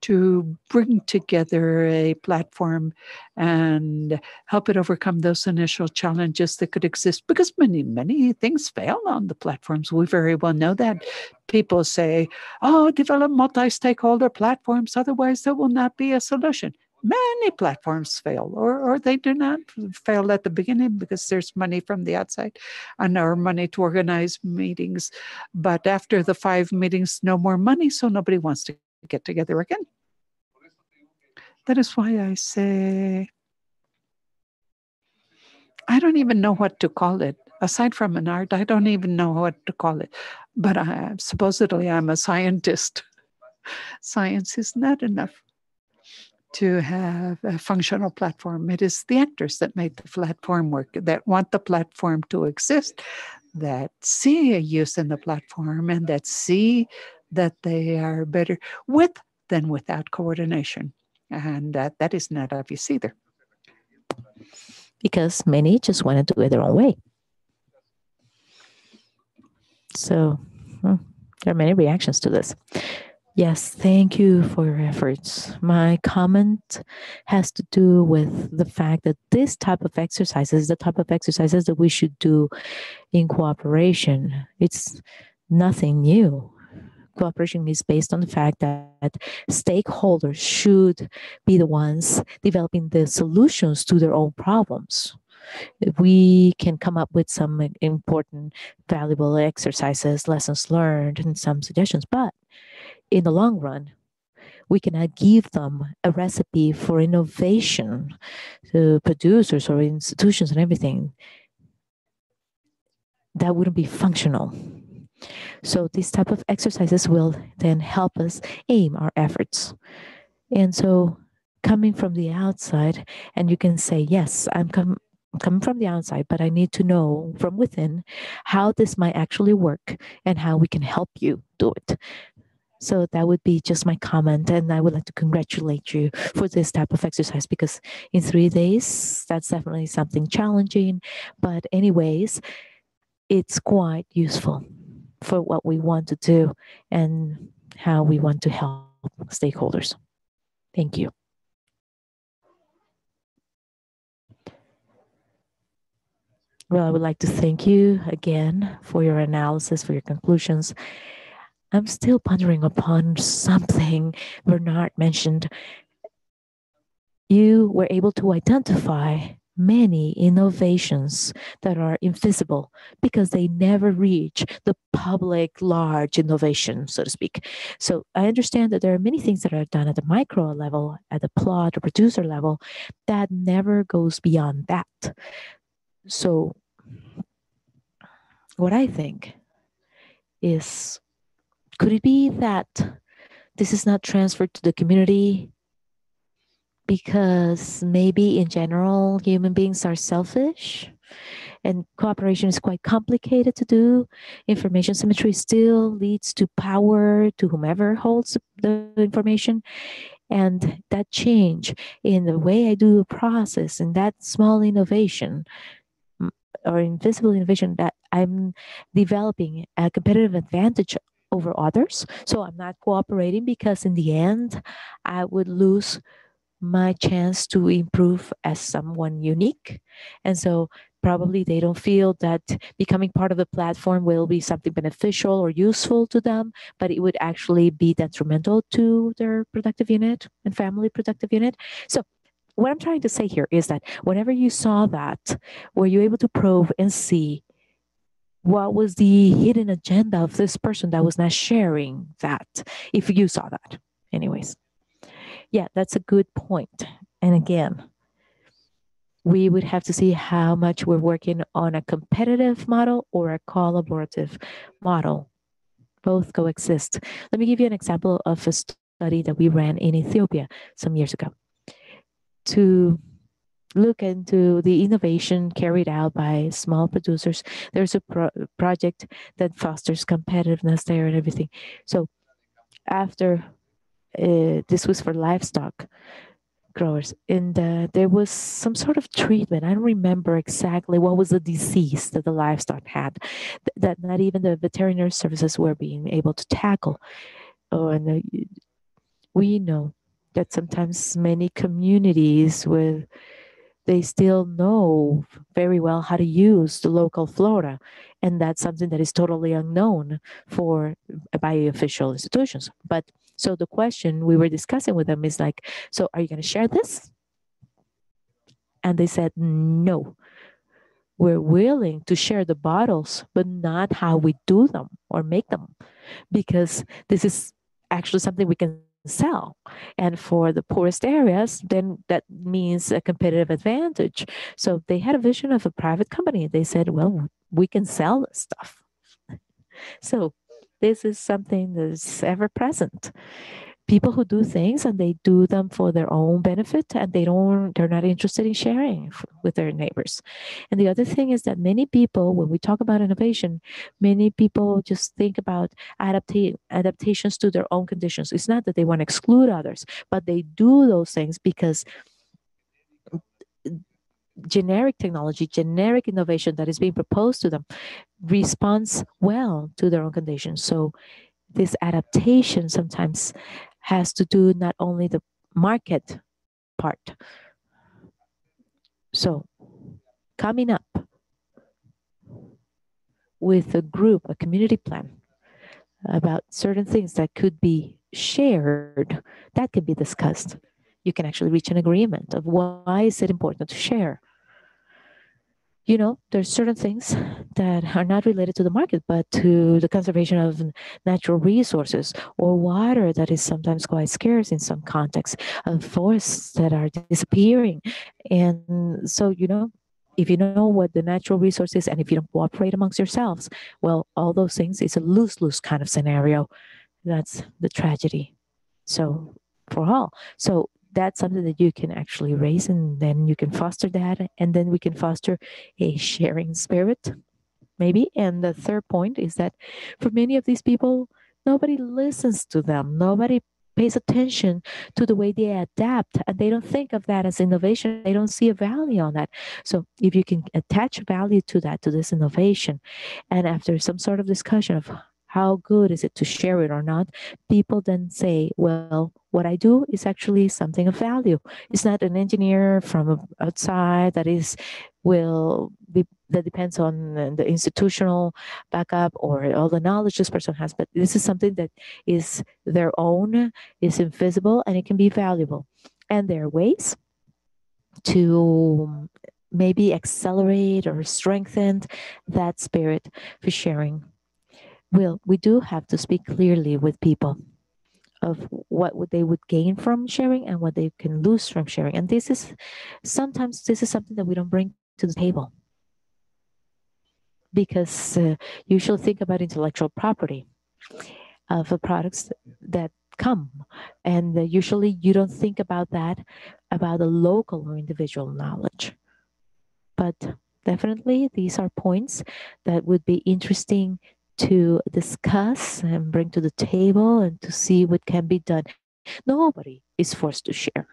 to bring together a platform and help it overcome those initial challenges that could exist, because many things fail on the platforms. We very well know that. People say, oh, develop multi-stakeholder platforms, otherwise there will not be a solution. Many platforms fail, or they do not fail at the beginning because there's money from the outside and our money to organize meetings. But after the 5 meetings, no more money, so nobody wants to get together again. That is why I say, I don't even know what to call it. Aside from an art, I don't even know what to call it. But supposedly I'm a scientist. Science is not enough to have a functional platform. It is the actors that make the platform work, that want the platform to exist, that see a use in the platform, and that see that they are better with than without coordination. And that is not obvious either. Because many just want to do it their own way. So there are many reactions to this. Yes, thank you for your efforts. My comment has to do with the fact that this type of exercises, the type of exercises that we should do in cooperation, it's nothing new. Cooperation is based on the fact that stakeholders should be the ones developing the solutions to their own problems. We can come up with some important, valuable exercises, lessons learned, and some suggestions, but in the long run, we cannot give them a recipe for innovation to producers or institutions and everything. That wouldn't be functional. So these type of exercises will then help us aim our efforts. And so coming from the outside, and you can say, yes, I'm coming from the outside, but I need to know from within how this might actually work and how we can help you do it. So that would be just my comment. And I would like to congratulate you for this type of exercise, because in 3 days, that's definitely something challenging. But anyways, it's quite useful for what we want to do and how we want to help stakeholders. Thank you. Well, I would like to thank you again for your analysis, for your conclusions. I'm still pondering upon something Bernard mentioned. You were able to identify many innovations that are invisible because they never reach the public large innovation, so to speak. So I understand that there are many things that are done at the micro level, at the plot or producer level, that never goes beyond that. So what I think is, could it be that this is not transferred to the community because maybe in general human beings are selfish and cooperation is quite complicated to do? Information symmetry still leads to power to whomever holds the information, and that change in the way I do a process and that small innovation or invisible innovation, that I'm developing a competitive advantage over others. So I'm not cooperating because in the end I would lose my chance to improve as someone unique. And so probably they don't feel that becoming part of the platform will be something beneficial or useful to them, but it would actually be detrimental to their productive unit and family productive unit. So what I'm trying to say here is that whenever you saw that, were you able to probe and see what was the hidden agenda of this person that was not sharing that, if you saw that? Anyways, yeah, that's a good point. And again, we would have to see how much we're working on a competitive model or a collaborative model. Both coexist. Let me give you an example of a study that we ran in Ethiopia some years ago to look into the innovation carried out by small producers. There's a project that fosters competitiveness there and everything. So after this was for livestock growers, and there was some sort of treatment. I don't remember exactly what was the disease that the livestock had that not even the veterinary services were being able to tackle. Oh, and we know that sometimes many communities with they still know very well how to use the local flora, and that's something that is totally unknown for by official institutions. But so the question we were discussing with them is like, so are you going to share this? And they said no, we're willing to share the bottles, but not how we do them or make them, because this is actually something we can sell. And for the poorest areas, then that means a competitive advantage. So they had a vision of a private company. They said, well, we can sell this stuff. So this is something that's ever present. People who do things and they do them for their own benefit, and they're not interested in sharing with their neighbors. And the other thing is that many people, when we talk about innovation, many people just think about adaptations to their own conditions. It's not that they want to exclude others, but they do those things because generic technology, generic innovation that is being proposed to them responds well to their own conditions. So this adaptation sometimes has to do not only the market part. So coming up with a group, a community plan about certain things that could be shared, that could be discussed. You can actually reach an agreement of why is it important to share. You know, there's certain things that are not related to the market, but to the conservation of natural resources or water that is sometimes quite scarce in some contexts, of forests that are disappearing. And so, you know, if you know what the natural resource is and if you don't cooperate amongst yourselves, well, all those things is a lose-lose kind of scenario. That's the tragedy. So for all. So that's something that you can actually raise, and then you can foster that, and then we can foster a sharing spirit maybe. And the third point is that for many of these people, nobody listens to them, nobody pays attention to the way they adapt, and they don't think of that as innovation. They don't see a value on that. So if you can attach value to that, to this innovation, and after some sort of discussion of how good is it to share it or not, people then say, well, what I do is actually something of value. It's not an engineer from outside that is will be that depends on the institutional backup or all the knowledge this person has, but this is something that is their own, is invisible, and it can be valuable. And there are ways to maybe accelerate or strengthen that spirit for sharing. Well, we do have to speak clearly with people of what would they would gain from sharing and what they can lose from sharing. And this is sometimes this is something that we don't bring to the table, because you should think about intellectual property of the products that come, and usually you don't think about that, about the local or individual knowledge. But definitely these are points that would be interesting to discuss and bring to the table and to see what can be done. Nobody is forced to share.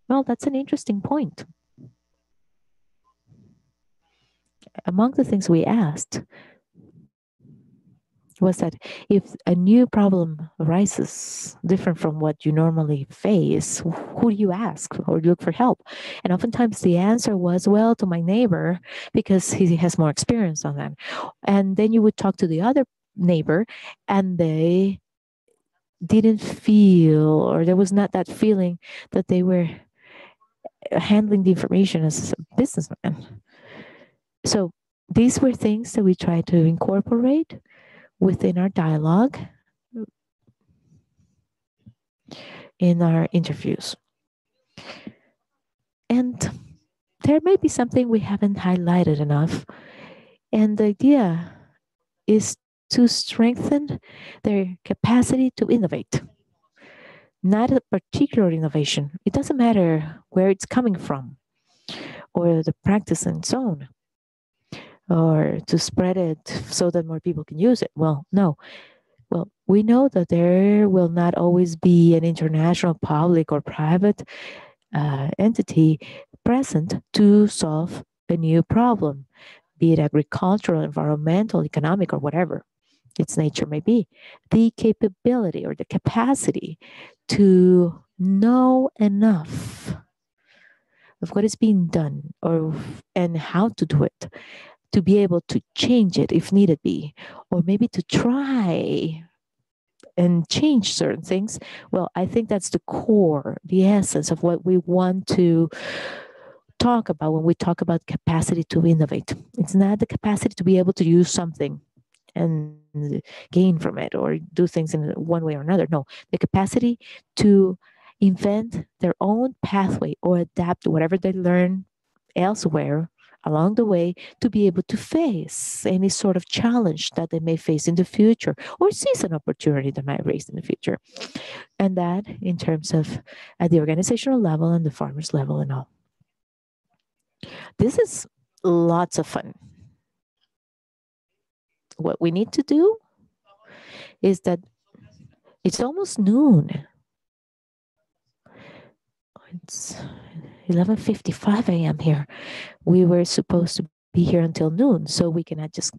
Well, that's an interesting point. Among the things we asked was that if a new problem arises different from what you normally face, who do you ask or look for help? And oftentimes the answer was, well, to my neighbor, because he has more experience on that. And then you would talk to the other neighbor, and they didn't feel, or there was not that feeling that they were handling the information as a businessman. So these were things that we tried to incorporate within our dialogue in our interviews. And there may be something we haven't highlighted enough. And the idea is to strengthen their capacity to innovate, not a particular innovation. It doesn't matter where it's coming from or the practice and so on. or to spread it so that more people can use it. Well, no. Well, we know that there will not always be an international public or private entity present to solve a new problem, be it agricultural, environmental, economic, or whatever its nature may be. The capability or the capacity to know enough of what is being done or and how to do it, to be able to change it if needed be, or maybe to try and change certain things. Well, I think that's the core, the essence of what we want to talk about when we talk about capacity to innovate. It's not the capacity to be able to use something and gain from it or do things in one way or another. No, the capacity to invent their own pathway or adapt whatever they learn elsewhere along the way to be able to face any sort of challenge that they may face in the future or seize an opportunity that might raise in the future. And that in terms of at the organizational level and the farmers level and all. This is lots of fun. What we need to do is that it's almost noon. It's 11:55 a.m. here. We were supposed to be here until noon, so we cannot just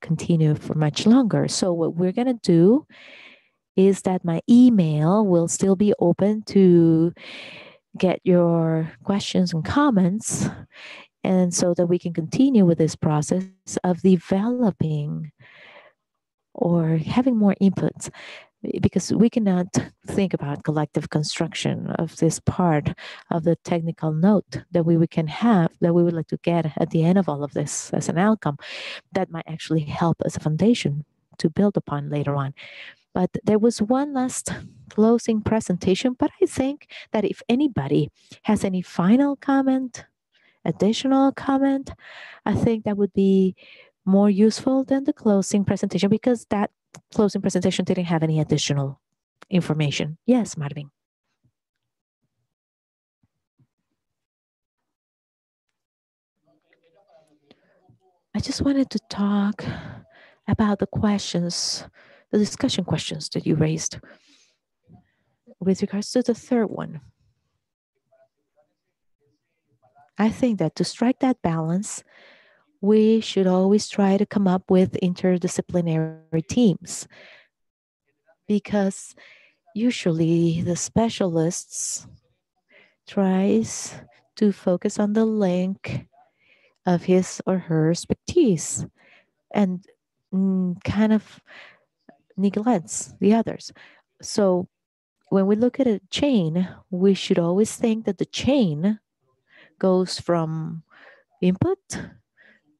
continue for much longer. So what we're going to do is that my email will still be open to get your questions and comments, and so that we can continue with this process of developing or having more inputs, because we cannot think about collective construction of this part of the technical note that we can have, that we would like to get at the end of all of this as an outcome that might actually help as a foundation to build upon later on. But there was one last closing presentation, but I think that if anybody has any final comment, additional comment, I think that would be more useful than the closing presentation, because that closing presentation didn't have any additional information. Yes, Marvin. I just wanted to talk about the questions, the discussion questions that you raised with regards to the third one. I think that to strike that balance, we should always try to come up with interdisciplinary teams, because usually the specialists tries to focus on the link of his or her expertise and kind of neglects the others. So when we look at a chain, we should always think that the chain goes from input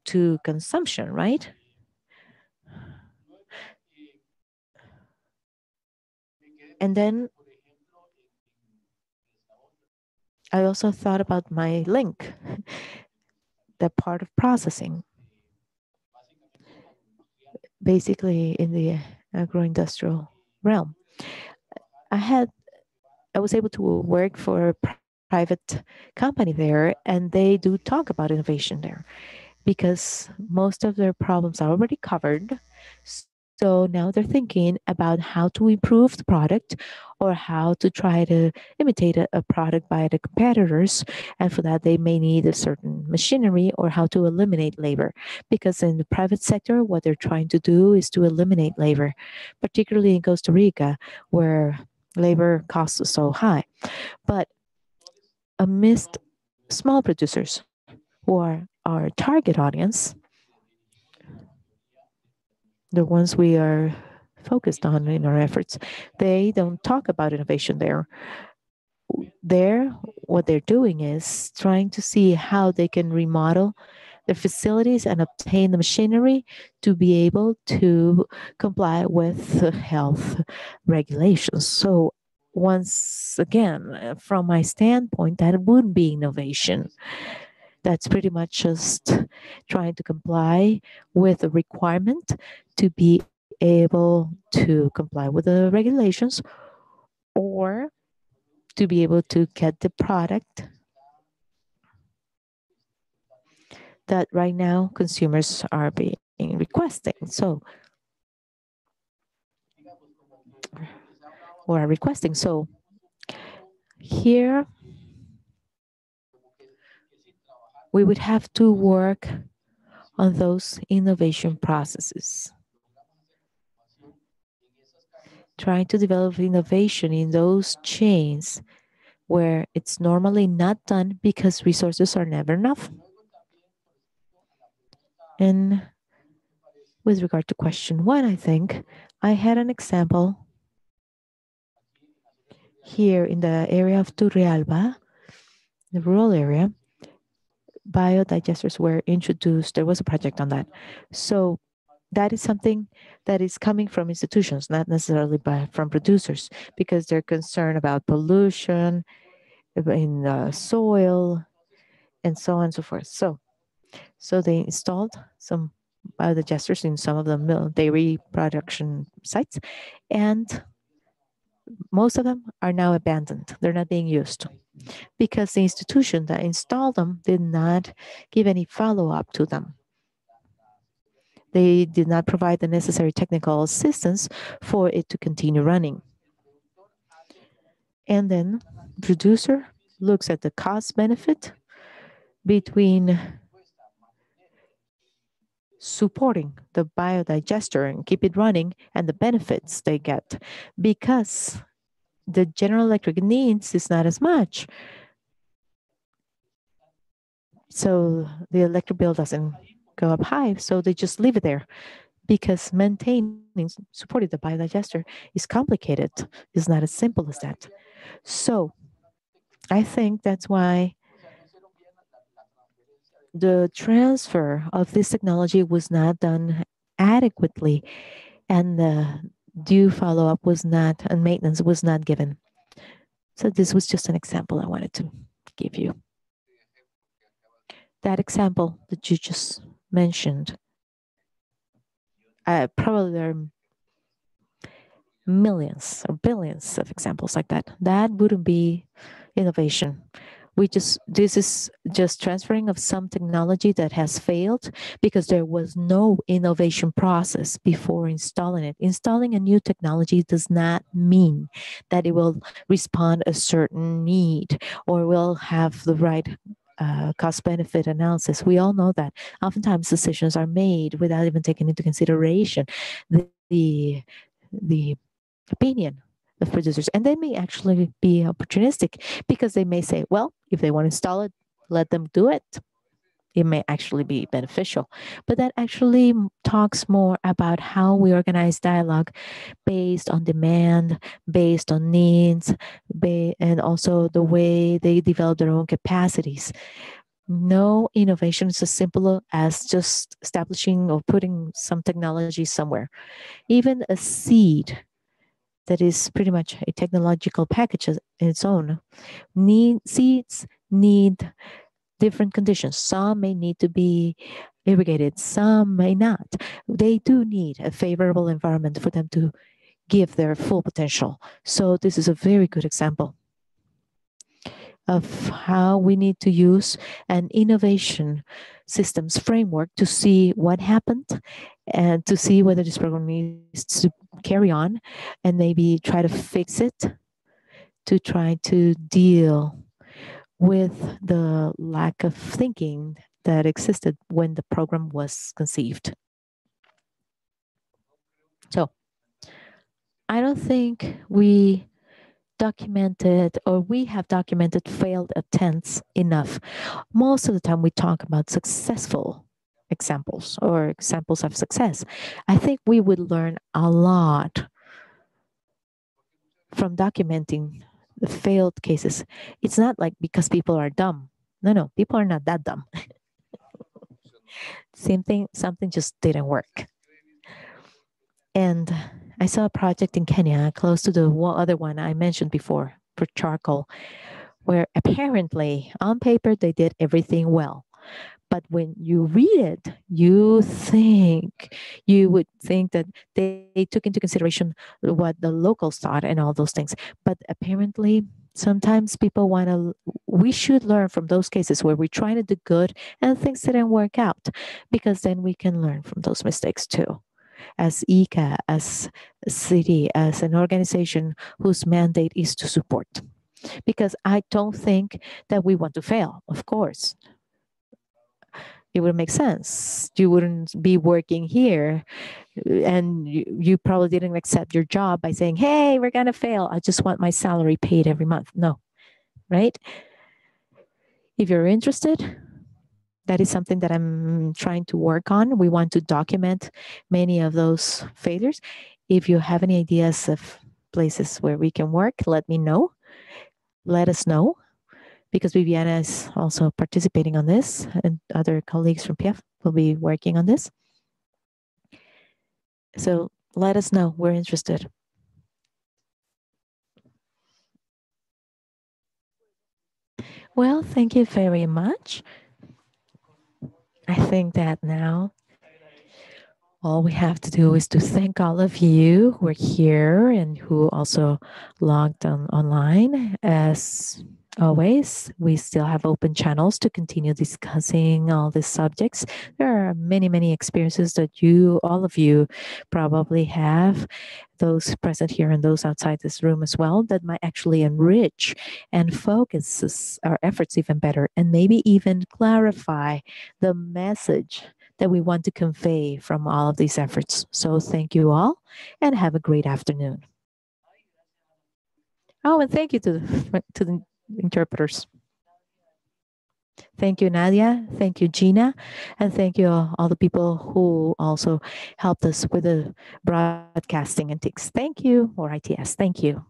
to consumption, right? And then I also thought about my link, the part of processing, basically in the agro-industrial realm. I was able to work for a private company there, and they do talk about innovation there, because most of their problems are already covered. So now they're thinking about how to improve the product or how to try to imitate a product by the competitors. And for that, they may need a certain machinery or how to eliminate labor. Because in the private sector, what they're trying to do is to eliminate labor, particularly in Costa Rica, where labor costs are so high. But amidst small producers who are our target audience, the ones we are focused on in our efforts, they don't talk about innovation there. What they're doing is trying to see how they can remodel their facilities and obtain the machinery to be able to comply with health regulations. So once again, from my standpoint, that would be innovation. That's pretty much just trying to comply with the requirement to be able to comply with the regulations, or to be able to get the product that right now consumers are being requesting. So, or are requesting. So here we would have to work on those innovation processes. Trying to develop innovation in those chains where it's normally not done because resources are never enough. And with regard to question one, I think I had an example here in the area of Turrialba, the rural area. Biodigesters were introduced. There was a project on that. So that is something that is coming from institutions, not necessarily from producers, because they're concerned about pollution in the soil and so on and so forth. So they installed some biodigesters in some of the dairy production sites, and most of them are now abandoned. They're not being used because the institution that installed them did not give any follow-up to them. They did not provide the necessary technical assistance for it to continue running. And then producer looks at the cost benefit between supporting the biodigester and keep it running and the benefits they get, because the General Electric needs is not as much. So the electric bill doesn't go up high, so they just leave it there, because maintaining, supporting the biodigester is complicated. It's not as simple as that. So I think that's why the transfer of this technology was not done adequately, and the due follow-up was not, and maintenance was not given. So this was just an example I wanted to give you. That example that you just mentioned, probably there are millions or billions of examples like that. That wouldn't be innovation. This is just transferring of some technology that has failed because there was no innovation process before installing it. Installing a new technology does not mean that it will respond a certain need or will have the right cost benefit analysis. We all know that oftentimes decisions are made without even taking into consideration the opinion of producers. And they may actually be opportunistic because they may say, well, if they want to install it, let them do it. It may actually be beneficial. But that actually talks more about how we organize dialogue based on demand, based on needs, and also the way they develop their own capacities. No innovation is as simple as just establishing or putting some technology somewhere. Even a seed that is pretty much a technological package in its own. Seeds need different conditions. Some may need to be irrigated, some may not. They do need a favorable environment for them to give their full potential. So this is a very good example of how we need to use an innovation systems framework to see what happened and to see whether this program needs to carry on and maybe try to fix it, to try to deal with the lack of thinking that existed when the program was conceived. So I don't think we documented or we have documented failed attempts enough. Most of the time we talk about successful examples or examples of success. I think we would learn a lot from documenting the failed cases. It's not like because people are dumb. No, people are not that dumb. Same thing, something just didn't work. And I saw a project in Kenya close to the other one I mentioned before for charcoal, where apparently on paper they did everything well. But when you read it, you would think that they took into consideration what the locals thought and all those things. But apparently Sometimes people we should learn from those cases where we're trying to do good and things didn't work out, because then we can learn from those mistakes too. As ICA, as a city, as an organization whose mandate is to support. Because I don't think that we want to fail, of course. It would make sense. You wouldn't be working here and you probably didn't accept your job by saying, hey, we're going to fail. I just want my salary paid every month. No, right? If you're interested, that is something that I'm trying to work on. We want to document many of those failures. If you have any ideas of places where we can work, let me know. Let us know, because Viviana is also participating on this, and other colleagues from PF will be working on this. So let us know. We're interested. Well, thank you very much. I think that now all we have to do is to thank all of you who are here and who also logged on online. As always, we still have open channels to continue discussing all these subjects. There are many, many experiences that all of you probably have, those present here and those outside this room as well, that might actually enrich and focus our efforts even better, and maybe even clarify the message that we want to convey from all of these efforts. So thank you all and have a great afternoon. Oh, and thank you to the interpreters. Thank you, Nadia. Thank you, Gina. And thank you all the people who also helped us with the broadcasting and TICS. Thank you, or ITS. Thank you.